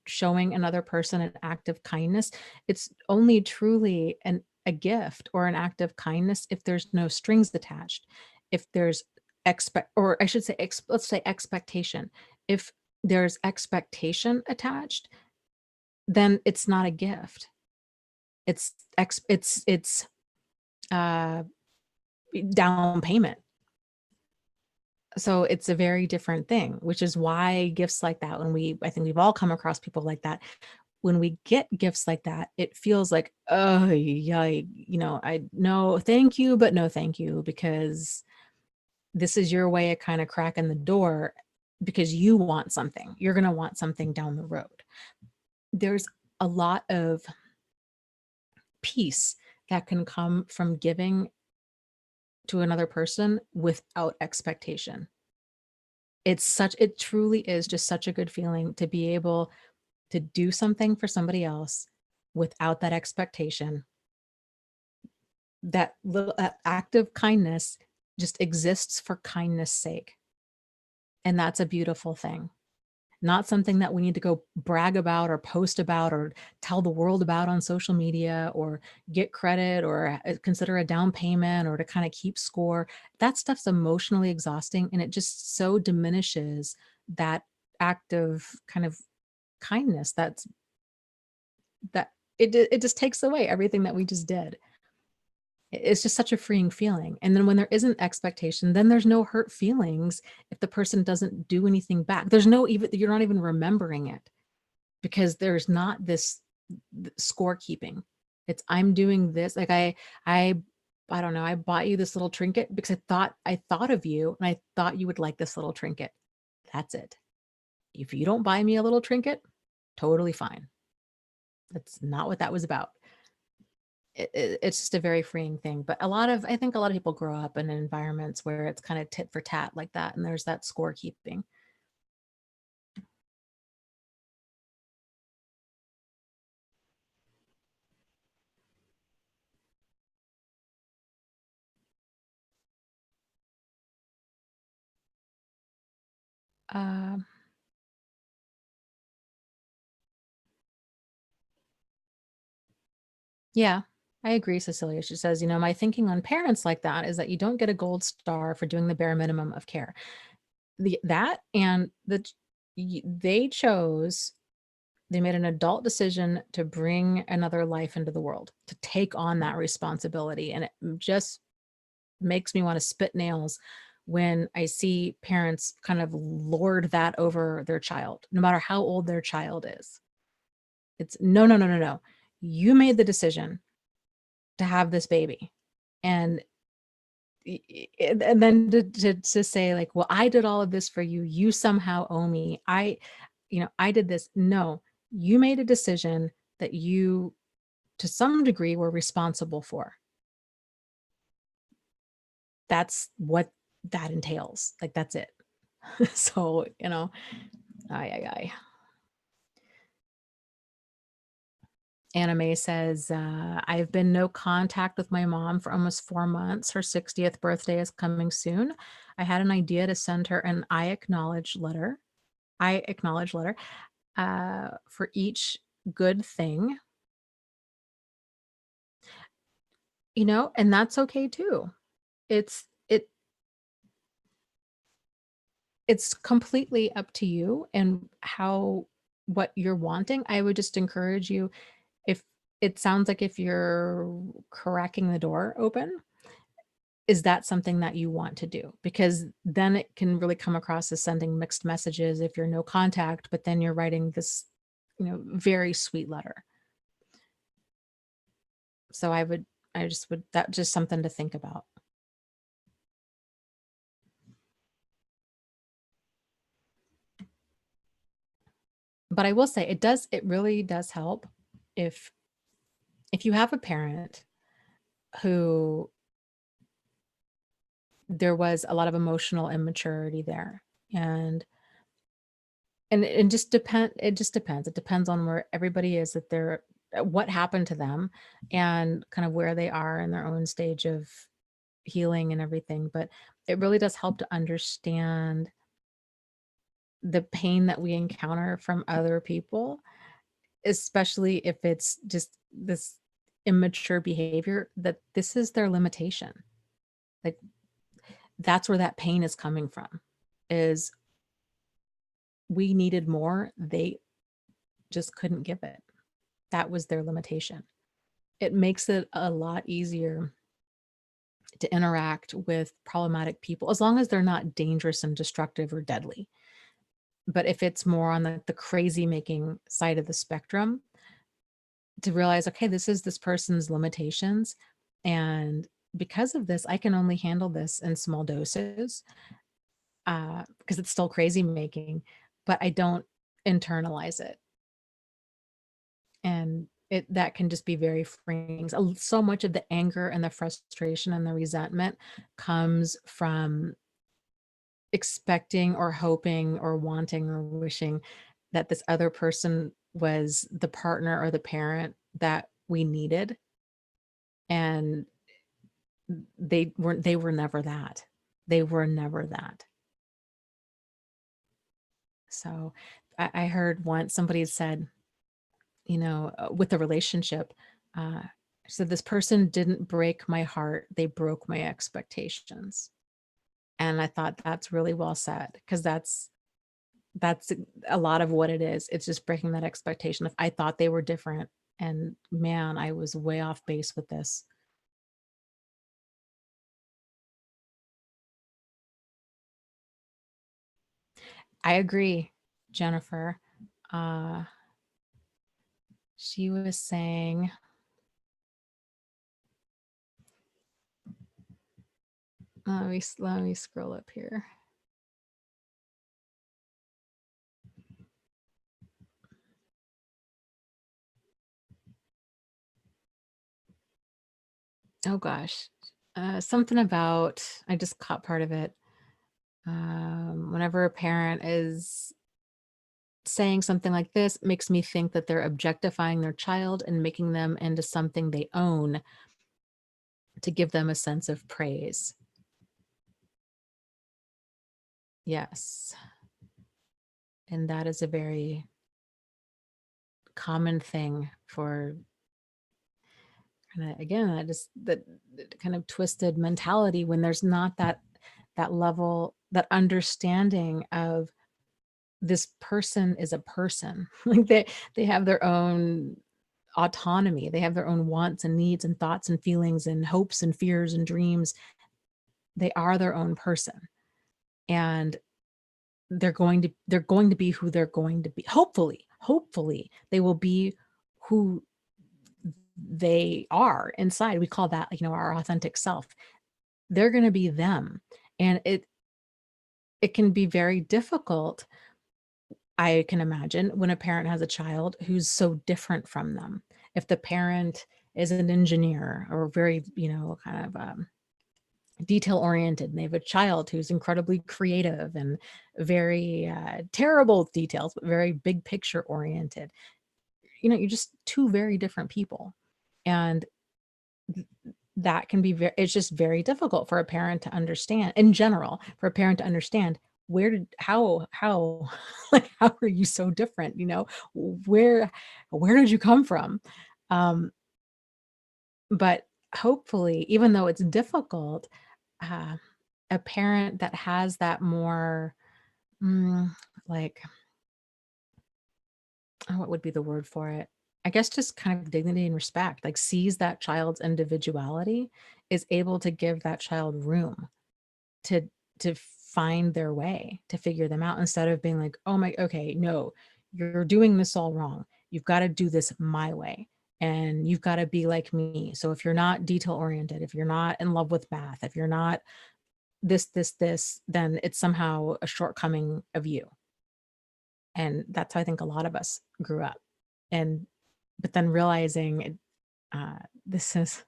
showing another person an act of kindness, it's only truly a gift or an act of kindness if there's no strings attached. If there's or I should say, let's say expectation. If there's expectation attached, then it's not a gift. It's uh, down payment. So it's a very different thing, which is why gifts like that, I think we've all come across people like that. When we get gifts like that, it feels like, oh, yeah, I no, thank you, but no, thank you, because this is your way of kind of cracking the door because you want something. You're going to want something down the road. There's a lot of peace that can come from giving to another person without expectation. It truly is just such a good feeling to be able to do something for somebody else without that expectation. That little act of kindness just exists for kindness sake. And that's a beautiful thing. Not something that we need to go brag about or post about or tell the world about on social media or get credit or consider a down payment or to kind of keep score. That stuff's emotionally exhausting, and it just so diminishes that act of kind of kindness that it just takes away everything that we just did. It's just such a freeing feeling. And then when there isn't expectation, then there's no hurt feelings if the person doesn't do anything back. There's no even you're not even remembering it because there's not this scorekeeping. It's I'm doing this. Like I don't know, I bought you this little trinket because I thought of you and I thought you would like this little trinket. That's it. If you don't buy me a little trinket, totally fine. That's not what that was about. It's just a very freeing thing. But I think a lot of people grow up in environments where it's kind of tit for tat like that. And there's that scorekeeping. Um, yeah, I agree, Cecilia. She says, my thinking on parents like that is that you don't get a gold star for doing the bare minimum of care. That and they chose They made an adult decision to bring another life into the world, to take on that responsibility. And it just makes me want to spit nails when I see parents kind of lord that over their child, no matter how old their child is. It's no, no, no, no, no. You made the decision to have this baby. And and then to say like, well, I did all of this for you. You somehow owe me. I did this. No, you made a decision that you, to some degree, were responsible for. That's what that entails. Like, that's it. So, I. Anime says, I've been no contact with my mom for almost 4 months. Her 60th birthday is coming soon. I had an idea to send her an I acknowledge letter for each good thing, and that's okay too. It's it it's completely up to you and what you're wanting. I would just encourage you, if it sounds like if you're cracking the door open, is that something that you want to do? Because then it can really come across as sending mixed messages if you're no contact, but then you're writing this, very sweet letter. So I just would, that just something to think about. But I will say it really does help if you have a parent who there was a lot of emotional immaturity there. And it just depends. It depends on where everybody is, that they're what happened to them and kind of where they are in their own stage of healing and everything. But it really does help to understand the pain that we encounter from other people, especially if it's just this immature behavior, that this is their limitation. Like, that's where that pain is coming from, is we needed more, they just couldn't give it. That was their limitation. It makes it a lot easier to interact with problematic people, as long as they're not dangerous and destructive or deadly. But if it's more on the crazy making side of the spectrum, to realize, okay, this is this person's limitations. And because of this, I can only handle this in small doses, because it's still crazy making, but I don't internalize it. And that can just be very freeing. So much of the anger and the frustration and the resentment comes from expecting or hoping or wanting or wishing that this other person was the partner or the parent that we needed, and they were never that. They were never that. So I heard once somebody said, with a relationship, uh, so this person didn't break my heart, they broke my expectations. And I thought that's really well said, because that's a lot of what it is. It's just breaking that expectation. If I thought they were different, and man, I was way off base with this. I agree, Jennifer. Uh, she was saying, let me scroll up here. Oh gosh, something about, I just caught part of it. Whenever a parent is saying something like this, makes me think that they're objectifying their child and making them into something they own to give them a sense of praise. Yes. And that is a very common thing for kind of, again, that kind of twisted mentality, when there's not that level, that understanding of this person is a person. Like they have their own autonomy. They have their own wants and needs and thoughts and feelings and hopes and fears and dreams. They are their own person. And they're going to be who they're going to be. Hopefully they will be who they are inside. We call that, our authentic self. They're going to be them. And it can be very difficult, I can imagine, when a parent has a child who's so different from them. If the parent is an engineer or very, kind of detail oriented, and they have a child who's incredibly creative and very terrible with details, but very big picture oriented, you're just two very different people. And that can be it's just very difficult for a parent to understand, in general, for a parent to understand how like, how are you so different? Where where did you come from? Um, but hopefully, even though it's difficult, uh, a parent that has that more, mm, like, what would be the word for it? I guess just kind of dignity and respect, like sees that child's individuality, is able to give that child room to find their way, to figure them out, instead of being like, "Oh my, okay, no, you're doing this all wrong. You've got to do this my way. And you've got to be like me. So if you're not detail oriented, if you're not in love with math, if you're not this, then it's somehow a shortcoming of you." And that's how I think a lot of us grew up. And but then realizing, this is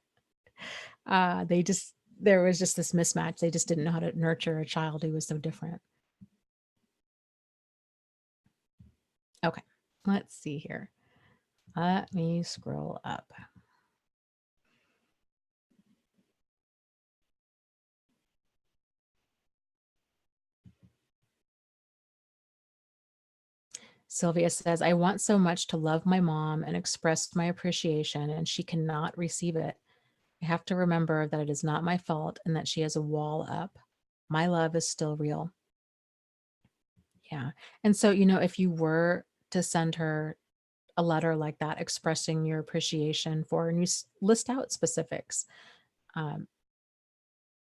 they just there was just this mismatch. They just didn't know how to nurture a child who was so different. Okay, let's see here. Let me scroll up. Sylvia says, "I want so much to love my mom and express my appreciation, and she cannot receive it. I have to remember that it is not my fault and that she has a wall up. My love is still real." Yeah. And so, if you were to send her a letter like that expressing your appreciation for her, and you list out specifics, um,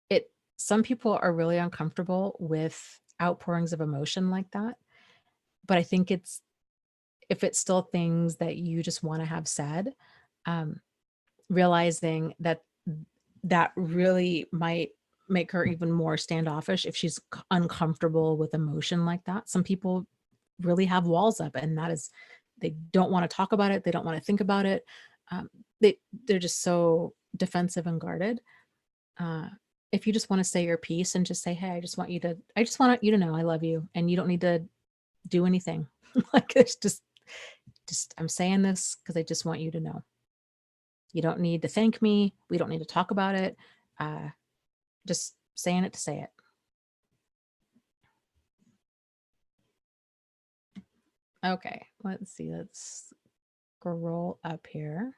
it some people are really uncomfortable with outpourings of emotion like that. But I think if it's still things that you just want to have said, um, realizing that that really might make her even more standoffish if she's uncomfortable with emotion like that. Some people really have walls up, and that is, they don't want to talk about it. They don't want to think about it. Um, they're just so defensive and guarded. Uh, if you just want to say your piece and just say, "Hey, I just want you to know I love you, and you don't need to do anything." Like, it's just I'm saying this because I just want you to know. You don't need to thank me. We don't need to talk about it. Uh, just saying it to say it. Okay, let's see. Let's scroll up here.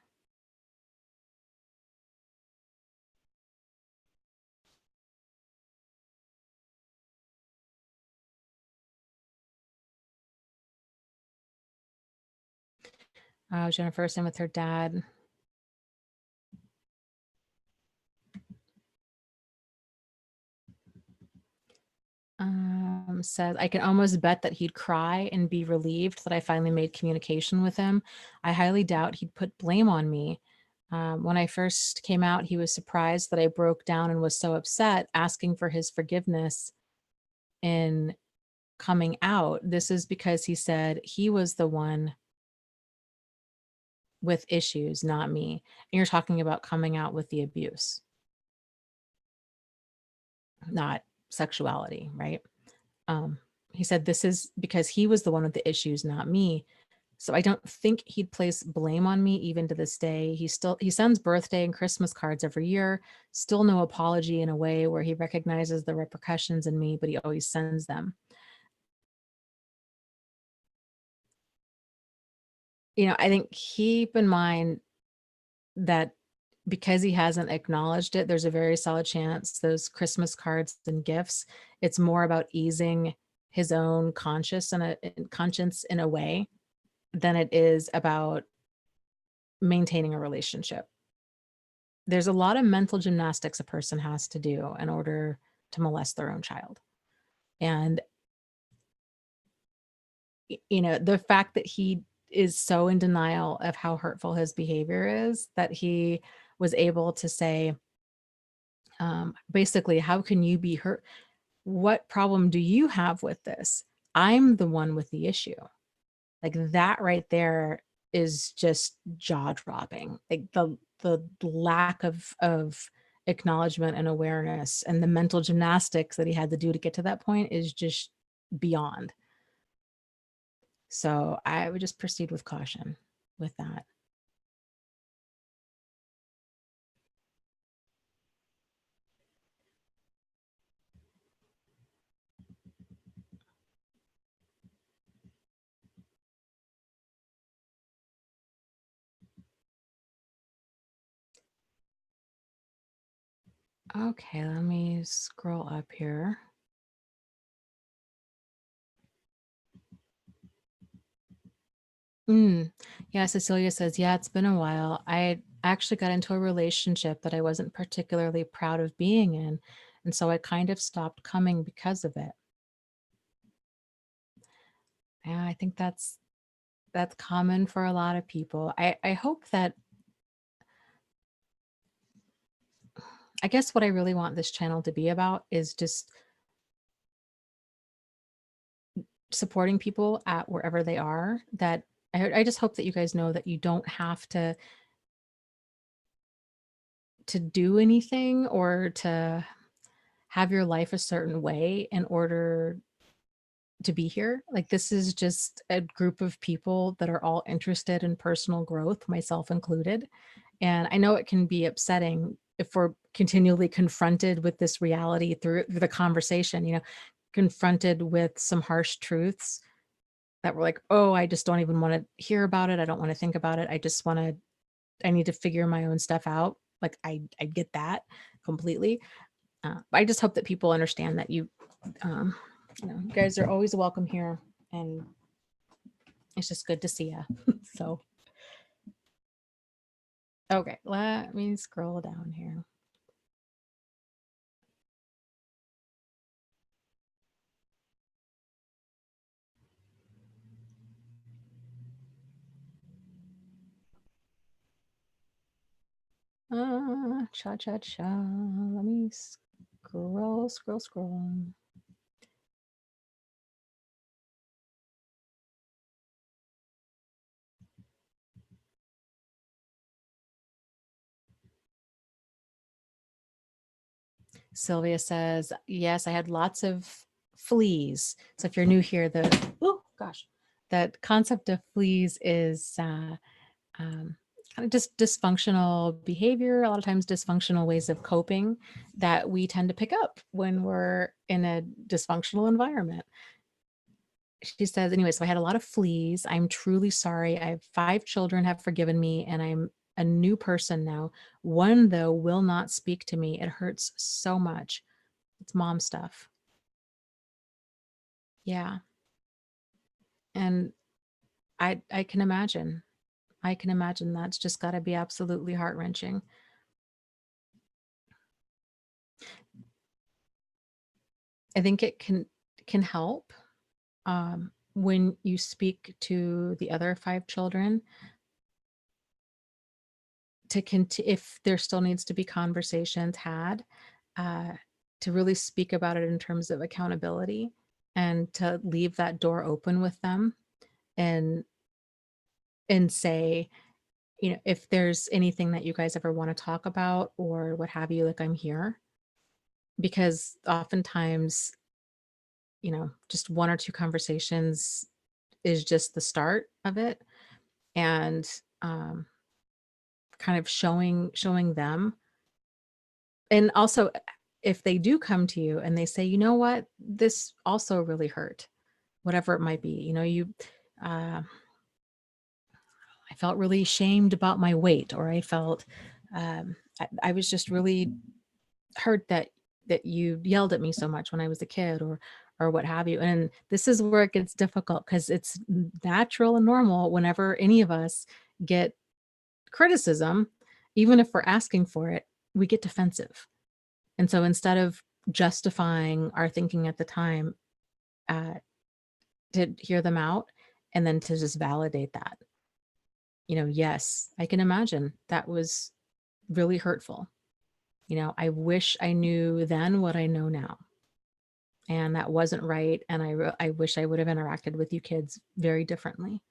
Jennifer, same with her dad. Says, "I can almost bet that he'd cry and be relieved that I finally made communication with him. I highly doubt he'd put blame on me. When I first came out, he was surprised that I broke down and was so upset, asking for his forgiveness in coming out. This is because he said he was the one with issues, not me." And you're talking about coming out with the abuse, not sexuality, right? Um, he said, "This is because he was the one with the issues, not me." So I don't think he'd place blame on me even to this day. He sends birthday and Christmas cards every year, still no apology in a way where he recognizes the repercussions in me, but he always sends them. I think keep in mind that because he hasn't acknowledged it, there's a very solid chance those Christmas cards and gifts, it's more about easing his own conscience in a way than it is about maintaining a relationship. There's a lot of mental gymnastics a person has to do in order to molest their own child. And the fact that he is so in denial of how hurtful his behavior is, that he was able to say, basically, how can you be hurt? What problem do you have with this? I'm the one with the issue. Like that right there is just jaw-dropping. Like the lack of acknowledgement and awareness and the mental gymnastics that he had to do to get to that point is just beyond. So I would just proceed with caution with that. Okay, let me scroll up here. Yeah, Cecilia says, yeah, it's been a while. I actually got into a relationship that I wasn't particularly proud of being in, and so I kind of stopped coming because of it. Yeah, I think that's common for a lot of people. I hope that, I guess what I really want this channel to be about is just supporting people at wherever they are. That I just hope that you guys know that you don't have to do anything or to have your life a certain way in order to be here. Like this is just a group of people that are all interested in personal growth, myself included. And I know it can be upsetting if we're continually confronted with this reality through the conversation, confronted with some harsh truths that we're like, oh, I just don't even want to hear about it. I don't want to think about it. I need to figure my own stuff out. Like I get that completely. I just hope that people understand that you guys are always welcome here, and it's just good to see you. So, okay, let me scroll down here. Cha. Let me scroll. Sylvia says, yes, I had lots of fleas. So if you're new here, that concept of fleas is kind of just dysfunctional behavior, a lot of times dysfunctional ways of coping that we tend to pick up when we're in a dysfunctional environment. She says, anyway, so I had a lot of fleas. I'm truly sorry. I have 5 children have forgiven me, and I'm a new person now. One, though, will not speak to me. It hurts so much. It's mom stuff. Yeah. And I can imagine. I can imagine that's just got to be absolutely heart-wrenching. I think it can help when you speak to the other 5 children if there still needs to be conversations had, uh, to really speak about it in terms of accountability and to leave that door open with them and say, if there's anything that you guys ever want to talk about or what have you, like I'm here. Because oftentimes, just 1 or 2 conversations is just the start of it. And kind of showing them. And also, if they do come to you and they say, you know what, this also really hurt, whatever it might be, I felt really shamed about my weight, or I felt I was just really hurt that you yelled at me so much when I was a kid, or or what have you. And this is where it gets difficult because it's natural and normal whenever any of us get criticism, even if we're asking for it, we get defensive. And so instead of justifying our thinking at the time, uh, to hear them out and then to just validate that, yes, I can imagine that was really hurtful. I wish I knew then what I know now. And that wasn't right. And I wish I would have interacted with you kids very differently.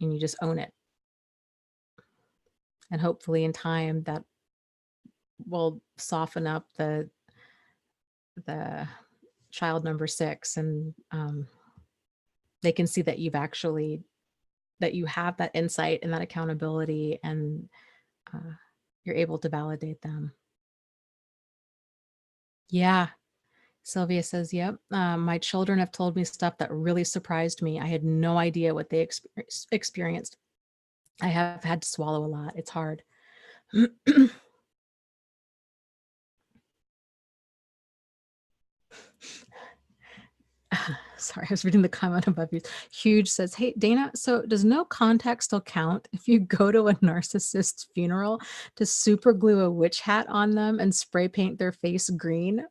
And you just own it. And hopefully in time that will soften up the child number 6, and they can see that that you have that insight and that accountability, and you're able to validate them. Yeah. Sylvia says, yep. My children have told me stuff that really surprised me. I had no idea what they experienced. I have had to swallow a lot. It's hard. Sorry, I was reading the comment above you. Huge says, hey, Dana, so does no contact still count if you go to a narcissist's funeral to super glue a witch hat on them and spray paint their face green?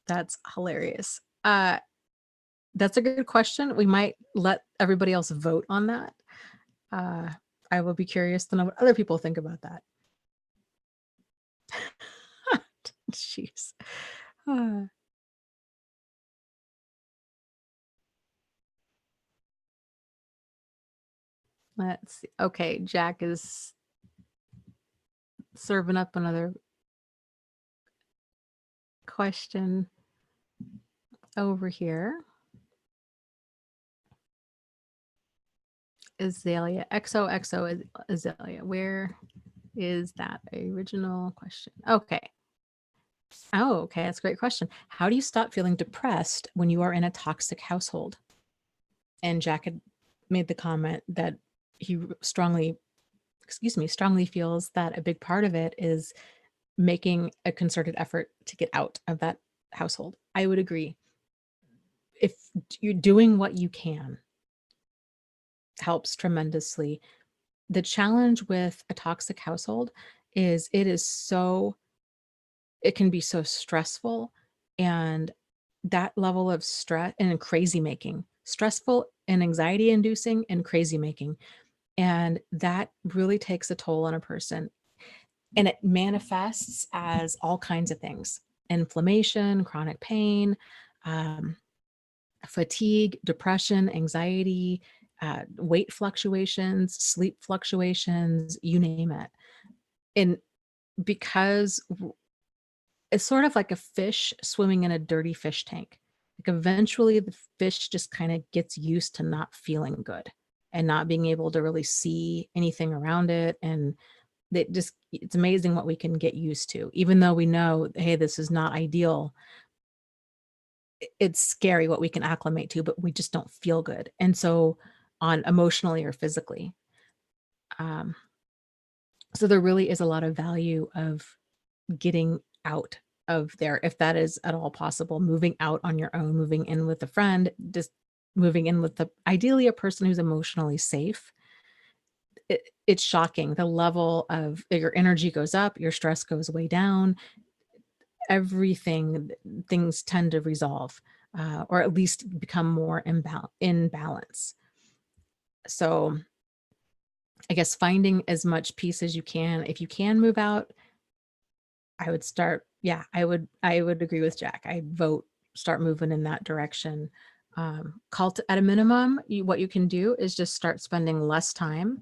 That's hilarious. That's a good question. We might let everybody else vote on that. I will be curious to know what other people think about that. Jeez. Let's see. Okay, Jack is serving up another question over here. Azalea, XOXO Azalea. Where is that original question? Okay. Oh, okay. That's a great question. How do you stop feeling depressed when you are in a toxic household? And Jack had made the comment that he strongly feels that a big part of it is making a concerted effort to get out of that household. I would agree. If you're doing what you can, helps tremendously. The challenge with a toxic household is it can be so stressful, and that level of stress and crazy making, stressful and anxiety inducing and crazy making. And that really takes a toll on a person. And it manifests as all kinds of things: inflammation, chronic pain, fatigue, depression, anxiety, weight fluctuations, sleep fluctuations, you name it. And because it's sort of like a fish swimming in a dirty fish tank. Like eventually the fish just kind of gets used to not feeling good and not being able to really see anything around it. And it's amazing what we can get used to, even though we know, hey, this is not ideal. It's scary what we can acclimate to, but we just don't feel good. And so on emotionally or physically. So there really is a lot of value of getting out of there, if that is at all possible, moving out on your own, moving in with a friend, just moving in with ideally a person who's emotionally safe. It's shocking. The level of your energy goes up, your stress goes way down, things tend to resolve, or at least become more in balance. So I guess finding as much peace as you can. If you can move out, I would start. Yeah, I would agree with Jack. I vote start moving in that direction. At a minimum, what you can do is just start spending less time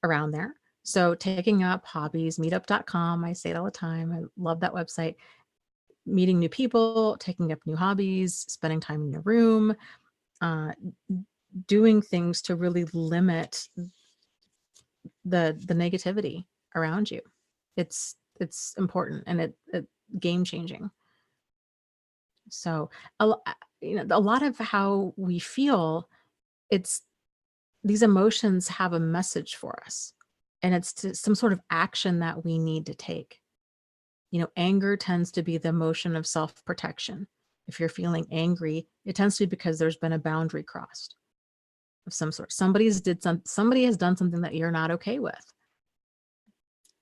around there. So taking up hobbies, meetup.com. I say it all the time. I love that website. Meeting new people, taking up new hobbies, spending time in your room, doing things to really limit the negativity around you. It's important, and it game changing. So a lot of how we feel, it's these emotions have a message for us, and it's some sort of action that we need to take. Anger tends to be the emotion of self-protection. if you're feeling angry, it tends to be because there's been a boundary crossed of some sort. Somebody has done something that you're not okay with.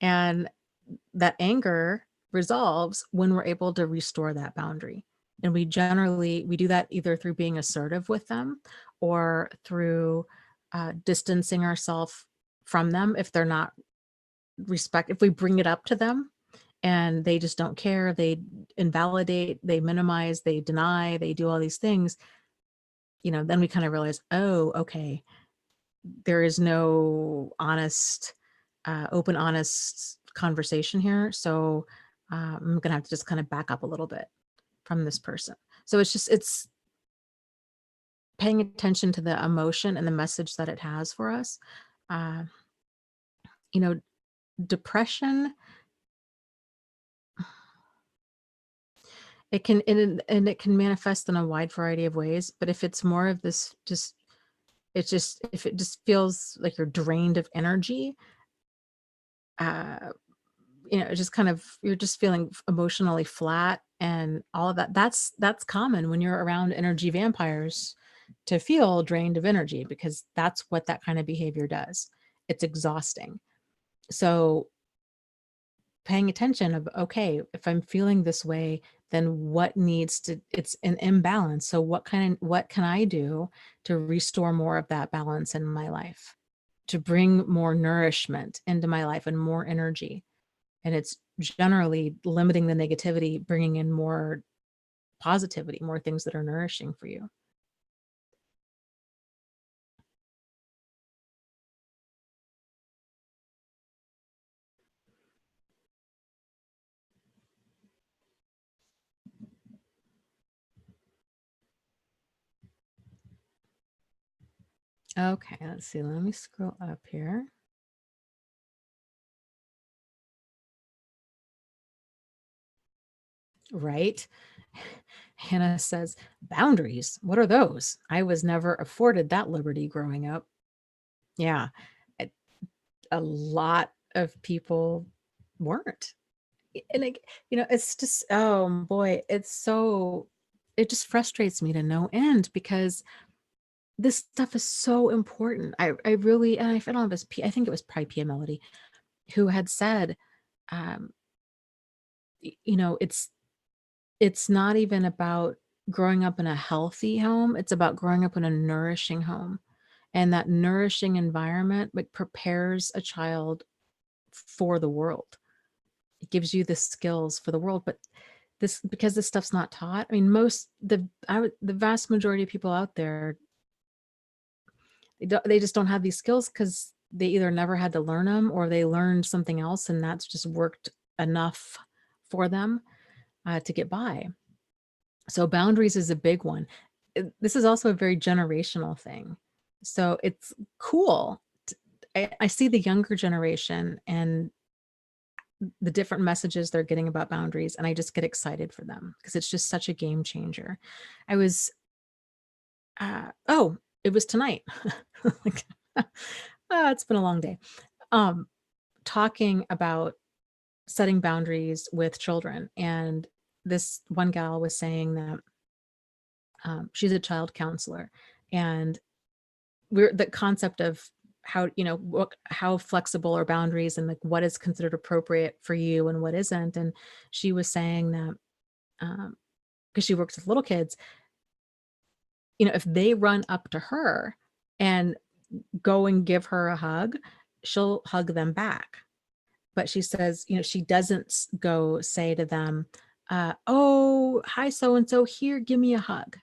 And that anger resolves when we're able to restore that boundary. And we do that either through being assertive with them or through distancing ourselves from them if they're not if we bring it up to them and they just don't care, they invalidate, they minimize, they deny, they do all these things, then we kind of realize, oh, okay, there is no open, honest conversation here. So I'm gonna have to just kind of back up a little bit from this person. So it's paying attention to the emotion and the message that it has for us. Uh, you know, depression, it can and it can manifest in a wide variety of ways. But if it's more of this, if it just feels like you're drained of energy, uh, just kind of you're just feeling emotionally flat and all of that. That's common when you're around energy vampires to feel drained of energy because that's what that kind of behavior does. It's exhausting. So paying attention of, okay, if I'm feeling this way, then it's an imbalance. So what can I do to restore more of that balance in my life, to bring more nourishment into my life and more energy? And it's generally limiting the negativity, bringing in more positivity, more things that are nourishing for you. Okay, let's see. Let me scroll up here. Right? Hannah says, boundaries. What are those? I was never afforded that liberty growing up. Yeah, a a lot of people weren't. And it's just, oh boy, it just frustrates me to no end because this stuff is so important. I really, and I don't know if it was I think it was probably Pia Melody who had said, um, it's not even about growing up in a healthy home. It's about growing up in a nourishing home. And that nourishing environment like prepares a child for the world. It gives you the skills for the world. But because this stuff's not taught. I mean, the vast majority of people out there, they just don't have these skills because they either never had to learn them or they learned something else and that's just worked enough for them to get by. So boundaries is a big one. This is also a very generational thing. So it's cool. I see the younger generation and the different messages they're getting about boundaries, and I just get excited for them because it's just such a game changer. I was, it was tonight. Like, it's been a long day. Um, Talking about setting boundaries with children, and this one gal was saying that she's a child counselor, and the concept of how flexible are boundaries and like what is considered appropriate for you and what isn't. And she was saying that because she works with little kids, if they run up to her and go and give her a hug, she'll hug them back. But she says, she doesn't go say to them, oh, hi, so and so, here, give me a hug.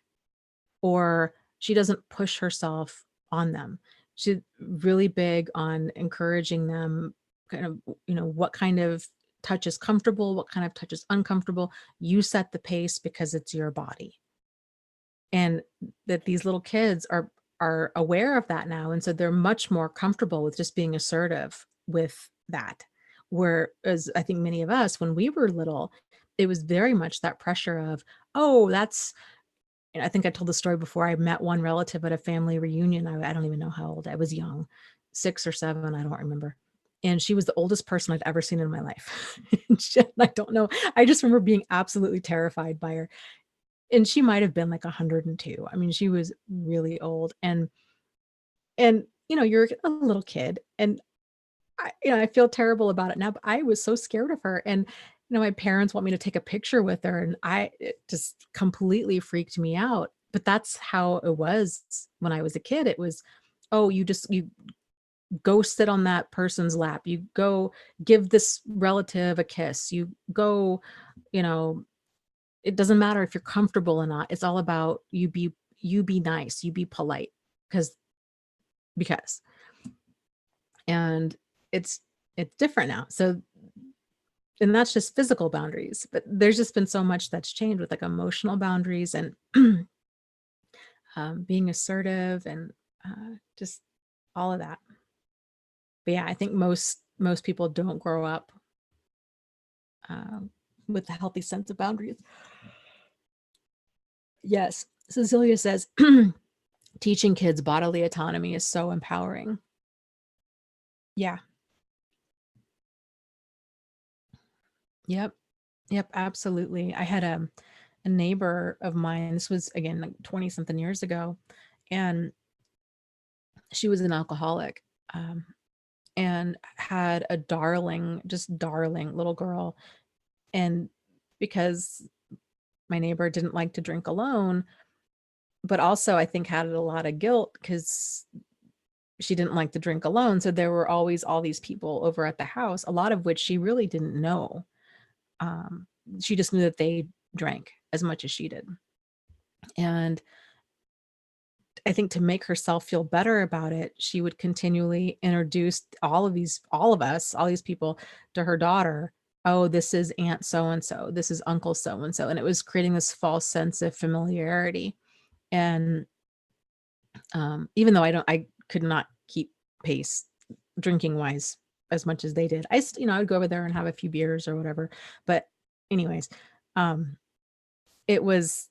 Or she doesn't push herself on them. She's really big on encouraging them kind of, what kind of touch is comfortable, what kind of touch is uncomfortable. You set the pace because it's your body. And that these little kids are aware of that now. And so they're much more comfortable with just being assertive with that. Whereas I think many of us, when we were little, it was very much that pressure of, oh, and I think I told the story before. I met one relative at a family reunion. I don't even know how old. I was young, 6 or 7, I don't remember. And she was the oldest person I'd ever seen in my life. I don't know. I just remember being absolutely terrified by her. and she might have been like 102. I mean, she was really old, and you're a little kid, and I feel terrible about it now, but I was so scared of her, and my parents want me to take a picture with her, and it just completely freaked me out. But that's how it was when I was a kid. It was, oh, you go sit on that person's lap. You go give this relative a kiss. You go, you know, it doesn't matter if you're comfortable or not. It's all about you be nice, you be polite because because and it's it's different now. So, and that's just physical boundaries, but there's just been so much that's changed with like emotional boundaries and being assertive and just all of that. But yeah, I think most people don't grow up um, with a healthy sense of boundaries. Yes. Cecilia says, teaching kids bodily autonomy is so empowering. Yeah. Yep. Yep. Absolutely. I had a neighbor of mine. This was again like 20 something years ago, and she was an alcoholic, um, and had a darling, just darling little girl. And because my neighbor didn't like to drink alone, but also I think had a lot of guilt because she didn't like to drink alone. So there were always all these people over at the house, a lot of which she really didn't know. Um, she just knew that they drank as much as she did. And I think to make herself feel better about it, she would continually introduce all of us, all these people to her daughter. Oh, this is Aunt so and so. This is Uncle so and so. And it was creating this false sense of familiarity. And even though I could not keep pace drinking wise as much as they did, I'd go over there and have a few beers or whatever. But, anyways, um, it was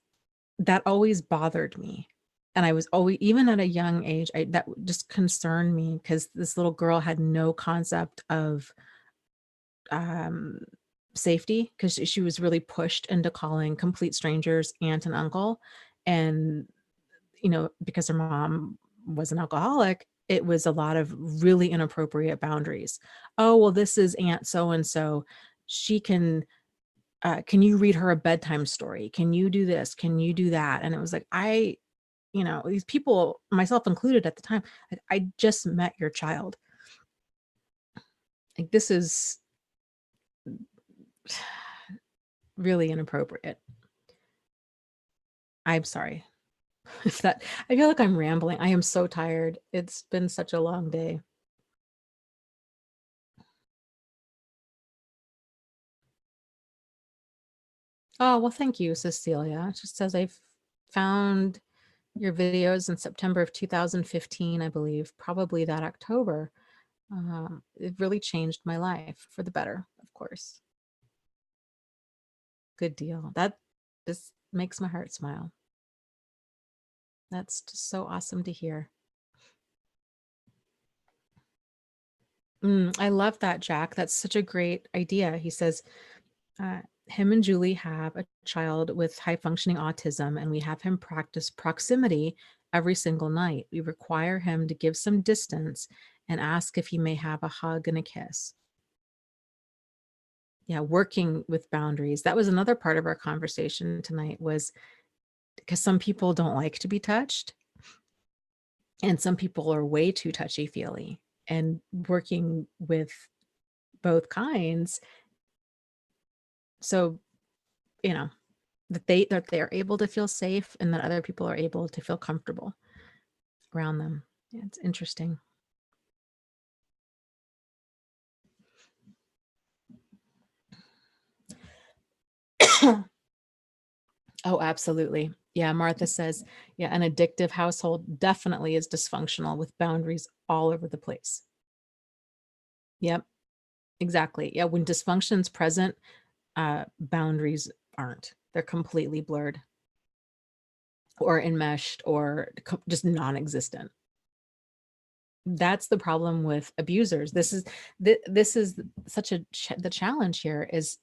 that always bothered me. And I was always, even at a young age, that just concerned me because this little girl had no concept of um, safety because she was really pushed into calling complete strangers aunt and uncle. And, because her mom was an alcoholic, it was a lot of really inappropriate boundaries. Oh, well, this is Aunt so and so. She can you read her a bedtime story? Can you do this? Can you do that? And it was like, these people, myself included at the time, like, I just met your child. Like, this is really inappropriate. I'm sorry if that, I feel like I'm rambling. I am so tired. It's been such a long day. Oh, well, thank you, Cecilia. It just says I've found your videos in September of 2015, I believe, probably that October. It really changed my life for the better, of course. Good deal. That just makes my heart smile. That's just so awesome to hear. I love that, Jack. That's such a great idea. He says, him and Julie have a child with high functioning autism, and we have him practice proximity every single night. We require him to give some distance and ask if he may have a hug and a kiss. Yeah, working with boundaries. That was another part of our conversation tonight, was because some people don't like to be touched, and some people are way too touchy-feely. And working with both kinds, so, you know, that they're able to feel safe and that other people are able to feel comfortable around them. Yeah, it's interesting. Oh, absolutely. Yeah, Martha says, yeah, an addictive household definitely is dysfunctional with boundaries all over the place. Yep, exactly. Yeah, when dysfunction's present, boundaries aren't. They're completely blurred or enmeshed or just non-existent. That's the problem with abusers. This is such the challenge here is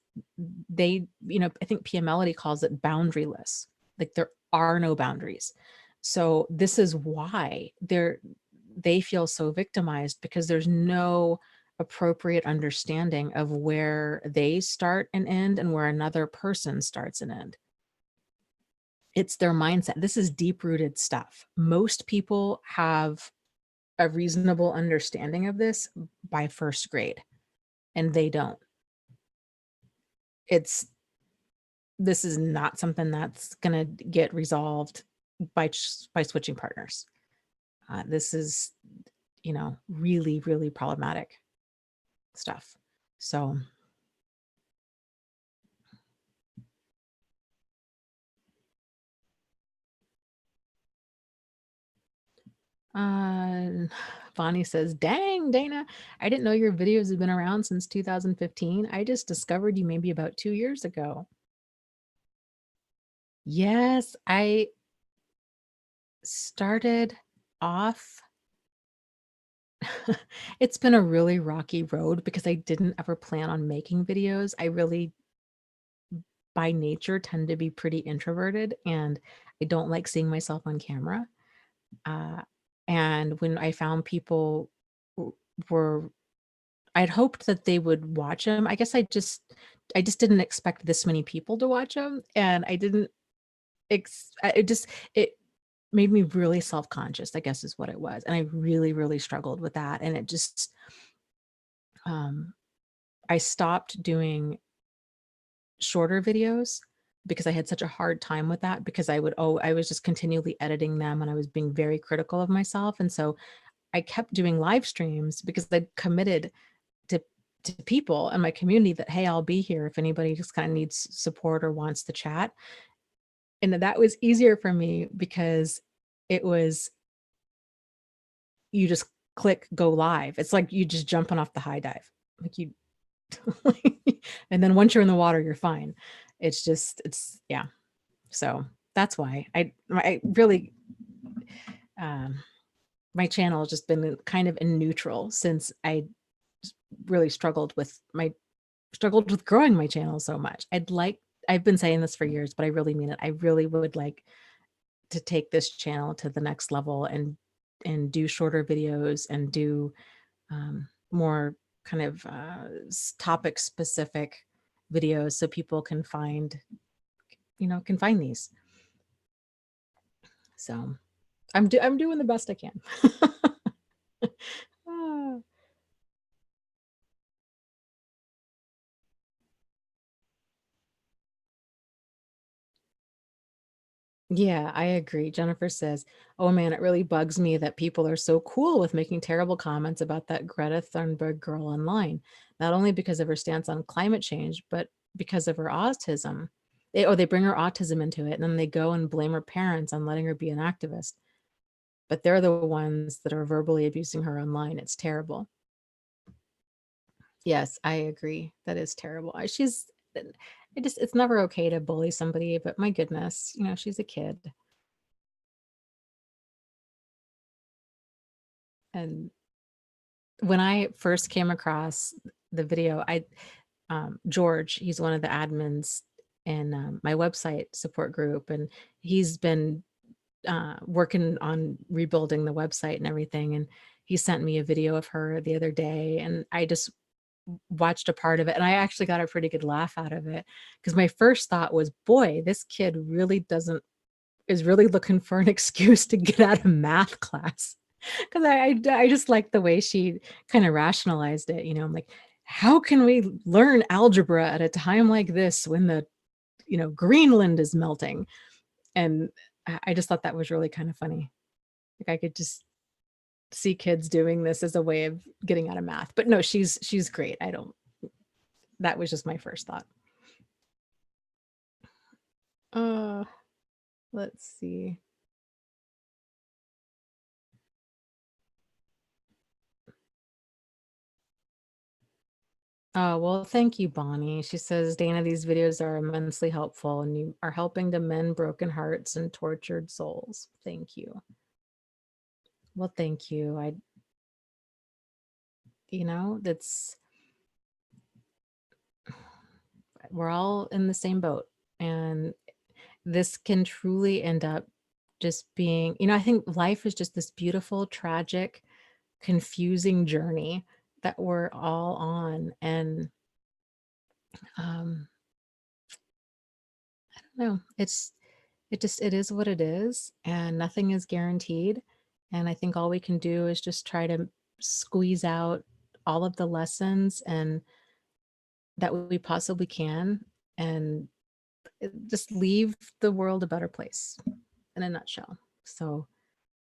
they, I think Pia Melody calls it boundaryless. Like there are no boundaries. So this is why they feel so victimized, because there's no appropriate understanding of where they start and end and where another person starts and end. It's their mindset. This is deep-rooted stuff. Most people have a reasonable understanding of this by first grade, and they don't. This is not something that's gonna get resolved by switching partners. This is, really, really problematic stuff. So, uh, Bonnie says, "Dang, Dana, I didn't know your videos have been around since 2015. I just discovered you maybe about 2 years ago." Yes, I started off it's been a really rocky road because I didn't ever plan on making videos. I really, by nature, tend to be pretty introverted, and I don't like seeing myself on camera. Uh, and when I found people w were I'd hoped that they would watch them. I guess I just didn't expect this many people to watch them, and I didn't it made me really self-conscious, I guess is what it was, and I really, really struggled with that, and it just, um I stopped doing shorter videos because I had such a hard time with that, because I was just continually editing them, and I was being very critical of myself, and so I kept doing live streams because I'd committed to people in my community that, "Hey, I'll be here if anybody just kinda needs support or wants to chat." And that was easier for me because it was you just click go live. It's like you just jumping off the high dive. Like you and then once you're in the water, you're fine. It's yeah. So that's why I really, um, my channel has just been kind of in neutral since I really struggled with growing my channel so much. I've been saying this for years, but I really mean it. I really would like to take this channel to the next level and do shorter videos and do, more kind of, topic specific videos so people can find these. So I'm doing the best I can. Ah. Yeah, I agree. Jennifer says, "Oh man, it really bugs me that people are so cool with making terrible comments about that Greta Thunberg girl online, not only because of her stance on climate change, but because of her autism. They bring her autism into it, and then they go and blame her parents on letting her be an activist. But they're the ones that are verbally abusing her online. It's terrible." Yes, I agree. That is terrible. It's never okay to bully somebody, but my goodness, she's a kid. And when I first came across the video, George, he's one of the admins in my website support group, and he's been working on rebuilding the website and everything. And he sent me a video of her the other day, and I just watched a part of it, and I actually got a pretty good laugh out of it because my first thought was, boy, this kid really doesn't is really looking for an excuse to get out of math class. 'Cause I just like the way she kinda rationalized it, I'm like, "How can we learn algebra at a time like this when Greenland is melting?" And I just thought that was really kinda funny. Like, I could just see kids doing this as a way of getting out of math. But no, she's great. I don't that was just my first thought. Uh, let's see. Oh, well, thank you, Bonnie. She says, "Dana, these videos are immensely helpful, and you are helping to mend broken hearts and tortured souls." Thank you. Well, thank you. That's we're all in the same boat. And this can truly end up just being, I think life is just this beautiful, tragic, confusing journey that we're all on. And um, I don't know, it is what it is, and nothing is guaranteed. And I think all we can do is just try to squeeze out all of the lessons and that we possibly can, and just leave the world a better place in a nutshell. So,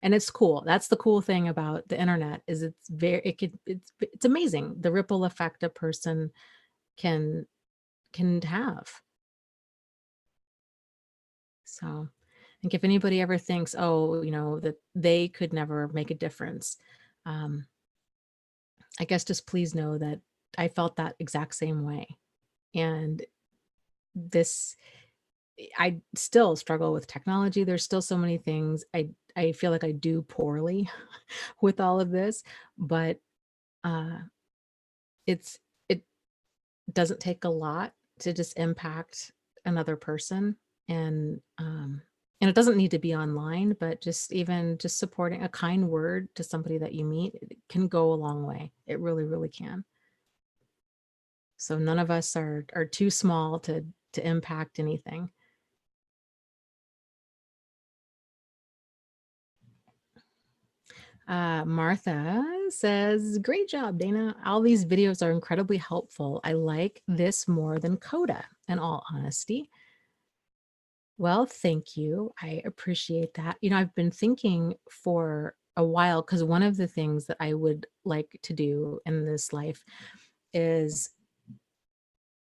and it's cool. That's the cool thing about the internet is it's amazing the ripple effect a person can have. So, I think if anybody ever thinks, oh, that they could never make a difference, um, I guess just please know that I felt that exact same way. And this, I still struggle with technology. There's still so many things I feel like I do poorly with all of this, but uh, it doesn't take a lot to just impact another person. And it doesn't need to be online, but just even just supporting a kind word to somebody that you meet, it can go a long way. It really, really can. So none of us are too small to impact anything. Martha says, great job, Dana. All these videos are incredibly helpful. I like this more than Coda, in all honesty. Well, thank you. I appreciate that. I've been thinking for a while, because one of the things that I would like to do in this life is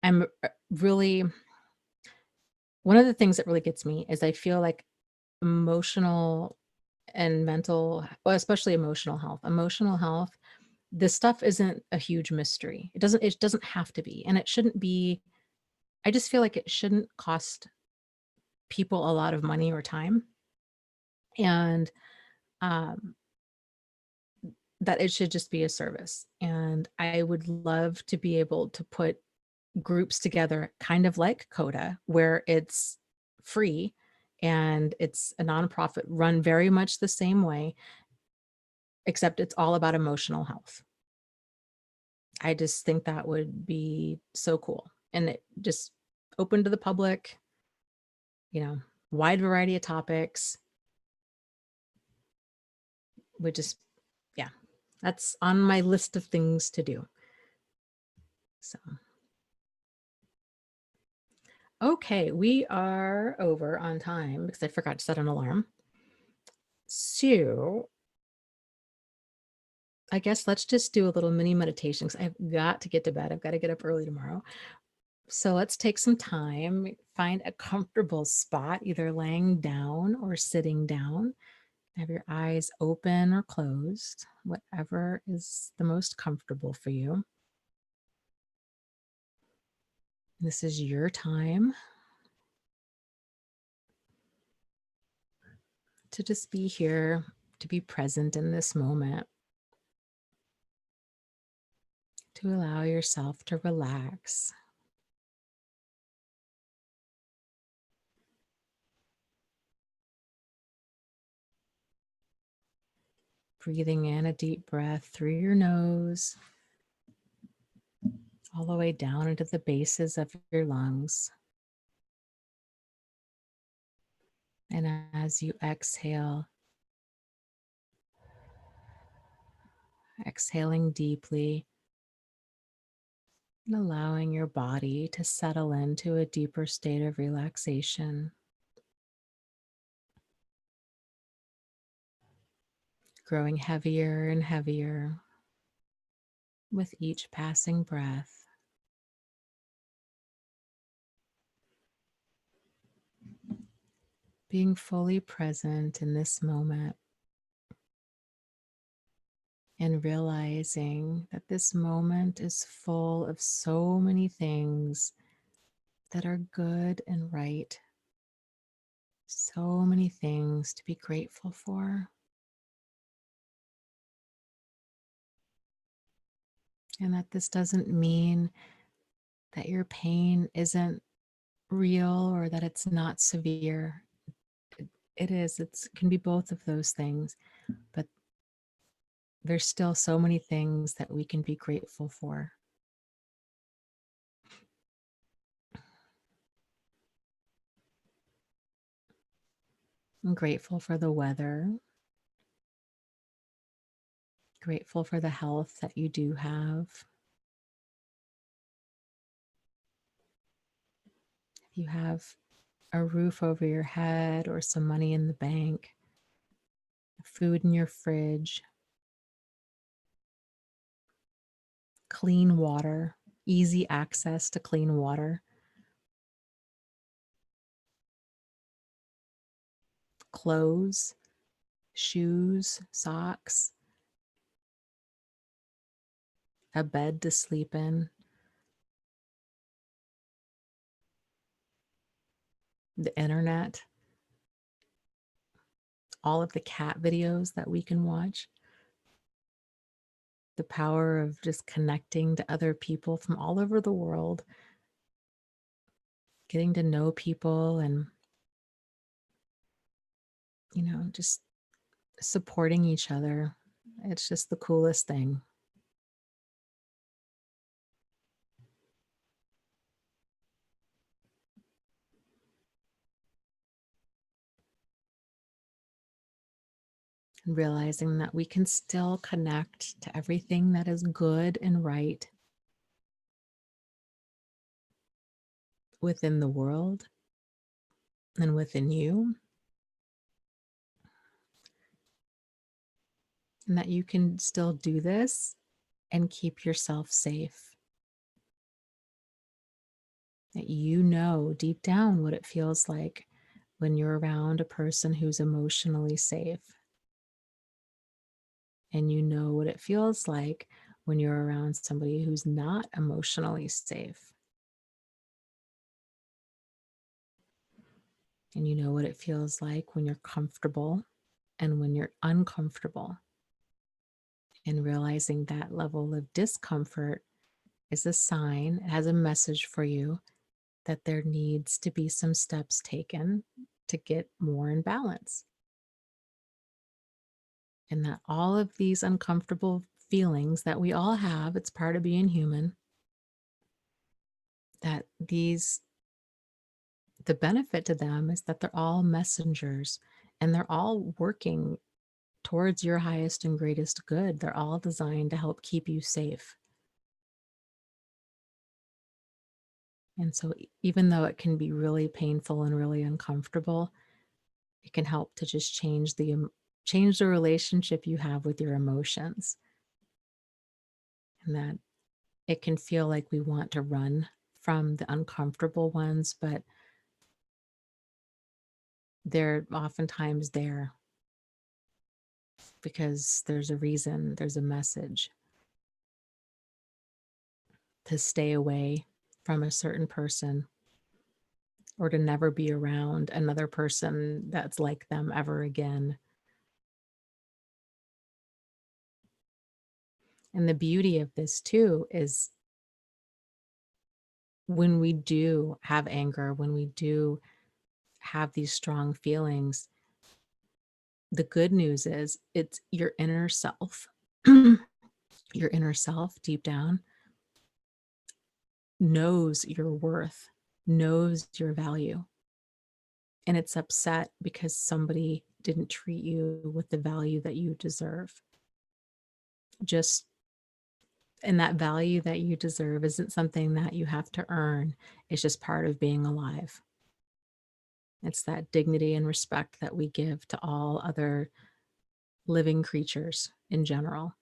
I'm really, one of the things that really gets me is I feel like emotional and mental, well, especially emotional health, this stuff isn't a huge mystery. It doesn't have to be, and it shouldn't be. I just feel like it shouldn't cost people a lot of money or time, and um, that it should just be a service. And I would love to be able to put groups together, kind of like Coda, where it's free and it's a nonprofit run very much the same way, except it's all about emotional health. I just think that would be so cool. And it just open to the public, you know, wide variety of topics. We just, yeah, that's on my list of things to do. So, okay, we are over on time because I forgot to set an alarm. So, I guess let's just do a little mini meditation because I've got to get to bed. I've got to get up early tomorrow. So let's take some time, find a comfortable spot, either laying down or sitting down. Have your eyes open or closed, whatever is the most comfortable for you. This is your time to just be here, to be present in this moment, to allow yourself to relax. Breathing in a deep breath through your nose, all the way down into the bases of your lungs. And as you exhale, exhaling deeply and allowing your body to settle into a deeper state of relaxation, growing heavier and heavier with each passing breath. Being fully present in this moment and realizing that this moment is full of so many things that are good and right, so many things to be grateful for, and that this doesn't mean that your pain isn't real or that it's not severe. It is. It can be both of those things, but there's still so many things that we can be grateful for. I'm grateful for the weather, grateful for the health that you do have. If you have a roof over your head or some money in the bank, food in your fridge, clean water, easy access to clean water, clothes, shoes, socks, a bed to sleep in, the internet, all of the cat videos that we can watch, the power of just connecting to other people from all over the world, getting to know people and, just supporting each other. It's just the coolest thing. Realizing that we can still connect to everything that is good and right within the world and within you, and that you can still do this and keep yourself safe. That you know deep down what it feels like when you're around a person who's emotionally safe. And you know what it feels like when you're around somebody who's not emotionally safe. And you know what it feels like when you're comfortable and when you're uncomfortable. And realizing that level of discomfort is a sign, it has a message for you that there needs to be some steps taken to get more in balance. And that all of these uncomfortable feelings that we all have, it's part of being human, that the benefit to them is that they're all messengers and they're all working towards your highest and greatest good. They're all designed to help keep you safe. And so, even though it can be really painful and really uncomfortable, it can help to just change the relationship you have with your emotions, and that it can feel like we want to run from the uncomfortable ones, but they're oftentimes there because there's a reason, there's a message to stay away from a certain person or to never be around another person that's like them ever again. And the beauty of this too is when we do have anger, when we do have these strong feelings, the good news is it's your inner self. Your inner self deep down knows your worth, knows your value. And it's upset because somebody didn't treat you with the value that you deserve. Just and that value that you deserve isn't something that you have to earn. It's just part of being alive. It's that dignity and respect that we give to all other living creatures in general.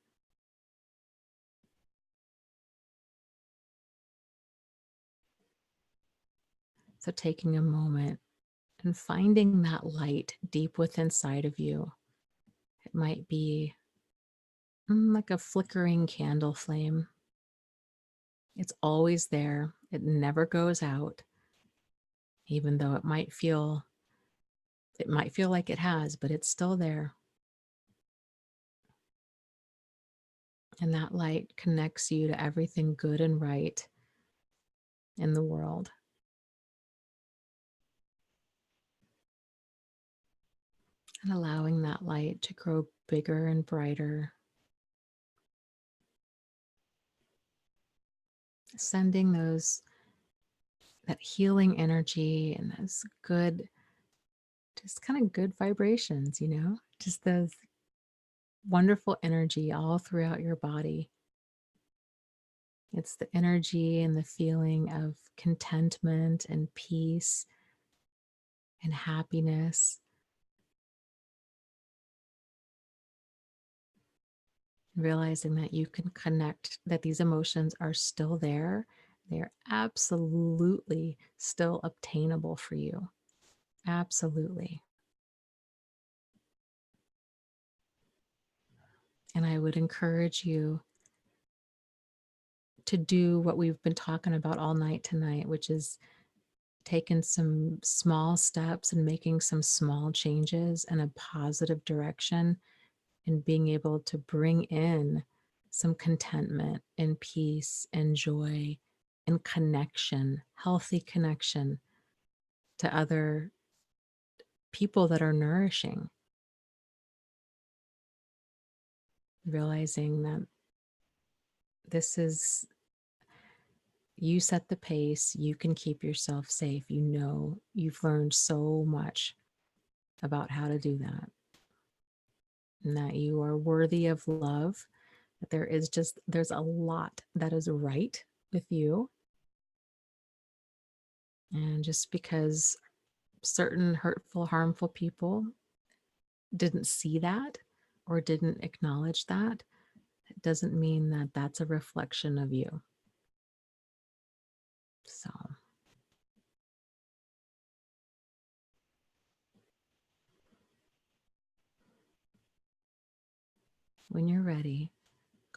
So taking a moment and finding that light deep within inside of you. It might be like a flickering candle flame. It's always there. It never goes out, even though it might feel like it has, but it's still there. And that light connects you to everything good and right in the world. and allowing that light to grow bigger and brighter, sending that healing energy and those good, just kind of good vibrations, just those wonderful energy all throughout your body. It's the energy and the feeling of contentment and peace and happiness. Realizing that you can connect, that these emotions are still there. They're absolutely still obtainable for you. Absolutely. And I would encourage you to do what we've been talking about all night tonight, which is taking some small steps and making some small changes in a positive direction, and being able to bring in some contentment and peace and joy and connection, healthy connection to other people that are nourishing. Realizing that this is, you set the pace, you can keep yourself safe. You've learned so much about how to do that, and that you are worthy of love, that there's a lot that is right with you. And just because certain hurtful, harmful people didn't see that or didn't acknowledge that, it doesn't mean that that's a reflection of you. So when you're ready,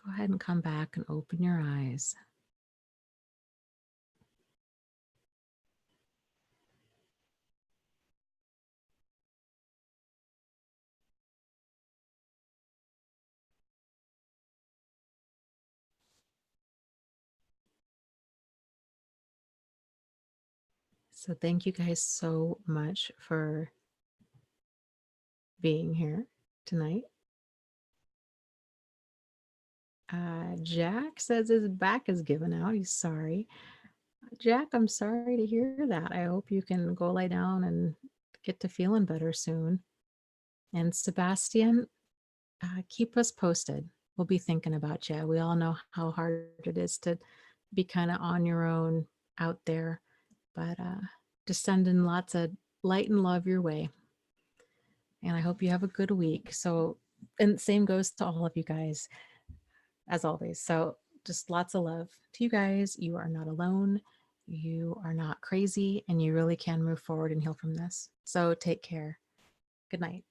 go ahead and come back and open your eyes. So thank you guys so much for being here tonight. Jack says his back is giving out. He's sorry. Jack, I'm sorry to hear that. I hope you can go lie down and get to feeling better soon. And Sebastian, keep us posted. We'll be thinking about you. We all know how hard it is to be kind of on your own out there, but just sending lots of light and love your way. And I hope you have a good week. So, and same goes to all of you guys, as always. So, just lots of love to you guys. You are not alone. You are not crazy, and you really can move forward and heal from this. So, take care. Good night.